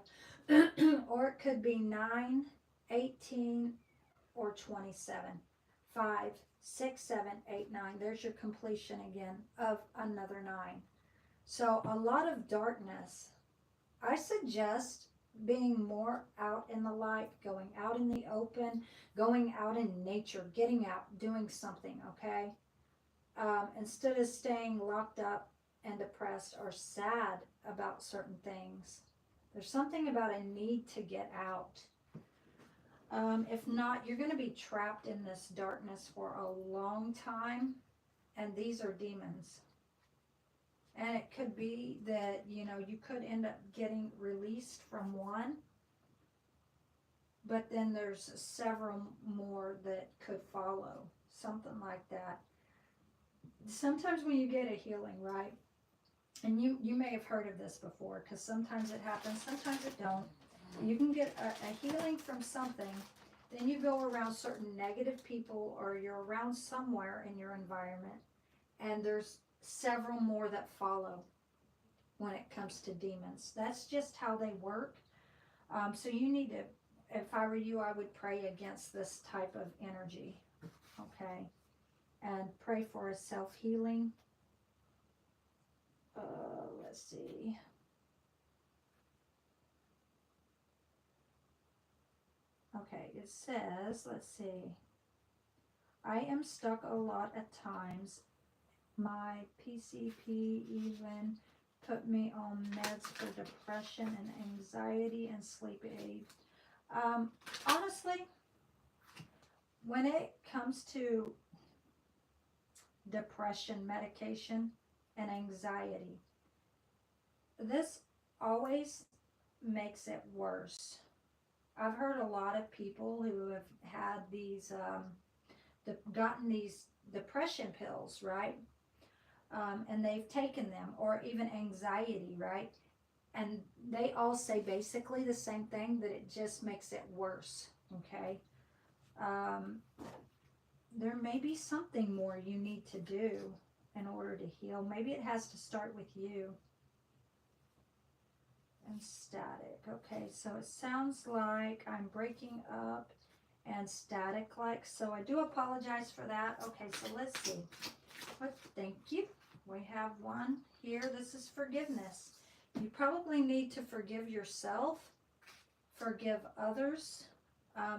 Or it could be 9, 18, or 27. 5, 6, 7, 8, 9. There's your completion again of another 9. So a lot of darkness. I suggest being more out in the light, going out in the open, going out in nature, getting out, doing something, okay? Instead of staying locked up and depressed or sad about certain things. There's something about a need to get out. If not, you're going to be trapped in this darkness for a long time, and these are demons. And it could be that, you know, you could end up getting released from one, but then there's several more that could follow, something like that. Sometimes when you get a healing, right, and you may have heard of this before, because sometimes it happens, sometimes it don't. You can get a healing from something, then you go around certain negative people, or you're around somewhere in your environment, and there's several more that follow when it comes to demons. That's just how they work. So you need to, if I were you, I would pray against this type of energy, okay? And pray for a self-healing. Let's see. Okay, it says, let's see. I am stuck a lot at times. My PCP even put me on meds for depression and anxiety and sleep aid. Honestly, when it comes to depression medication and anxiety, this always makes it worse. I've heard a lot of people who have had these, gotten these depression pills, right? And they've taken them, or even anxiety, right? And they all say basically the same thing, that it just makes it worse, okay? There may be something more you need to do in order to heal. Maybe it has to start with you. And static. Okay, so it sounds like I'm breaking up and static like, so I do apologize for that. Okay, so let's see. Thank you. We have one here. This is forgiveness. You probably need to forgive yourself, forgive others.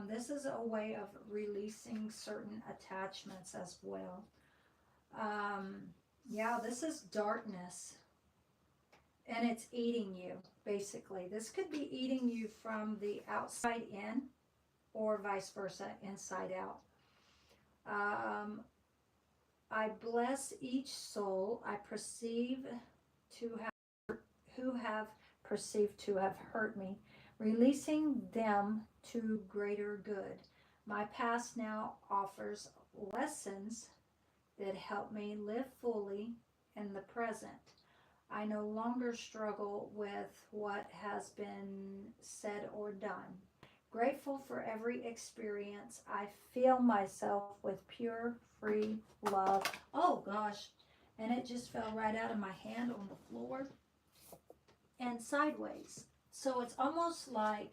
This is a way of releasing certain attachments as well. Yeah, this is darkness. And it's eating you, basically. This could be eating you from the outside in, or vice versa, inside out. I bless each soul I perceive to have, who have perceived to have hurt me, releasing them to greater good. My past now offers lessons that help me live fully in the present. I no longer struggle with what has been said or done. Grateful for every experience, I feel myself with pure, free love. Oh gosh, and it just fell right out of my hand on the floor and sideways. So it's almost like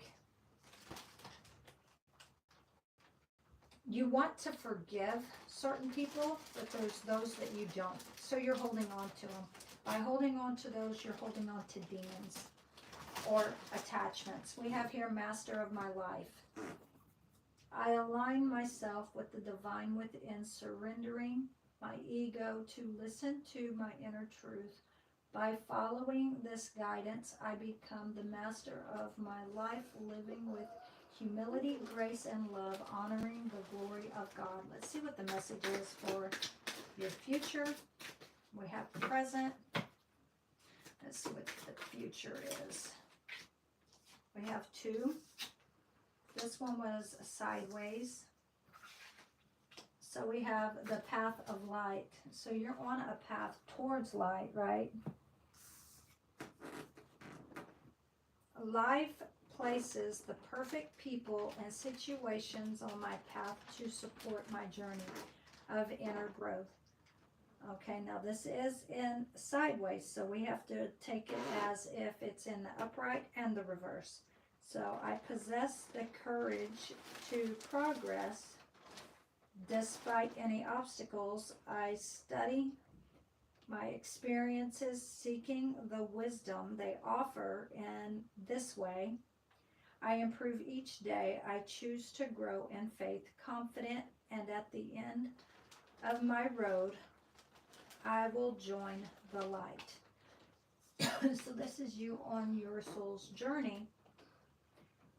You want to forgive certain people, but there's those that you don't. So you're holding on to them. By holding on to those, you're holding on to demons or attachments. We have here Master of my life. I align myself with the divine within, surrendering my ego to listen to my inner truth. By following this guidance, I become the master of my life, living with humility, grace, and love, honoring the glory of God. Let's see what the message is for your future. We have present. Let's see what the future is. We have 2. This one was sideways. So we have the path of light. So you're on a path towards light, right? Life places the perfect people and situations on my path to support my journey of inner growth. Okay, now this is in sideways, so we have to take it as if it's in the upright and the reverse. So I possess the courage to progress despite any obstacles. I study my experiences, seeking the wisdom they offer, and this way I improve each day. I choose to grow in faith, confident, and at the end of my road, I will join the light. So this is you on your soul's journey,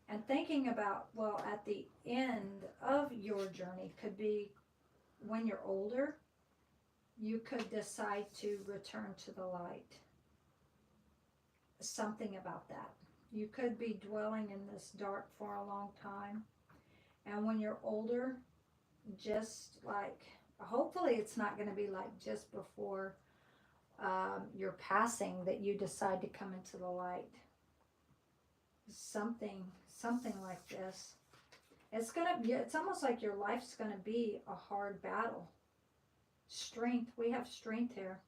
and thinking about, well, at the end of your journey could be when you're older. You could decide to return to the light. Something about that. You could be dwelling in this dark for a long time. And when you're older, just like, hopefully it's not going to be like just before your passing that you decide to come into the light. Something like this. It's almost like your life's going to be a hard battle. Strength, we have strength here.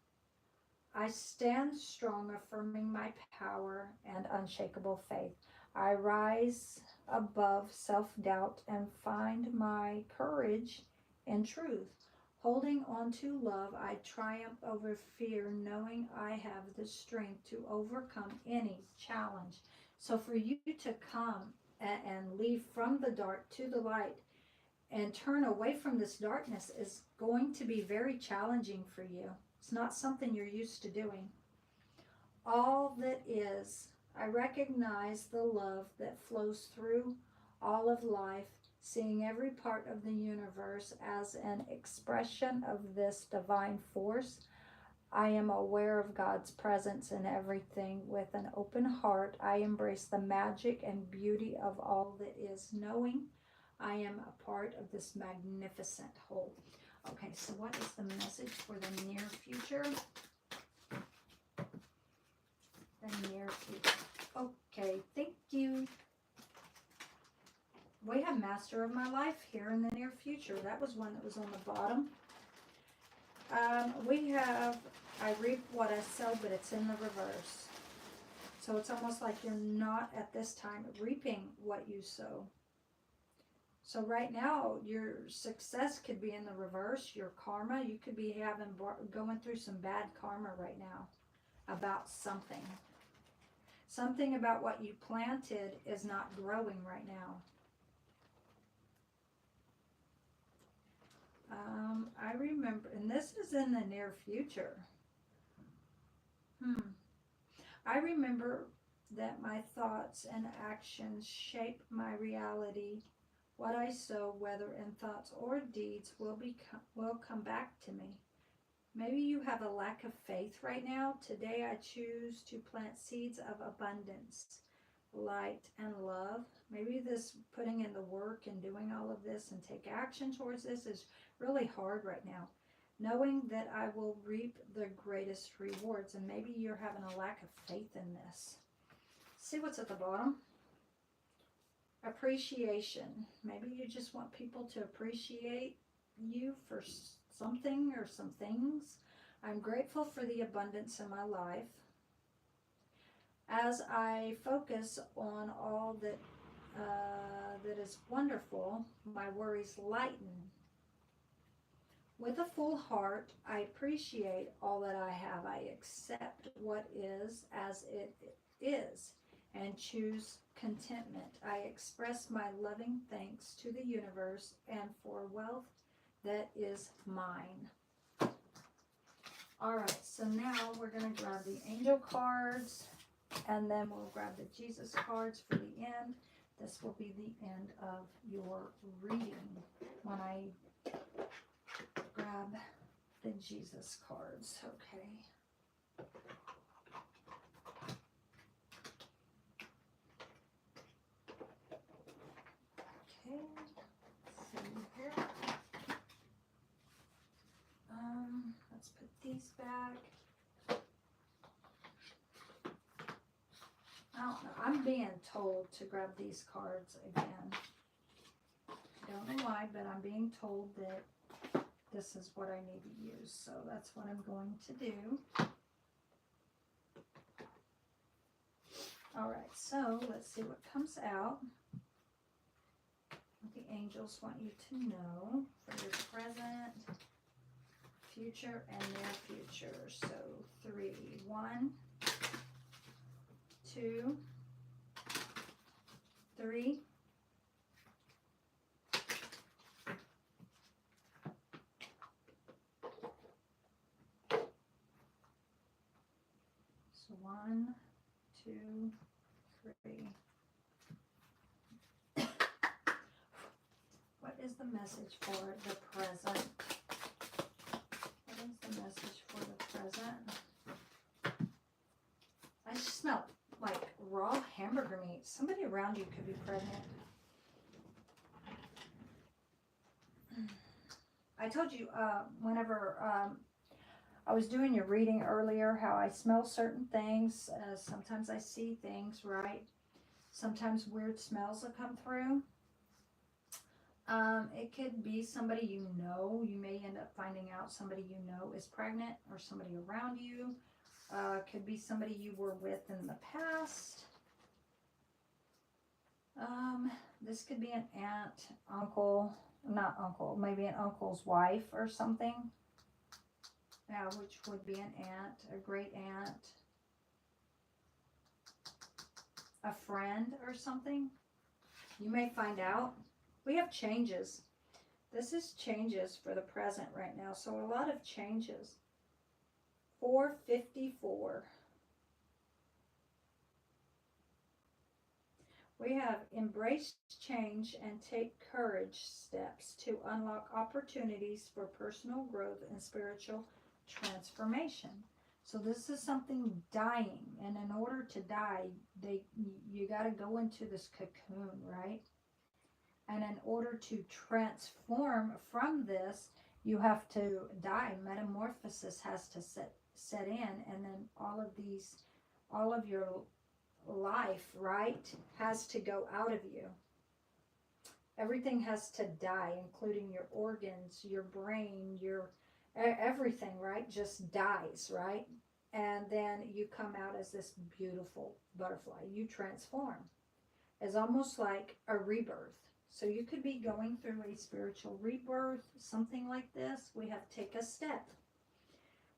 I stand strong, affirming my power and unshakable faith. I rise above self-doubt and find my courage in truth. Holding on to love, I triumph over fear, knowing I have the strength to overcome any challenge. So for you to come and leave from the dark to the light, and turn away from this darkness is going to be very challenging for you. It's not something you're used to doing. All that is, I recognize the love that flows through all of life, seeing every part of the universe as an expression of this divine force. I am aware of God's presence in everything. With an open heart, I embrace the magic and beauty of all that is, knowing I am a part of this magnificent whole. Okay, so what is the message for the near future? The near future. Okay, thank you. We have Master of my life here in the near future. That was one that was on the bottom. We have, I reap what I sow, but it's in the reverse. So it's almost like you're not at this time reaping what you sow. So right now, your success could be in the reverse. Your karma, you could be going through some bad karma right now about something. Something about what you planted is not growing right now. I remember, and this is in the near future. I remember that my thoughts and actions shape my reality. What I sow, whether in thoughts or deeds, will come back to me. Maybe you have a lack of faith right now. Today I choose to plant seeds of abundance, light, and love. Maybe this putting in the work and doing all of this and take action towards this is really hard right now. Knowing that I will reap the greatest rewards. And maybe you're having a lack of faith in this. See what's at the bottom. Appreciation. Maybe you just want people to appreciate you for something or some things. I'm grateful for the abundance in my life. As I focus on all that that is wonderful. My worries lighten. With a full heart, I appreciate all that I have. I accept what is as it is and choose contentment. I express my loving thanks to the universe and for wealth that is mine. All right, so now we're going to grab the angel cards, and then we'll grab the Jesus cards for the end. This will be the end of your reading when I grab the Jesus cards. Okay. Okay. Let's see here. Let's put these back. I don't know. I'm being told to grab these cards again. I don't know why, but I'm being told that this is what I need to use. So that's what I'm going to do. All right, so let's see what comes out. What the angels want you to know for your present, future, and their future. So 3, 1, 2, 3. So 1, 2, 3. What is the message for the present? What is the message for the present? I smell like raw hamburger meat. Somebody around you could be pregnant. I told you whenever I was doing your reading earlier how I smell certain things. Sometimes I see things, right? Sometimes weird smells will come through. It could be somebody you know. You may end up finding out somebody you know is pregnant, or somebody around you. Could be somebody you were with in the past. This could be an aunt, uncle, not uncle, maybe an uncle's wife or something. Yeah, which would be an aunt, a great aunt, a friend or something. You may find out. We have changes. This is changes for the present right now. So a lot of changes. 454. We have embraced change and take courage steps to unlock opportunities for personal growth and spiritual transformation. So this is something dying, and in order to die, you got to go into this cocoon, right? And in order to transform from this, you have to die. Metamorphosis has to set in, and then all of your life, right, has to go out of you. Everything has to die, including your organs, your brain, your everything, right, just dies, right? And then you come out as this beautiful butterfly. You transform. It's almost like a rebirth. So you could be going through a spiritual rebirth, something like this. We have take a step,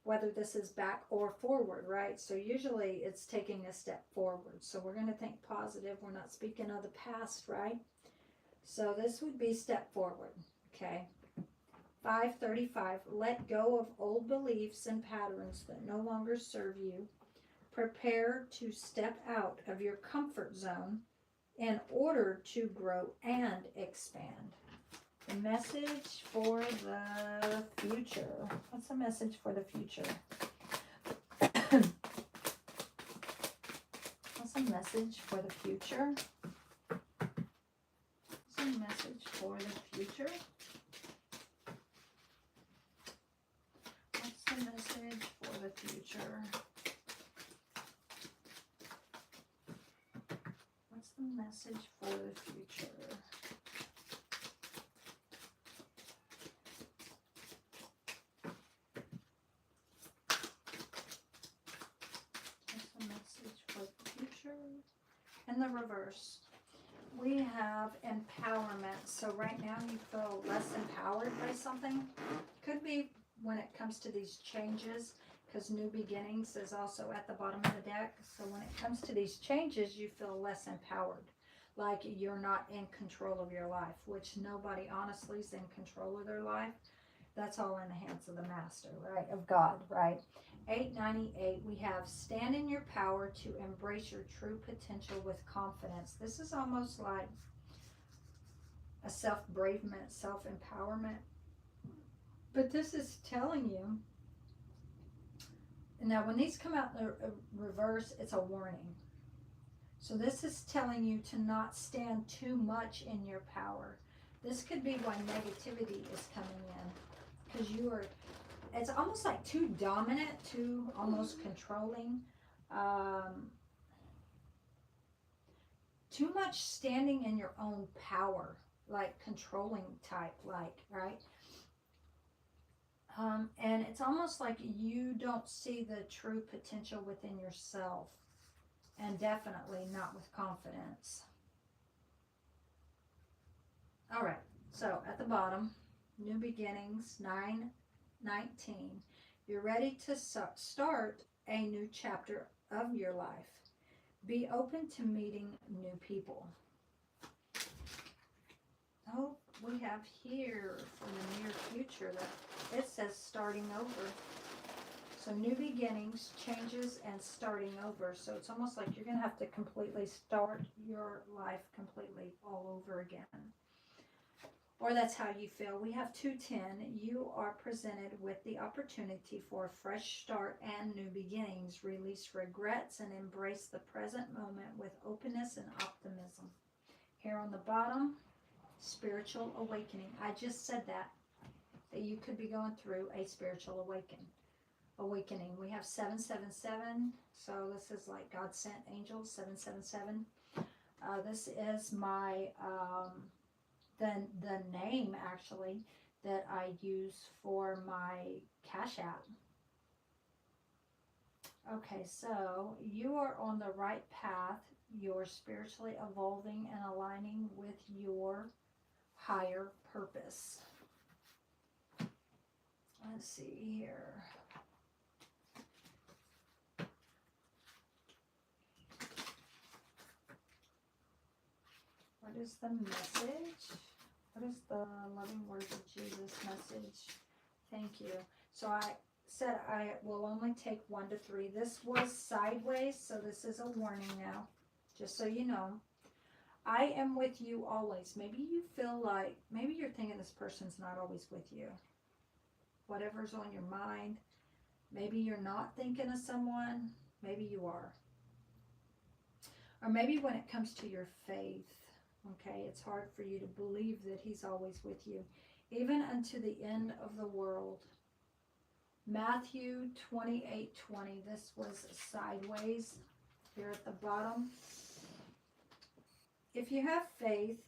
whether this is back or forward, right? So usually it's taking a step forward. So we're going to think positive. We're not speaking of the past, right? So this would be step forward, okay? 535, let go of old beliefs and patterns that no longer serve you. Prepare to step out of your comfort zone in order to grow and expand. The message for the future. What's the message for the future? What's the message for the future? What's the message for the future? What's the message for the future? What's the message for the future? What's the message for the future? And the reverse. we have empowerment. So right now you feel less empowered by something. Could be when it comes to these changes, because new beginnings is also at the bottom of the deck. So when it comes to these changes, you feel less empowered. Like you're not in control of your life, which nobody honestly is in control of their life. That's all in the hands of the master, right? Of God, right? 898, we have stand in your power to embrace your true potential with confidence. This is almost like a self-bravement, self-empowerment. But this is telling you, now when these come out in reverse, it's a warning. So this is telling you to not stand too much in your power. This could be why negativity is coming in. Because you are, it's almost like too dominant, too almost controlling. Too much standing in your own power, like controlling type, like, right? And it's almost like you don't see the true potential within yourself. And definitely not with confidence. All right, so at the bottom, new beginnings, 9:19. You're ready to start a new chapter of your life. Be open to meeting new people. Oh, we have here for the near future that it says starting over. So new beginnings, changes, and starting over. So it's almost like you're going to have to completely start your life completely all over again. Or that's how you feel. We have 210. You are presented with the opportunity for a fresh start and new beginnings. Release regrets and embrace the present moment with openness and optimism. Here on the bottom, spiritual awakening. I just said that you could be going through a spiritual awakening. We have 777. So this is like God sent angel 777. This is my the name actually that I use for my Cash App. Okay, so you are on the right path. You're spiritually evolving and aligning with your higher purpose. Let's see here. What is the message? What is the loving words of Jesus message? Thank you. So I said I will only take 1 to 3. This was sideways, so this is a warning now, just so you know. I am with you always. Maybe you feel like, maybe you're thinking this person's not always with you. Whatever's on your mind. Maybe you're not thinking of someone. Maybe you are. Or maybe when it comes to your faith, okay, it's hard for you to believe that he's always with you, even unto the end of the world. Matthew 28:20. This was sideways here at the bottom. If you have faith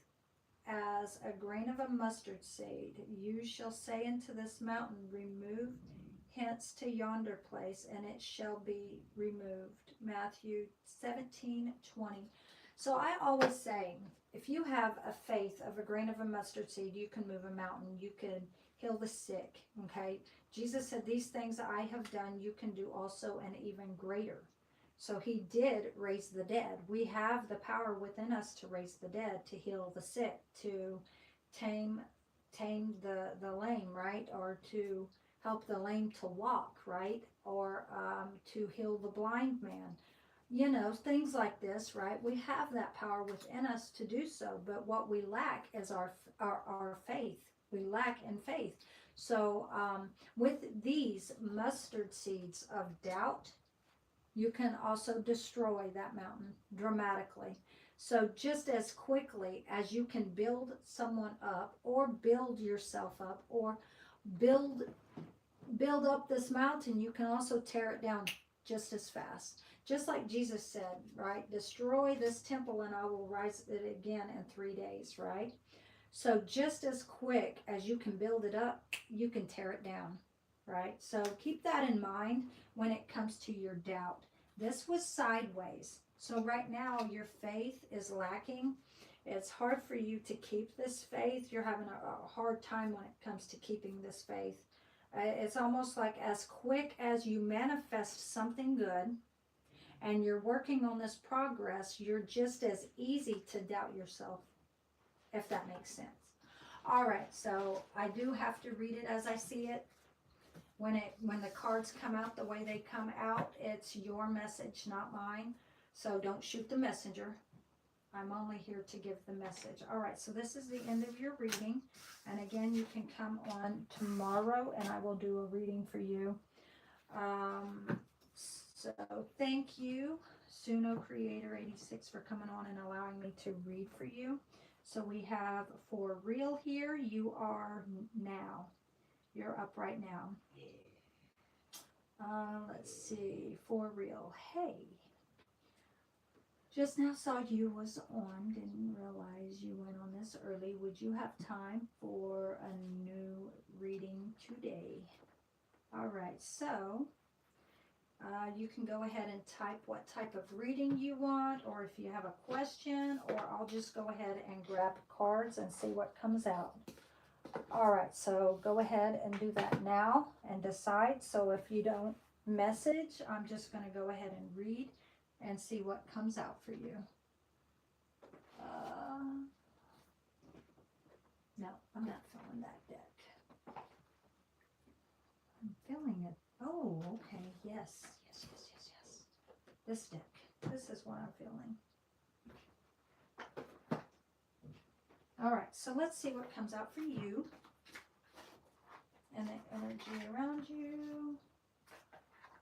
as a grain of a mustard seed, you shall say unto this mountain, remove hence to yonder place, and it shall be removed. Matthew 17:20. So I always say, if you have a faith of a grain of a mustard seed, you can move a mountain. You can heal the sick, okay? Jesus said, these things I have done, you can do also, and even greater. So he did raise the dead. We have the power within us to raise the dead, to heal the sick, to tame the lame, right? Or to help the lame to walk, right? Or to heal the blind man. You know, things like this, right? We have that power within us to do so, but what we lack is our faith. We lack in faith. So with these mustard seeds of doubt, you can also destroy that mountain dramatically. So just as quickly as you can build someone up, or build yourself up, or build up this mountain, you can also tear it down just as fast. Just like Jesus said, right? Destroy this temple and I will rise it again in 3 days, right? So just as quick as you can build it up, you can tear it down, right? So keep that in mind when it comes to your doubt. This was sideways. So right now your faith is lacking. It's hard for you to keep this faith. You're having a hard time when it comes to keeping this faith. It's almost like as quick as you manifest something good and you're working on this progress, you're just as easy to doubt yourself, if that makes sense. All right, so I do have to read it as I see it. When the cards come out the way they come out, it's your message, not mine. So don't shoot the messenger. I'm only here to give the message. All right, so this is the end of your reading. And again, you can come on tomorrow and I will do a reading for you. So thank you, Tora-Reader-888, for coming on and allowing me to read for you. So we have for real here, you are now. You're up right now. Let's see, for real. Hey. Just now saw you was on, didn't realize you went on this early. Would you have time for a new reading today? All right, so you can go ahead and type what type of reading you want, or if you have a question, or I'll just go ahead and grab cards and see what comes out. All right, so go ahead and do that now and decide. So if you don't message, I'm just going to go ahead and read and see what comes out for you. No, I'm not feeling that deck. I'm feeling it. Oh, okay. Yes. This deck. This is what I'm feeling. All right, so let's see what comes out for you. And the energy around you.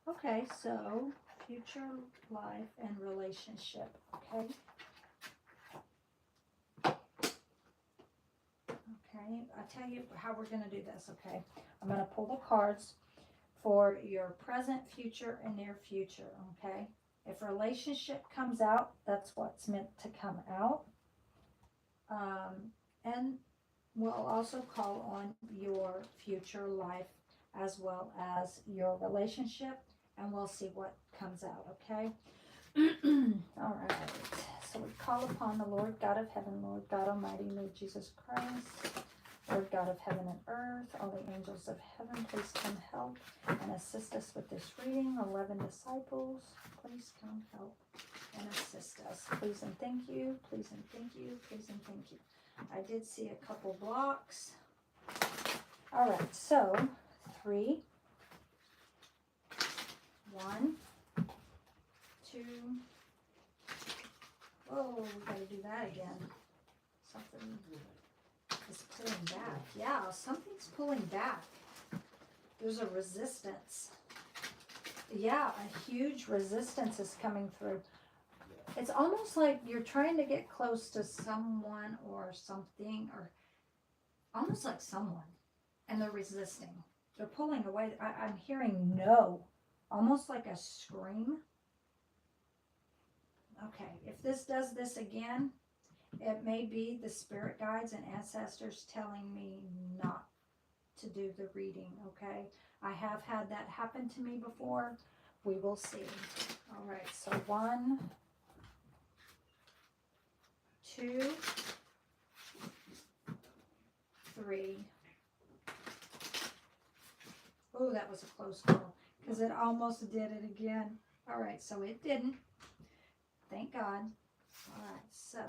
Okay, so future, life, and relationship. Okay. Okay, I'll tell you how we're going to do this, okay? I'm going to pull the cards for your present, future, and near future, okay? If relationship comes out, that's what's meant to come out. And we'll also call on your future life as well as your relationship, and we'll see what comes out, okay? All right. So we call upon the Lord God of heaven, Lord God Almighty, Lord Jesus Christ, Lord God of heaven and earth, all the angels of heaven, please come help and assist us with this reading. 11 disciples, please come help and assist us. Please and thank you, please and thank you, please and thank you. I did see a couple blocks. All right, so 3, 1, 2. Oh, we got to do that again. Something is pulling back. Yeah, something's pulling back. There's a resistance. Yeah, a huge resistance is coming through. It's almost like you're trying to get close to someone or something, or almost like someone, and they're resisting. They're pulling away. I'm hearing no, almost like a scream. Okay, if this does this again, it may be the spirit guides and ancestors telling me not to do the reading, okay? I have had that happen to me before. We will see. All right, so 1, 2, 3. Oh, that was a close call because it almost did it again. All right, so it didn't. Thank God. All right, so.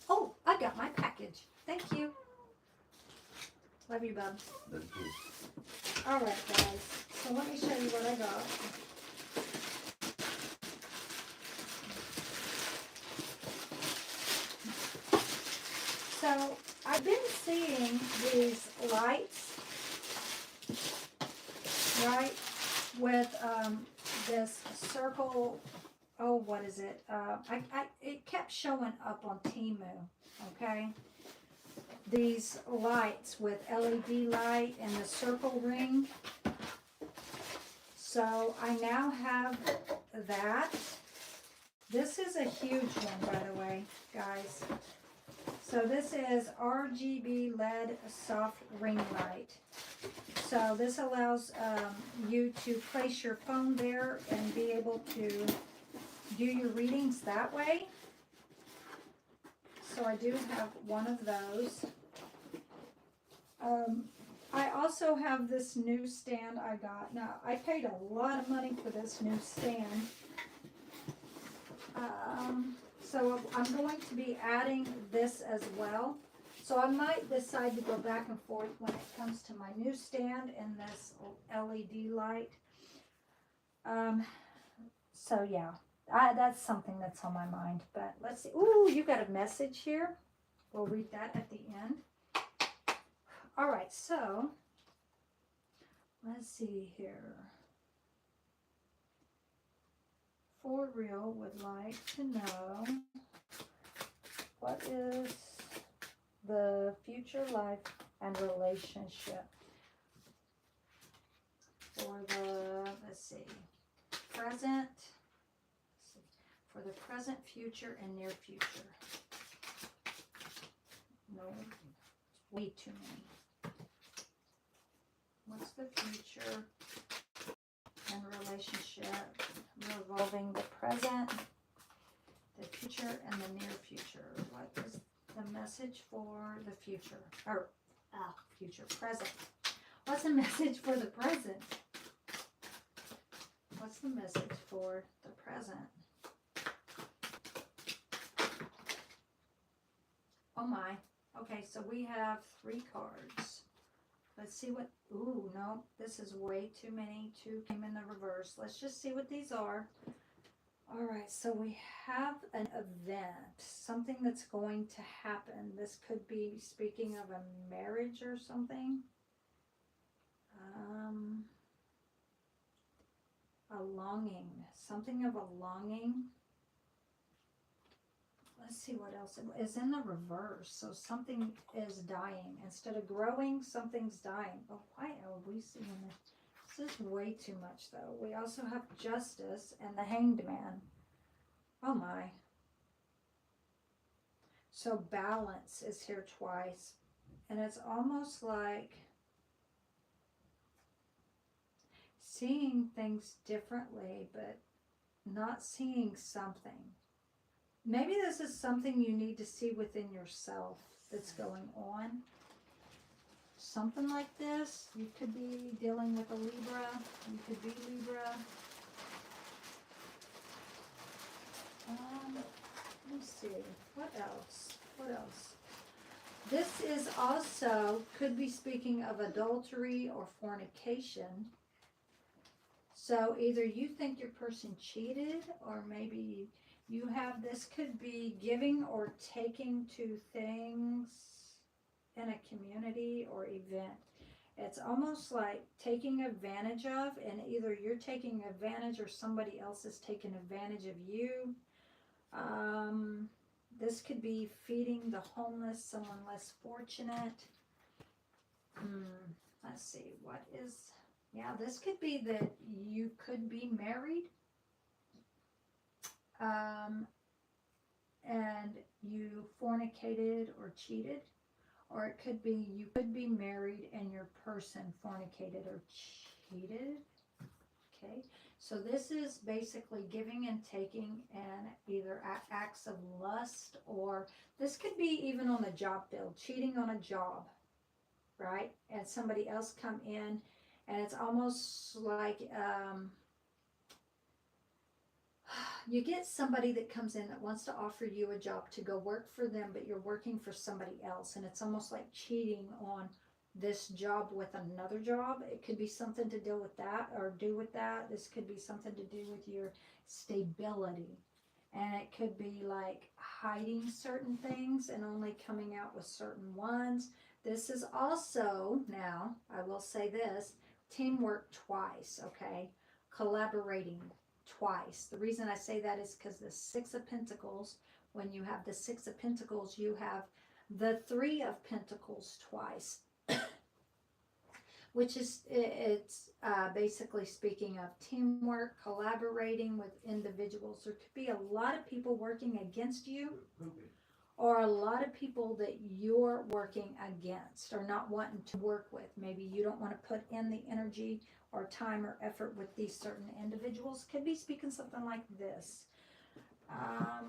Oh, I got my package. Thank you. Love you, bub. Thank you. All right, guys. So let me show you what I got. So I've been seeing these lights, right, with this circle. Oh, what is it? It kept showing up on Timu, okay? These lights with LED light and the circle ring. So I now have that. This is a huge one, by the way, guys. So this is RGB LED soft ring light. So this allows you to place your phone there and be able to do your readings that way. So I do have one of those. I also have this new stand I got. Now, I paid a lot of money for this new stand. So I'm going to be adding this as well. So I might decide to go back and forth when it comes to my new stand and this LED light. So yeah, that's something that's on my mind. But let's see. Ooh, you got a message here. We'll read that at the end. All right, so let's see here. For real would like to know, what is the future life and relationship for the, let's see, present, for the present, future, and near future. No, way too many. What's the future and relationship revolving the present, the future, and the near future? What is the message for the future? Or, future, present. What's the message for the present? What's the message for the present? Oh my. Okay, so we have 3 cards. Let's see what, ooh, no, this is way too many. 2 came in the reverse. Let's just see what these are. All right, so we have an event, something that's going to happen. This could be speaking of a marriage or something. A longing, something of a longing. Let's see what else is in the reverse. So something is dying. Instead of growing, something's dying. Oh, why are we seeing this? This is way too much, though. We also have justice and the hanged man. Oh, my. So balance is here twice. And it's almost like seeing things differently, but not seeing something. Maybe this is something you need to see within yourself that's going on. Something like this. You could be dealing with a Libra. You could be Libra. Let me see. What else? What else? This is also, could be speaking of adultery or fornication. So either you think your person cheated, or maybe you have, this could be giving or taking to things in a community or event. It's almost like taking advantage of, and either you're taking advantage or somebody else is taking advantage of you. This could be feeding the homeless, someone less fortunate. Let's see, what is, yeah, this could be that you could be married. And you fornicated or cheated, or it could be you could be married and your person fornicated or cheated. Okay, so this is basically giving and taking, and either acts of lust, or this could be even on the job field, cheating on a job, right? And somebody else come in, and it's almost like you get somebody that comes in that wants to offer you a job to go work for them, but you're working for somebody else, and it's almost like cheating on this job with another job. It could be something to deal with that or do with that. This could be something to do with your stability, and it could be like hiding certain things and only coming out with certain ones. This is also, now I will say this, teamwork twice, okay? Collaborating twice. The reason I say that is because the 6 of Pentacles, when you have the 6 of Pentacles, you have the 3 of Pentacles twice, which is, it's basically speaking of teamwork, collaborating with individuals. There could be a lot of people working against you, or a lot of people that you're working against or not wanting to work with. Maybe you don't want to put in the energy or time or effort with these certain individuals. Could be speaking something like this.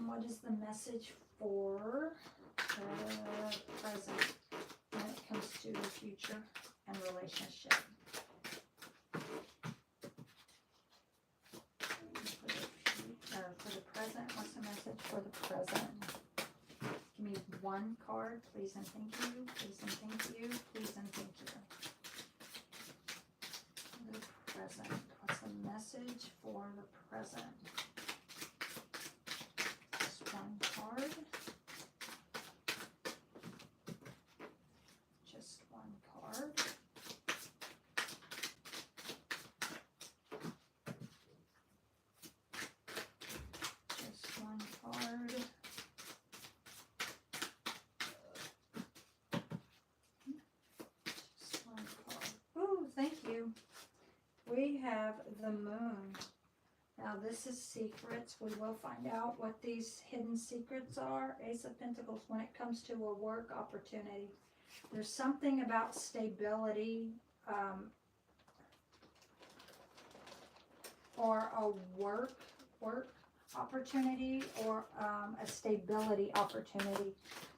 What is the message for the present when it comes to the future and relationship? For the present, what's the message for the present? Give me one card, please and thank you. Please and thank you. Please and thank you. The present. What's the message for the present? Just one card. Just one card. Just one card. Just one card. Ooh, thank you. We have the moon. Now this is secrets. We will find out what these hidden secrets are. Ace of Pentacles, when it comes to a work opportunity. There's something about stability or a work opportunity or a stability opportunity.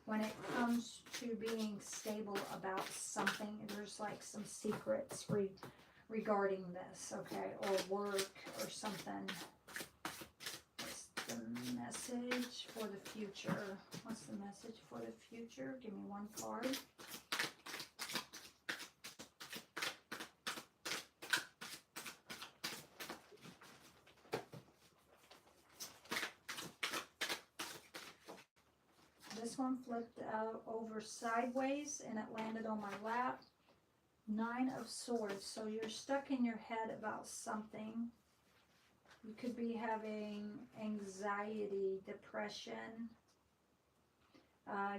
When it comes to being stable about something, there's like some secrets regarding this, okay, or work or something. What's the message for the future? What's the message for the future? Give me one card. This one flipped out over sideways and it landed on my lap. 9 of Swords. So you're stuck in your head about something. You could be having anxiety, depression.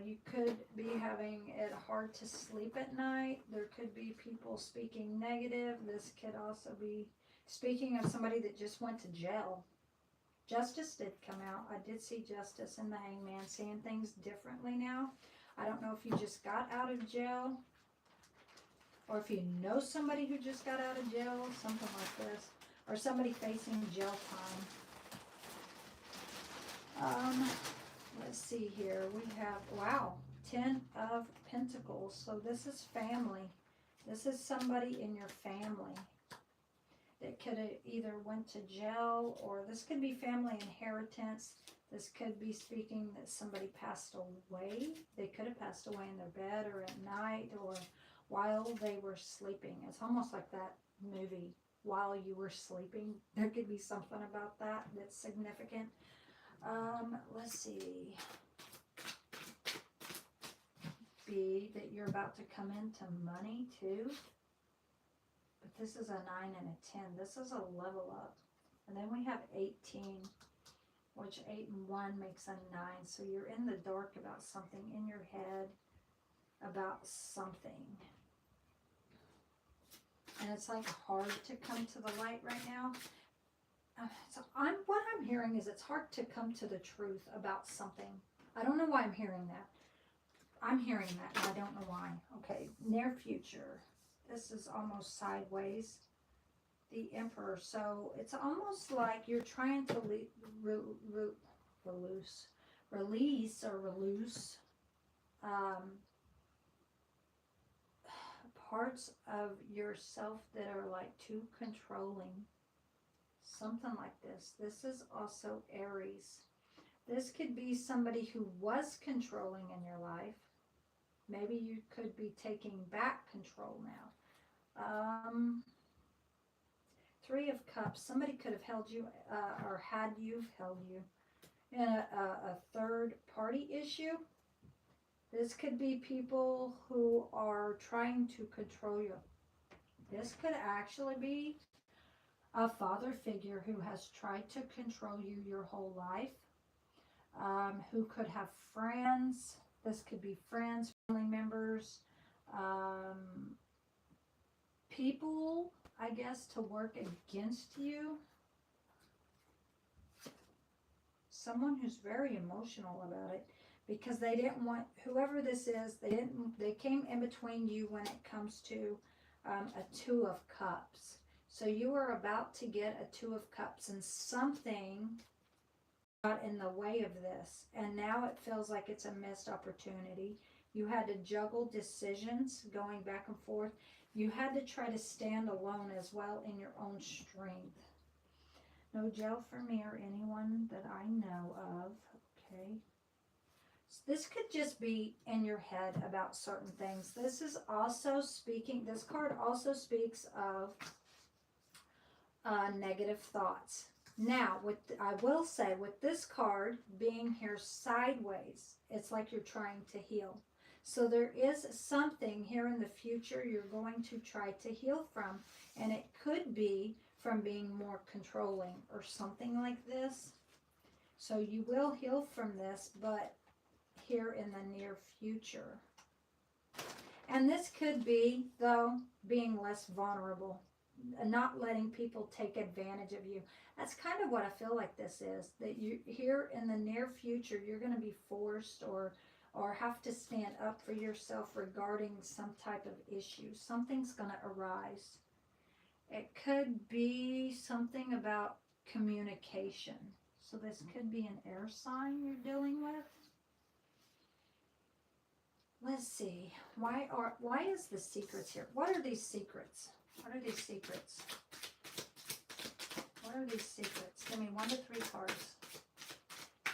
You could be having it hard to sleep at night. There could be people speaking negative. This could also be speaking of somebody that just went to jail. Justice did come out. I did see Justice in the Hangman, seeing things differently now. I don't know if you just got out of jail, or if you know somebody who just got out of jail, something like this, or somebody facing jail time. Let's see here. We have, wow, 10 of Pentacles. So this is family. This is somebody in your family that could have either went to jail, or this could be family inheritance. This could be speaking that somebody passed away. They could have passed away in their bed or at night or while they were sleeping. It's almost like that movie, While You Were Sleeping. There could be something about that that's significant. Let's see. Be that you're about to come into money too. But this is a 9 and a 10. This is a level up. And then we have 18, which 8 and 1 makes a 9. So you're in the dark about something in your head, about something. And it's like hard to come to the light right now. What I'm hearing is it's hard to come to the truth about something. I don't know why I'm hearing that. I'm hearing that and I don't know why. Okay, near future. This is almost sideways. The Emperor. So it's almost like you're trying to release parts of yourself that are like too controlling. Something like this. This is also Aries. This could be somebody who was controlling in your life. Maybe you could be taking back control now. 3 of Cups. Somebody could have held you or had you held you in a third party issue. This could be people who are trying to control you. This could actually be a father figure who has tried to control you your whole life. Who could have friends. This could be friends, family members, people, I guess, to work against you. Someone who's very emotional about it because they didn't want, whoever this is, they came in between you when it comes to a 2 of Cups. So you were about to get a 2 of Cups and something got in the way of this, and now it feels like it's a missed opportunity. You had to juggle decisions going back and forth. You had to try to stand alone as well in your own strength. No jail for me or anyone that I know of. Okay. So this could just be in your head about certain things. This is also speaking, this card also speaks of negative thoughts. Now, I will say, with this card being here sideways, it's like you're trying to heal. So there is something here in the future you're going to try to heal from, and it could be from being more controlling or something like this. So you will heal from this, but here in the near future. And this could be, though, being less vulnerable, not letting people take advantage of you. That's kind of what I feel like this is, that you here in the near future, you're going to be forced or have to stand up for yourself regarding some type of issue. Something's going to arise. It could be something about communication. So this could be an air sign you're dealing with. Let's see. Why is the secrets here? What are these secrets? What are these secrets? What are these secrets? Give me 1 to 3 cards.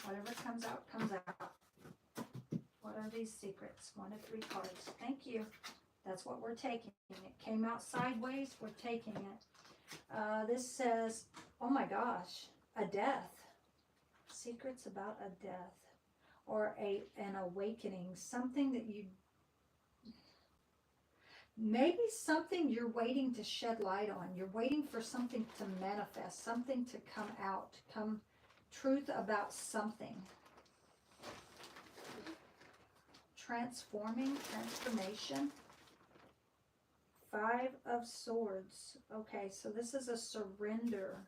Whatever comes out, comes out. What are these secrets? 1 to 3 cards. Thank you. That's what we're taking. It came out sideways. We're taking it. This says, oh my gosh, a death. Secrets about a death. Or an awakening. Something that you... Maybe something you're waiting to shed light on. You're waiting for something to manifest. Something to come out. Truth about something. Transformation. 5 of Swords. Okay, so this is a surrender.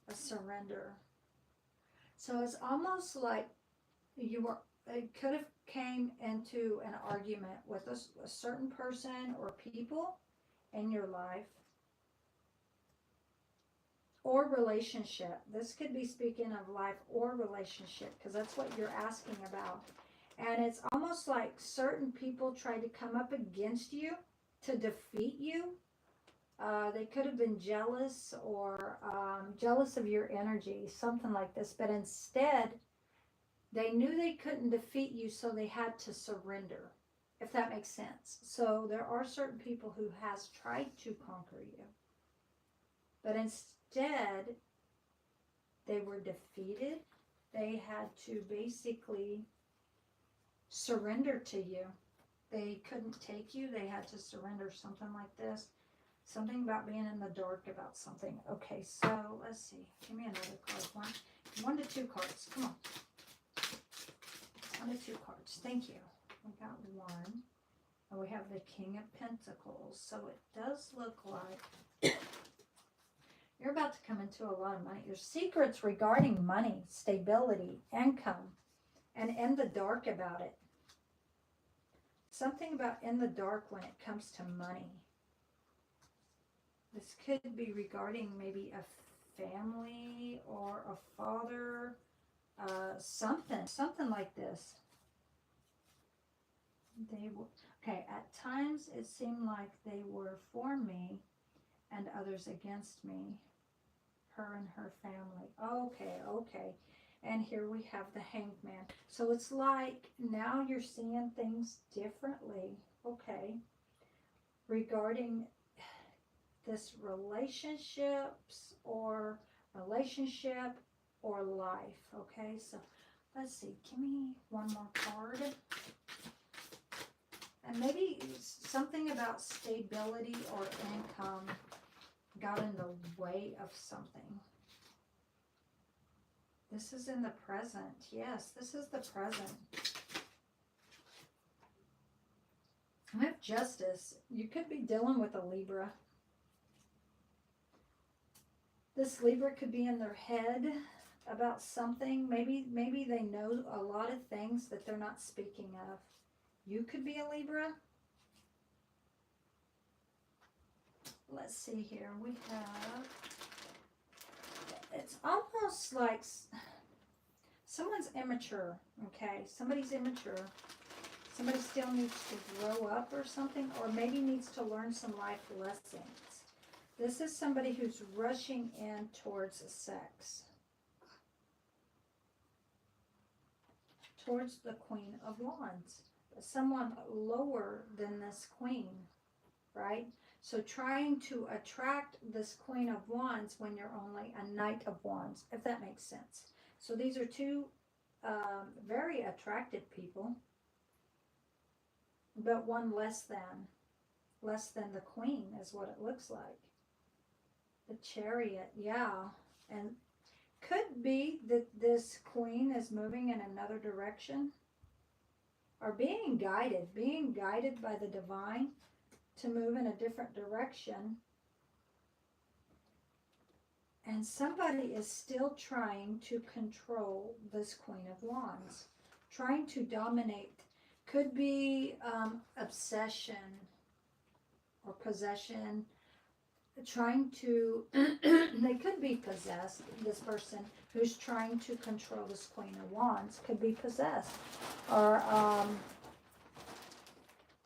A surrender. So it's almost like it could have came into an argument with a certain person or people in your life. Or relationship. This could be speaking of life or relationship, because that's what you're asking about. And it's almost like certain people tried to come up against you to defeat you. They could have been jealous or jealous of your energy, something like this. But instead, they knew they couldn't defeat you, so they had to surrender, if that makes sense. So there are certain people who has tried to conquer you. But instead, they were defeated. They had to basically surrender to you. They couldn't take you. They had to surrender, something like this. Something about being in the dark about something. Okay, so let's see. Give me another card. 1 to 2 cards. Come on. 1 to 2 cards. Thank you. We got 1. And we have the King of Pentacles. So it does look like you're about to come into a lot of money. Your secrets regarding money, stability, income, and in the dark about it. Something about in the dark when it comes to money. This could be regarding maybe a family or a father, something like this. Okay, at times it seemed like they were for me and others against me, her and her family. Okay. And here we have the Hanged Man. So it's like now you're seeing things differently. Okay. Regarding this relationship or life. Okay, so let's see. Give me 1 more card. And maybe something about stability or income got in the way of something. This is in the present. Yes, this is the present. I have Justice. You could be dealing with a Libra. This Libra could be in their head about something. Maybe they know a lot of things that they're not speaking of. You could be a Libra. Let's see here. We have... It's almost like Someone's immature, okay? Somebody's immature. Somebody still needs to grow up or something, or maybe needs to learn some life lessons. This is somebody who's rushing in towards sex. Towards the Queen of Wands. Someone lower than this Queen, right? So trying to attract this Queen of Wands when you're only a Knight of Wands, if that makes sense. So these are two very attractive people, but one less than the Queen is what it looks like. The Chariot, yeah. And could be that this Queen is moving in another direction, or being guided by the divine to move in a different direction. And somebody is still trying to control this Queen of Wands, trying to dominate. Could be obsession or possession, trying to, they could be possessed. This person who's trying to control this Queen of Wands could be possessed, or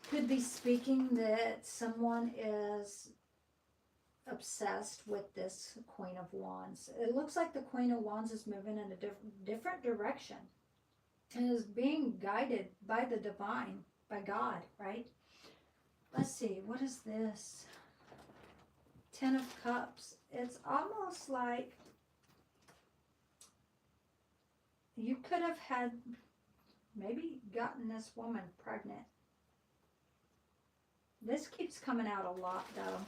could be speaking that someone is obsessed with this Queen of Wands. It looks like the Queen of Wands is moving in a different direction and is being guided by the divine, by God, right? Let's see, what is this? Ten of Cups. It's almost like you could have had, maybe gotten this woman pregnant. This keeps coming out a lot though.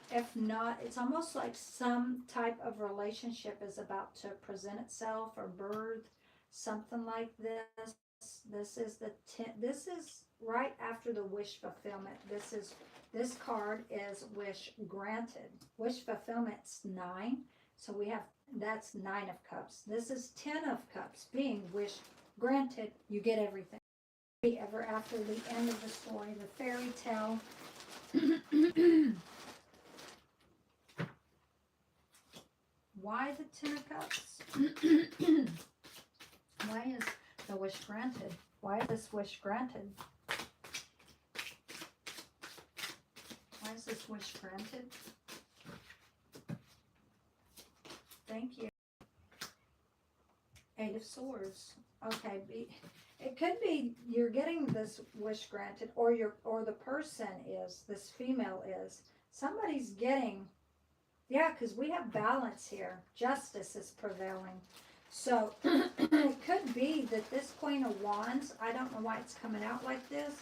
If not, it's almost like some type of relationship is about to present itself or birth, something like this. This is this is right after the wish fulfillment. This card is wish granted. Wish fulfillment's 9. So we have, that's 9 of Cups. This is 10 of Cups, being wish granted. You get everything. Ever after the end of the story, the fairy tale. Why the 10 of Cups? Why is the wish granted? Why is this wish granted? Why is this wish granted? Thank you. 8 of Swords. Okay, it could be you're getting this wish granted, or the person is, this female is. Somebody's getting, yeah, because we have balance here. Justice is prevailing. So it could be that this Queen of Wands, I don't know why it's coming out like this.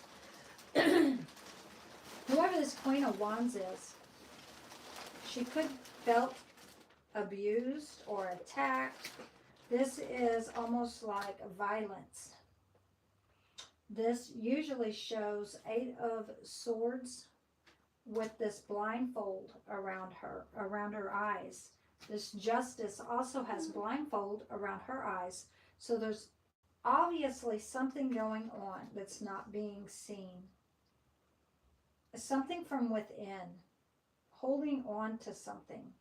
Whoever this Queen of Wands is, she could felt abused or attacked. This is almost like violence. This usually shows 8 of Swords with this blindfold around her eyes. This Justice also has blindfold around her eyes. So there's obviously something going on that's not being seen. Something from within, holding on to something.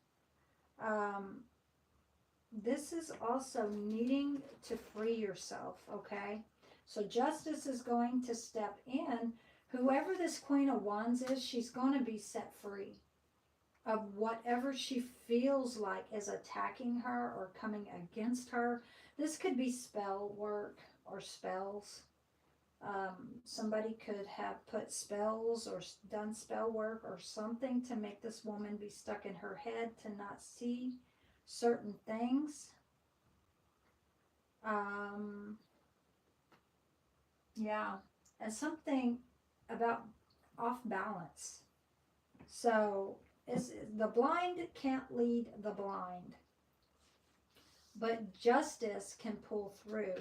This is also needing to free yourself, okay? So Justice is going to step in. Whoever this Queen of Wands is, she's going to be set free of whatever she feels like is attacking her or coming against her. This could be spell work or spells. Somebody could have put spells or done spell work or something to make this woman be stuck in her head to not see certain things. Yeah, and something about off balance. So the blind can't lead the blind, but Justice can pull through.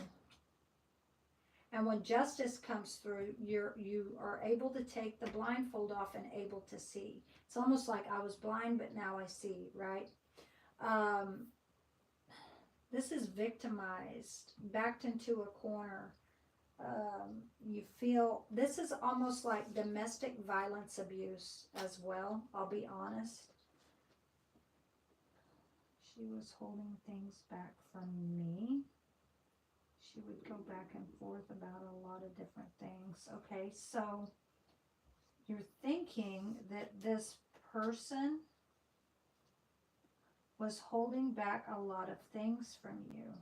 And when Justice comes through, you are able to take the blindfold off and able to see. It's almost like I was blind, but now I see, right? This is victimized, backed into a corner. You feel, this is almost like domestic violence abuse as well, I'll be honest. She was holding things back from me. She would go back and forth about a lot of different things. Okay, so you're thinking that this person was holding back a lot of things from you.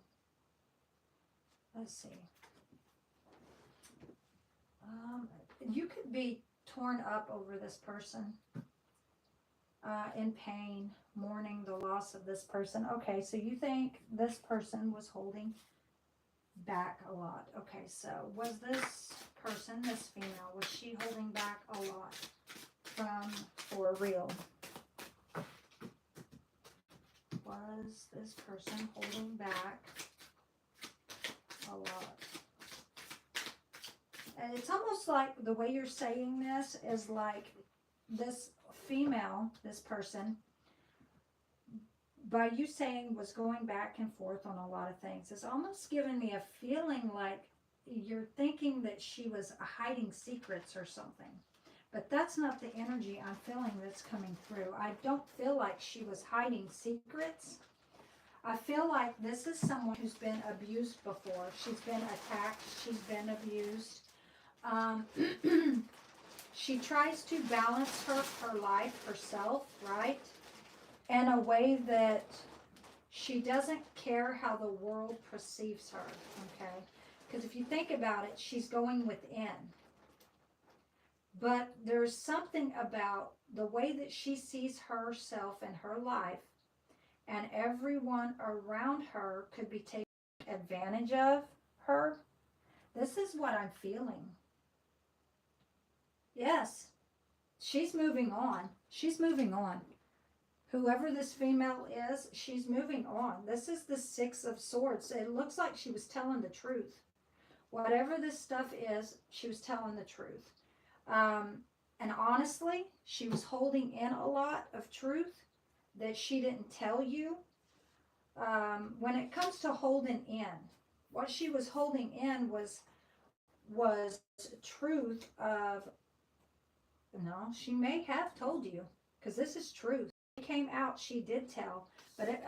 Let's see. You could be torn up over this person, in pain, mourning the loss of this person. Okay, so you think this person was holding back a lot. Okay, so was this person, this female, was she holding back a lot for real? Was this person holding back a lot? And it's almost like the way you're saying this is like this female, this person, by you saying was going back and forth on a lot of things, it's almost giving me a feeling like you're thinking that she was hiding secrets or something. But that's not the energy I'm feeling that's coming through. I don't feel like she was hiding secrets. I feel like this is someone who's been abused before. She's been attacked. She's been abused. She tries to balance her life herself, right? In a way that she doesn't care how the world perceives her, okay? Because if you think about it, she's going within. But there's something about the way that she sees herself and her life, and everyone around her could be taking advantage of her. This is what I'm feeling. Yes, she's moving on. She's moving on. Whoever this female is, she's moving on. This is the Six of Swords. It looks like she was telling the truth. Whatever this stuff is, she was telling the truth. And honestly, she was holding in a lot of truth that she didn't tell you. When it comes to holding in, what she was holding in was truth of, no, she may have told you, because this is truth. It came out, she did tell, but it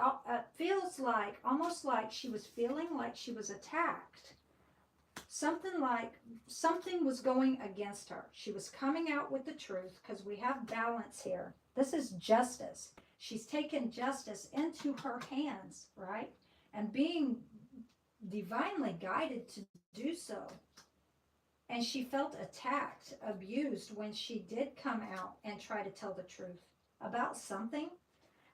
feels like, almost like she was feeling like she was attacked. Something like something was going against her. She was coming out with the truth, because we have balance here. This is justice. She's taken justice into her hands, right? And being divinely guided to do so. And she felt attacked, abused when she did come out and try to tell the truth about something.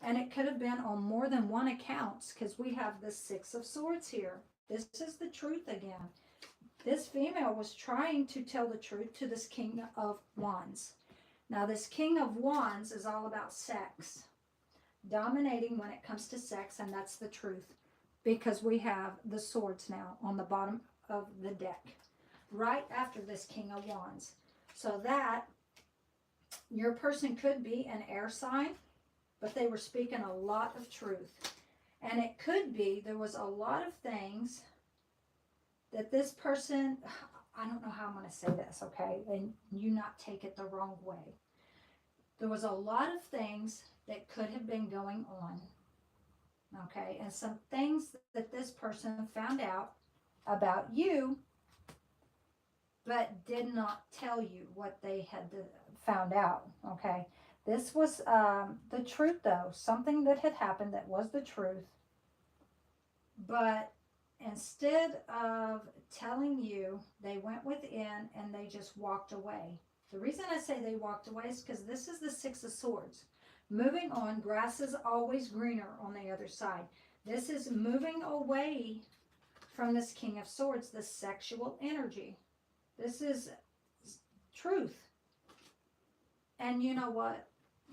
And it could have been on more than one account, because we have the Six of Swords here. This is the truth again. This female was trying to tell the truth to this King of Wands. Now, this King of Wands is all about sex. Dominating when it comes to sex, and that's the truth. Because we have the swords now on the bottom of the deck. Right after this King of Wands. So that, your person could be an air sign, but they were speaking a lot of truth. And it could be, there was a lot of things that this person, I don't know how I'm going to say this, okay? And you not take it the wrong way. There was a lot of things that could have been going on, okay? And some things that this person found out about you, but did not tell you what they had found out, okay? This was the truth, though. Something that had happened that was the truth. But instead of telling you, they went within and they just walked away. The reason I say they walked away is because this is the Six of Swords. Moving on, grass is always greener on the other side. This is moving away from this King of Swords, the sexual energy. This is truth. And you know what?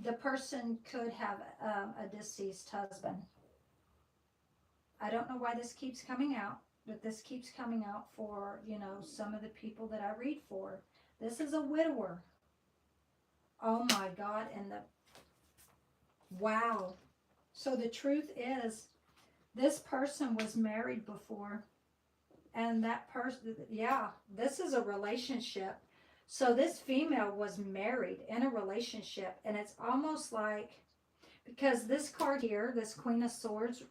The person could have a deceased husband. I don't know why this keeps coming out, but this keeps coming out for, you know, some of the people that I read for. This is a widower. Oh my God. And wow. So the truth is, this person was married before. And that person, yeah, this is a relationship. So this female was married in a relationship. And it's almost like, because this card here, this Queen of Swords,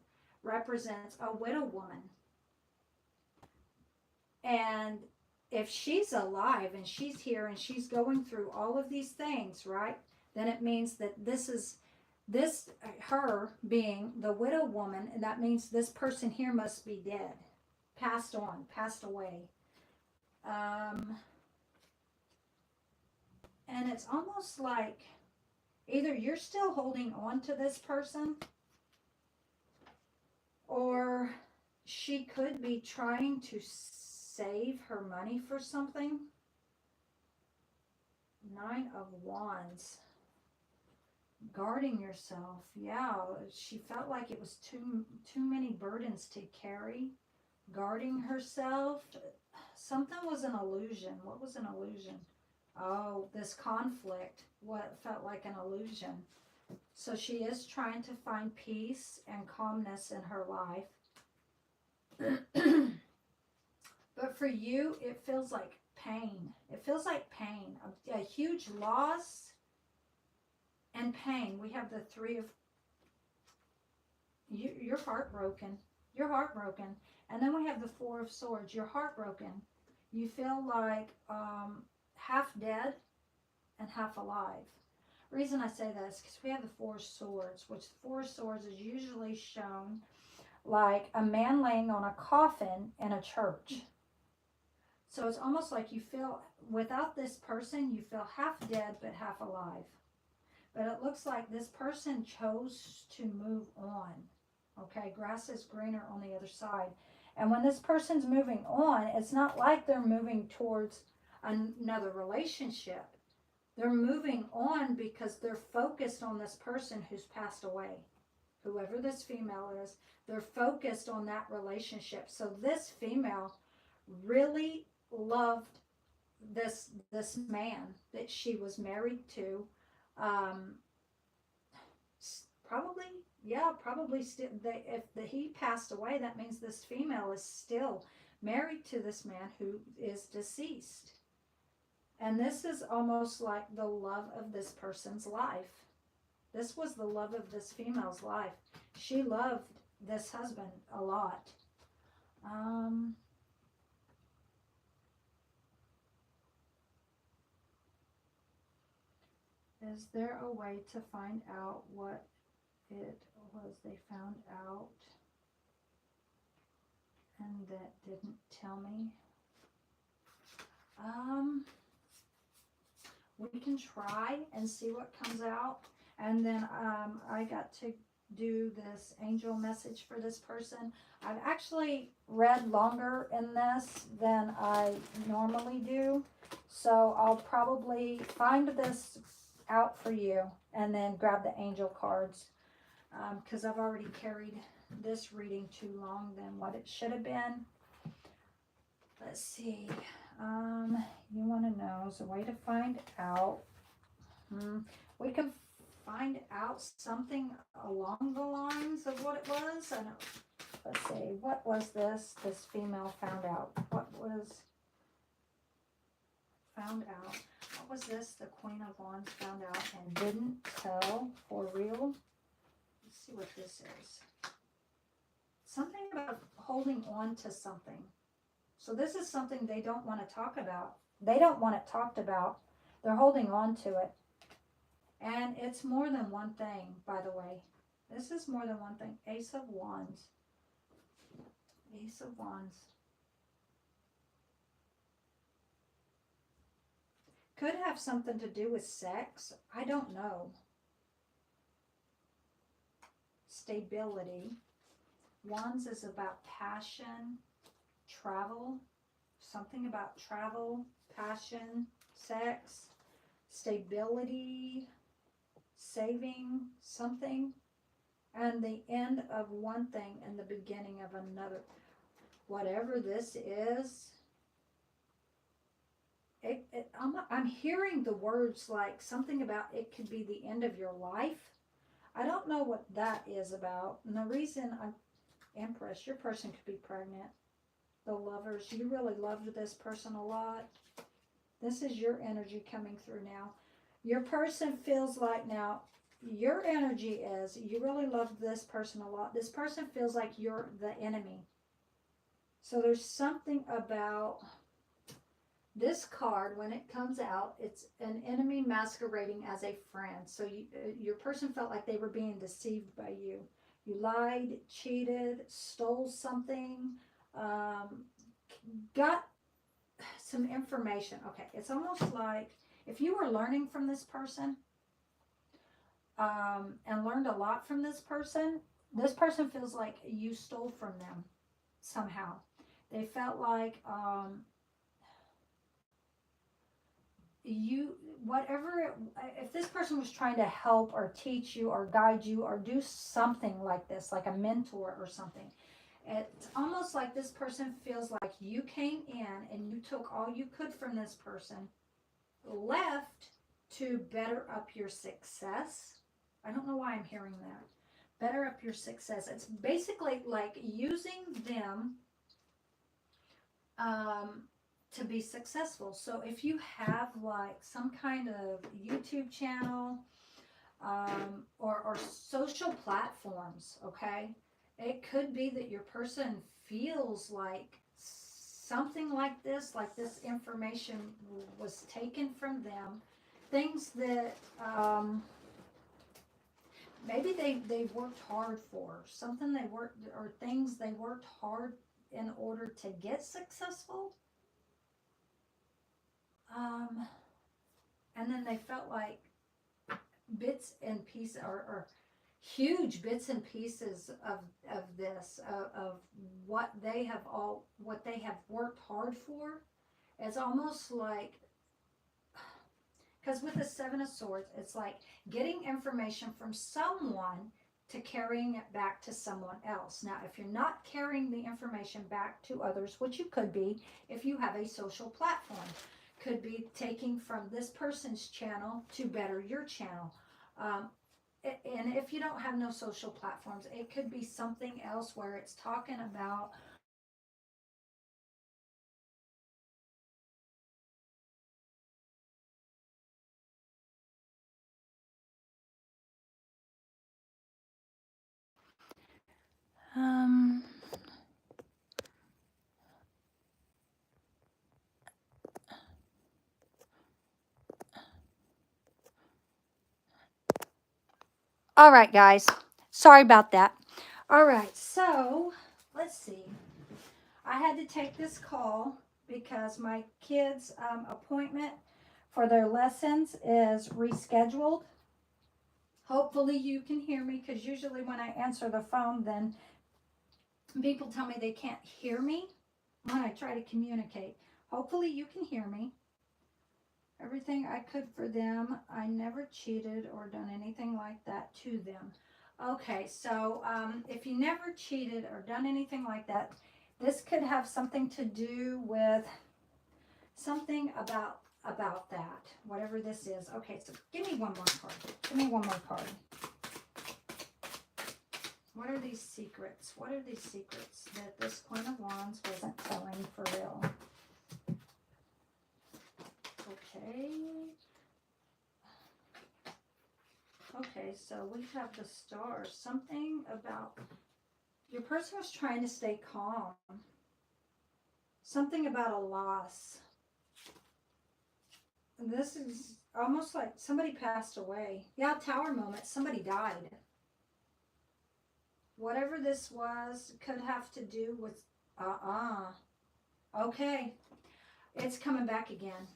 represents a widow woman. And if she's alive and she's here and she's going through all of these things, right? Then it means that her being the widow woman, and that means this person here must be dead, passed on, passed away. And it's almost like either you're still holding on to this person, or she could be trying to save her money for something. 9 of Wands. Guarding yourself. Yeah, she felt like it was too many burdens to carry. Guarding herself. Something was an illusion. What was an illusion? Oh, this conflict. What felt like an illusion. So she is trying to find peace and calmness in her life. But for you, it feels like pain. It feels like pain. A huge loss and pain. We have the 3 of... You're heartbroken. You're heartbroken. And then we have the 4 of Swords. You're heartbroken. You feel like half dead and half alive. The reason I say that is because we have the 4 of Swords, which the 4 of Swords is usually shown like a man laying on a coffin in a church. So it's almost like you feel, without this person, you feel half dead but half alive. But it looks like this person chose to move on. Okay, grass is greener on the other side. And when this person's moving on, it's not like they're moving towards another relationship. They're moving on because they're focused on this person who's passed away. Whoever this female is, they're focused on that relationship. So this female really loved this man that she was married to. Probably still. If he passed away, that means this female is still married to this man who is deceased. And this is almost like the love of this person's life. This was the love of this female's life. She loved this husband a lot. Is there a way to find out what it was they found out and that didn't tell me? We can try and see what comes out. And then I got to do this angel message for this person. I've actually read longer in this than I normally do. So I'll probably find this out for you and then grab the angel cards. Because I've already carried this reading too long than what it should have been. Let's see. You want to know is a way to find out. We could find out something along the lines of what it was. I know. Let's see. What was this female found out? What was found out? What was this the Queen of Wands found out and didn't tell for real? Let's see what this is. Something about holding on to something. So this is something they don't want to talk about. They don't want it talked about. They're holding on to it. And it's more than one thing, by the way. This is more than one thing. Ace of Wands. Ace of Wands. Could have something to do with sex. I don't know. Stability. Wands is about passion, travel. Something about travel, passion, sex, stability, saving something, and the end of one thing and the beginning of another. Whatever this is, I'm hearing the words like something about it could be the end of your life. I don't know what that is about. And the reason Empress, your person could be pregnant. The lovers, you really loved this person a lot. This is your energy coming through now. Your person feels like now, your energy is, you really loved this person a lot. This person feels like you're the enemy. So there's something about this card, when it comes out, it's an enemy masquerading as a friend. So your person felt like they were being deceived by you. You lied, cheated, stole something, um, got some information. Okay, it's almost like if you were learning from this person and learned a lot from this person feels like you stole from them somehow. They felt like you whatever if this person was trying to help or teach you or guide you or do something like this, like a mentor or something, it's almost like this person feels like you came in and you took all you could from this person, left to better up your success. I don't know why I'm hearing that. Better up your success. It's basically like using them um, to be successful. So if you have like some kind of YouTube channel or social platforms, okay, it could be that your person feels like something like this information was taken from them, things that maybe they worked hard for, something they worked, or things they worked hard in order to get successful. Um, and then they felt like bits and pieces, or huge bits and pieces of this, of what they have worked hard for. It's almost like, because with the Seven of Swords, it's like getting information from someone to carrying it back to someone else. Now, if you're not carrying the information back to others, which you could be if you have a social platform, could be taking from this person's channel to better your channel. Um, and if you don't have no social platforms, it could be something else where it's talking about um, all right, guys. Sorry about that. All right, so let's see. I had to take this call because my kids' appointment for their lessons is rescheduled. Hopefully you can hear me, because usually when I answer the phone, then people tell me they can't hear me when I try to communicate. Hopefully you can hear me. Everything I could for them. I never cheated or done anything like that to them. Okay, so if you never cheated or done anything like that, this could have something to do with something about that, whatever this is. Okay, so give me one more card. Give me one more card. What are these secrets? What are these secrets that this Queen of Wands wasn't telling for real? Okay. Okay, so we have the stars. Something about your person was trying to stay calm. Something about a loss. And this is almost like somebody passed away. Yeah, tower moment. Somebody died. Whatever this was could have to do with okay, it's coming back again.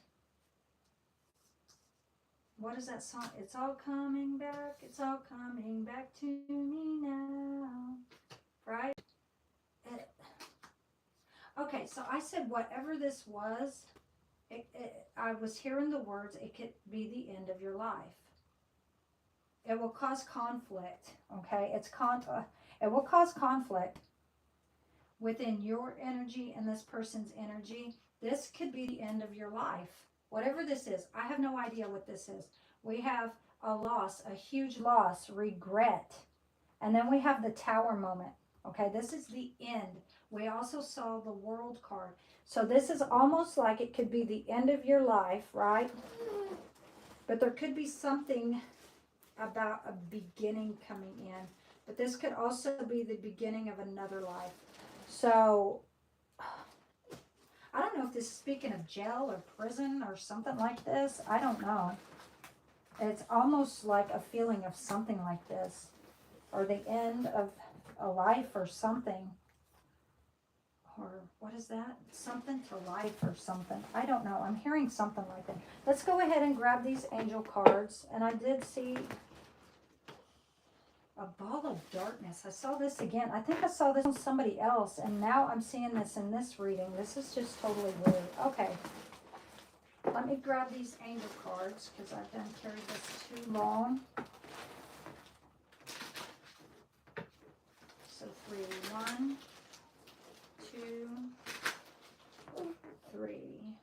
What is that song? It's all coming back. It's all coming back to me now. Right? Okay, so I said whatever this was, I was hearing the words, it could be the end of your life. It will cause conflict, okay? It will cause conflict within your energy and this person's energy. This could be the end of your life. Whatever this is, I have no idea what this is. We have a loss, a huge loss, regret. And then we have the tower moment. Okay, this is the end. We also saw the world card. So this is almost like it could be the end of your life, right? But there could be something about a beginning coming in. But this could also be the beginning of another life. So don't know if this is speaking of jail or prison or something like this. I don't know. It's almost like a feeling of something like this, or the end of a life or something. Or what is that? Something to life or something. I don't know. I'm hearing something like that. Let's go ahead and grab these angel cards. And I did see a ball of darkness. I saw this again. I think I saw this on somebody else. And now I'm seeing this in this reading. This is just totally weird. Okay. Let me grab these angel cards because I've done carried this too long. So 3, 1, 2, 3.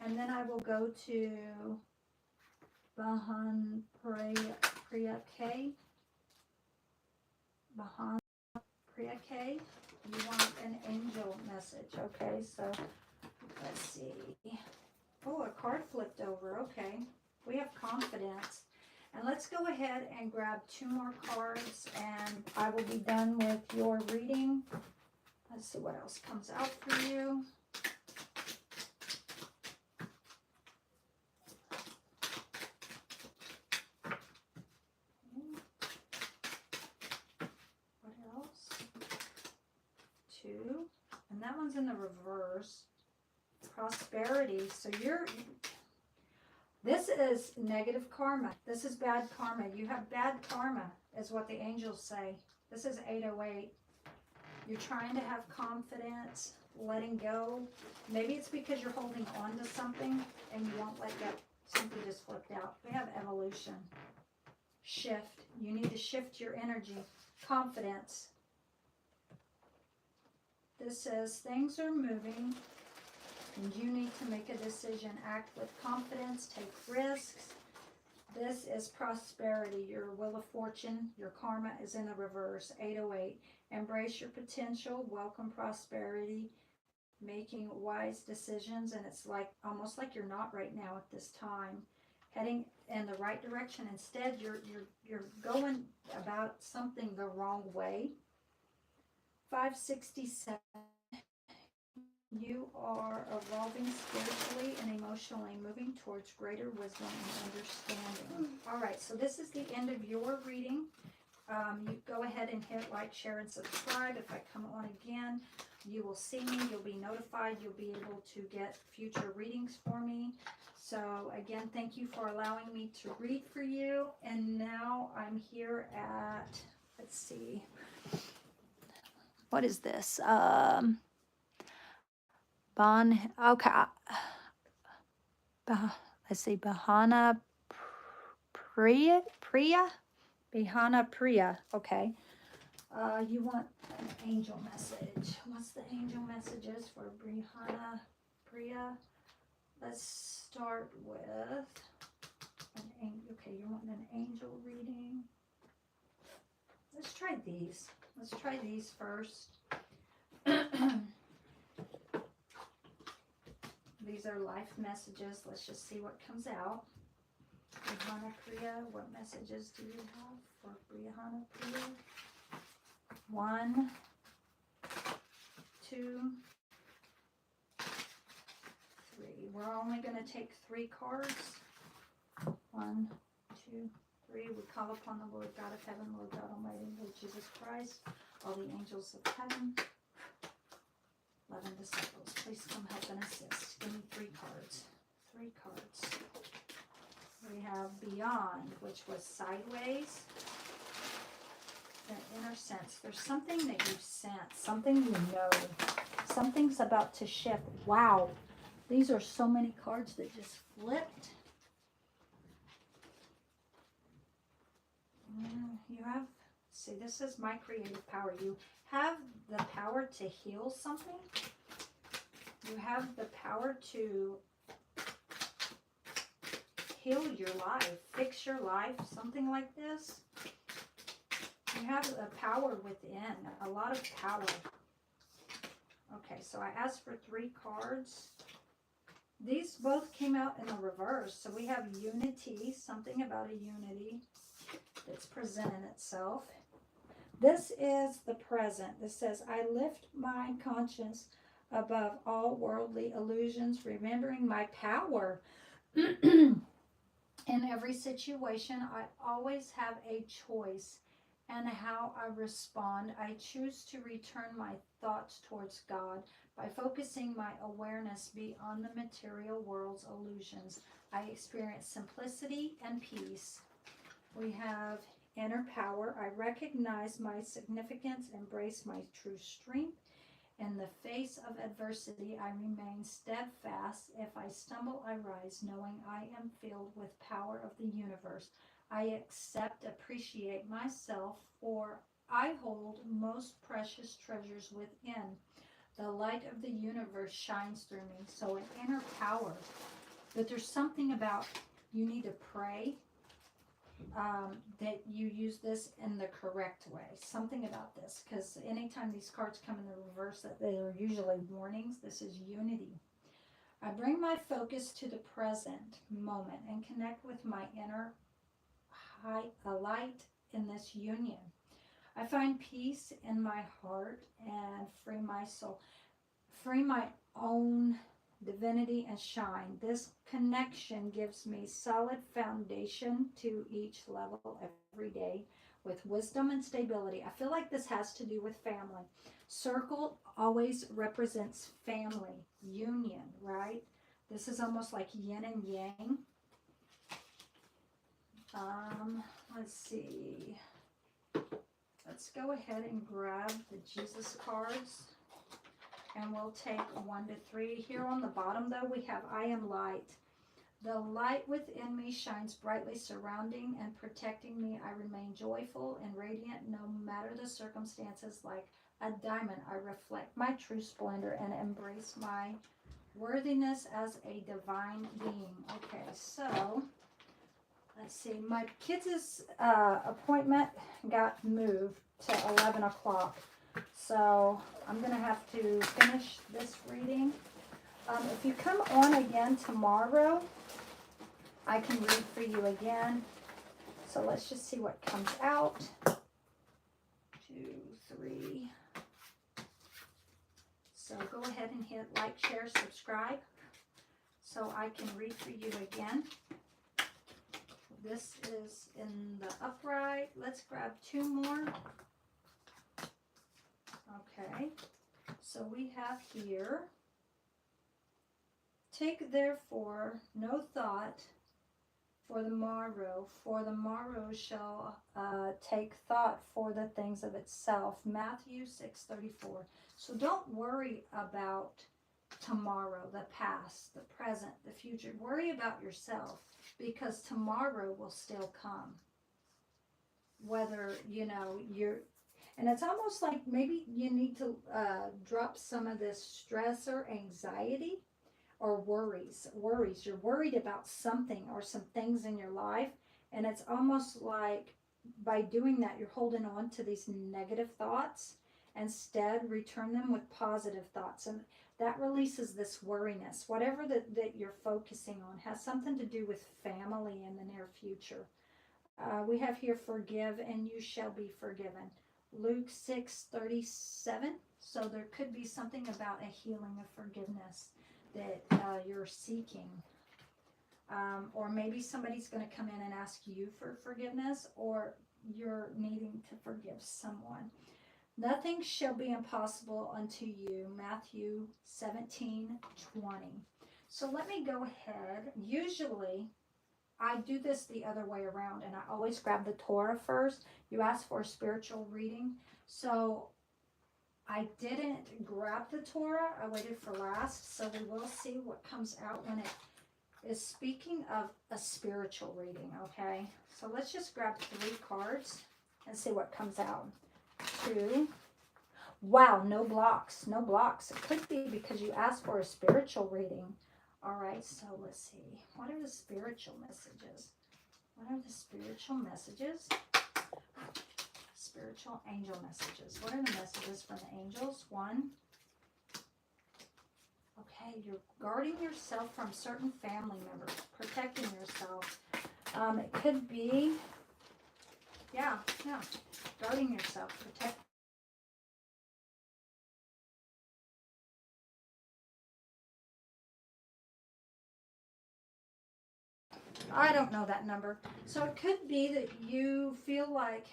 And then I will go to Bahan Priya K. Bahan Priya K. You want an angel message. Okay, so let's see. Oh, a card flipped over. Okay. We have confidence. And let's go ahead and grab 2 more cards and I will be done with your reading. Let's see what else comes out for you. What else? 2. And that one's in the reverse. Prosperity. So this is negative karma. This is bad karma. You have bad karma, is what the angels say. This is 808. You're trying to have confidence, letting go. Maybe it's because you're holding on to something and you won't let go. Something just flipped out. We have evolution. Shift. You need to shift your energy. Confidence. This says things are moving. And you need to make a decision. Act with confidence. Take risks. This is prosperity. Your wheel of fortune. Your karma is in the reverse. 808. Embrace your potential. Welcome prosperity. Making wise decisions. And it's like almost like you're not right now at this time. Heading in the right direction. Instead, you're going about something the wrong way. 567. You are evolving spiritually and emotionally, moving towards greater wisdom and understanding. All right, so this is the end of your reading. You go ahead and hit like, share, and subscribe. If I come on again, you will see me. You'll be notified. You'll be able to get future readings for me. So again, thank you for allowing me to read for you. And now I'm here at, let's see, what is this? Okay. Let's see, Bahana Priya? Bahana Priya. Okay. You want an angel message. What's the angel messages for Bahana Priya? Let's start with an angel. Okay, you want an angel reading. Let's try these. Let's try these first. These are life messages. Let's just see what comes out. Brihana Priya, what messages do you have for Brihana Priya? 1, 2, 3. We're only going to take 3 cards. 1, 2, 3. We call upon the Lord God of heaven, Lord God Almighty, Lord Jesus Christ, all the angels of heaven, 11 disciples. Please come help and assist. Give me 3 cards. 3 cards. We have Beyond, which was sideways. That inner sense. There's something that you sense. Something you know. Something's about to shift. Wow. These are so many cards that just flipped. You have, see, this is my creative power. You have the power to heal something. You have the power to heal your life, fix your life, something like this. You have the power within, a lot of power. Okay, so I asked for 3 cards. These both came out in the reverse. So we have unity, something about a unity that's presenting itself. This is the present. This says, I lift my conscience above all worldly illusions, remembering my power. In every situation, I always have a choice and how I respond. I choose to return my thoughts towards God by focusing my awareness beyond the material world's illusions. I experience simplicity and peace. We have inner power. I recognize my significance, embrace my true strength. In the face of adversity, I remain steadfast. If I stumble, I rise, knowing I am filled with power of the universe. I accept, appreciate myself, for I hold most precious treasures within. The light of the universe shines through me. So an inner power. But there's something about you need to pray that you use this in the correct way. Something about this, because anytime these cards come in the reverse, that they are usually warnings. This is unity. I bring my focus to the present moment and connect with my inner light in this union. I find peace in my heart and free my soul, free my own divinity and shine. This connection gives me solid foundation to each level every day with wisdom and stability. I feel like this has to do with family. Circle always represents family, union, right? This is almost like yin and yang. Let's see. Let's go ahead and grab the Jesus cards. And we'll take 1 to 3. Here on the bottom, though, we have I am light. The light within me shines brightly, surrounding and protecting me. I remain joyful and radiant no matter the circumstances. Like a diamond, I reflect my true splendor and embrace my worthiness as a divine being. Okay, so let's see. My kids' appointment got moved to 11 o'clock. So I'm going to have to finish this reading. If you come on again tomorrow, I can read for you again. So let's just see what comes out. 2, 3. So go ahead and hit like, share, subscribe so I can read for you again. This is in the upright. Let's grab 2 more. Okay, so we have here, take therefore no thought for the morrow shall take thought for the things of itself. Matthew 6:34. So don't worry about tomorrow, the past, the present, the future. Worry about yourself, because tomorrow will still come. Whether, and it's almost like maybe you need to drop some of this stress or anxiety or worries. You're worried about something or some things in your life. And it's almost like by doing that, you're holding on to these negative thoughts. Instead, return them with positive thoughts. And that releases this worriness. Whatever that you're focusing on has something to do with family in the near future. We have here, forgive and you shall be forgiven. Luke 6:37. So there could be something about a healing of forgiveness that you're seeking. Or maybe somebody's going to come in and ask you for forgiveness, or you're needing to forgive someone. Nothing shall be impossible unto you. Matthew 17:20. So let me go ahead. Usually, I do this the other way around, and I always grab the Torah first. You ask for a spiritual reading. So I didn't grab the Torah. I waited for last. So we will see what comes out when it is speaking of a spiritual reading, okay? So let's just grab 3 cards and see what comes out. 2. Wow, no blocks. No blocks. It could be because you asked for a spiritual reading. All right, so let's see. What are the spiritual messages? What are the spiritual messages? Spiritual angel messages. What are the messages from the angels? 1. Okay, you're guarding yourself from certain family members, protecting yourself. It could be, guarding yourself, protecting I don't know that number. So it could be that you feel like,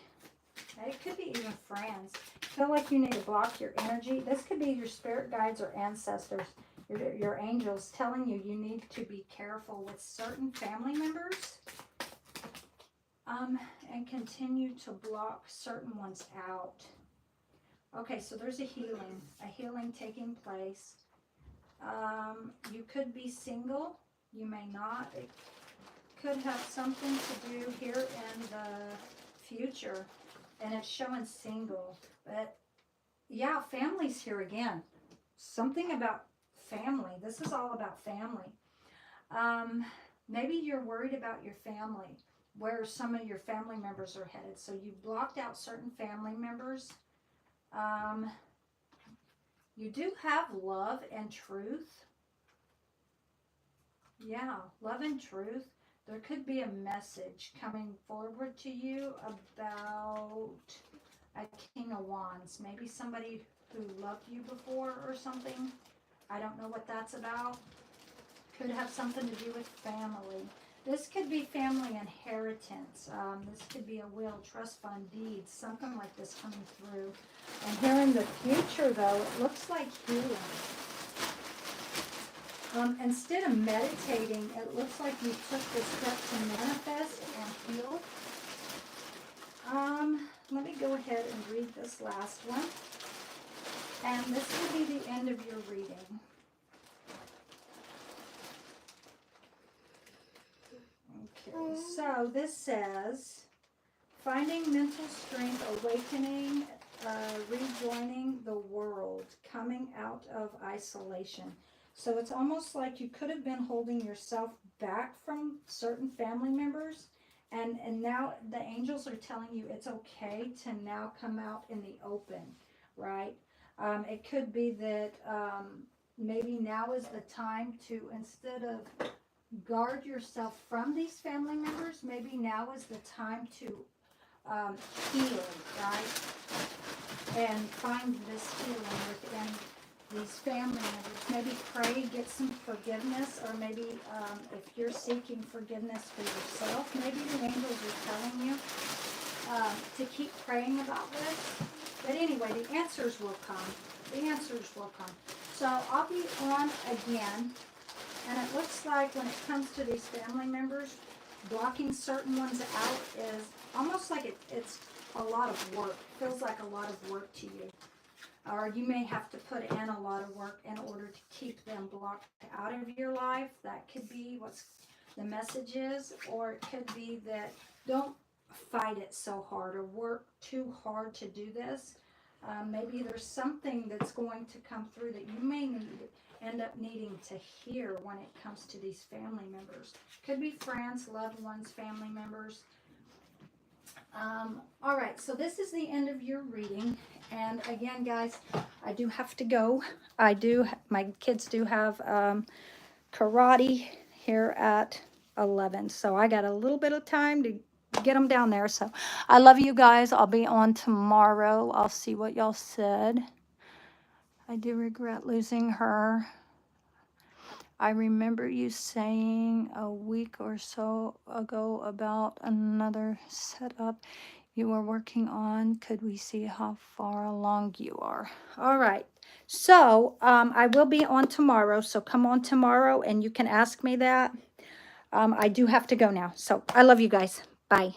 it could be even friends, feel like you need to block your energy. This could be your spirit guides or ancestors, your angels telling you you need to be careful with certain family members, and continue to block certain ones out. Okay, so there's a healing taking place. You could be single, you may not. It could have something to do here in the future, and it's showing single. But yeah, family's here again. Something about family. This is all about family. Maybe you're worried about your family, where some of your family members are headed. So you blocked out certain family members. You do have love and truth. Yeah, love and truth. There could be a message coming forward to you about a King of Wands. Maybe somebody who loved you before or something. I don't know what that's about. Could have something to do with family. This could be family inheritance. This could be a will, trust fund, deeds, something like this coming through. And here in the future, though, it looks like healing. Instead of meditating, it looks like you took the step to manifest and heal. Let me go ahead and read this last one. And this will be the end of your reading. Okay, so this says, finding mental strength, awakening, rejoining the world, coming out of isolation. So it's almost like you could have been holding yourself back from certain family members, and now the angels are telling you it's okay to now come out in the open, right? It could be that maybe now is the time to, instead of guard yourself from these family members, maybe now is the time to heal, right? And find this healing within these family members. Maybe pray, get some forgiveness, or maybe if you're seeking forgiveness for yourself, maybe the angels are telling you to keep praying about this. But anyway, the answers will come. The answers will come. So I'll be on again. And it looks like when it comes to these family members, blocking certain ones out is almost like it's a lot of work. It feels like a lot of work to you. Or you may have to put in a lot of work in order to keep them blocked out of your life. That could be what the message is. Or it could be that don't fight it so hard or work too hard to do this. Maybe there's something that's going to come through that you may end up needing to hear when it comes to these family members. Could be friends, loved ones, family members. All right, so this is the end of your reading. And again, guys, I do have to go. My kids do have karate here at 11. So I got a little bit of time to get them down there. So I love you guys. I'll be on tomorrow. I'll see what y'all said. I do regret losing her. I remember you saying a week or so ago about another setup you were working on. Could we see how far along you are? All right. So I will be on tomorrow. So come on tomorrow and you can ask me that. I do have to go now. So I love you guys. Bye.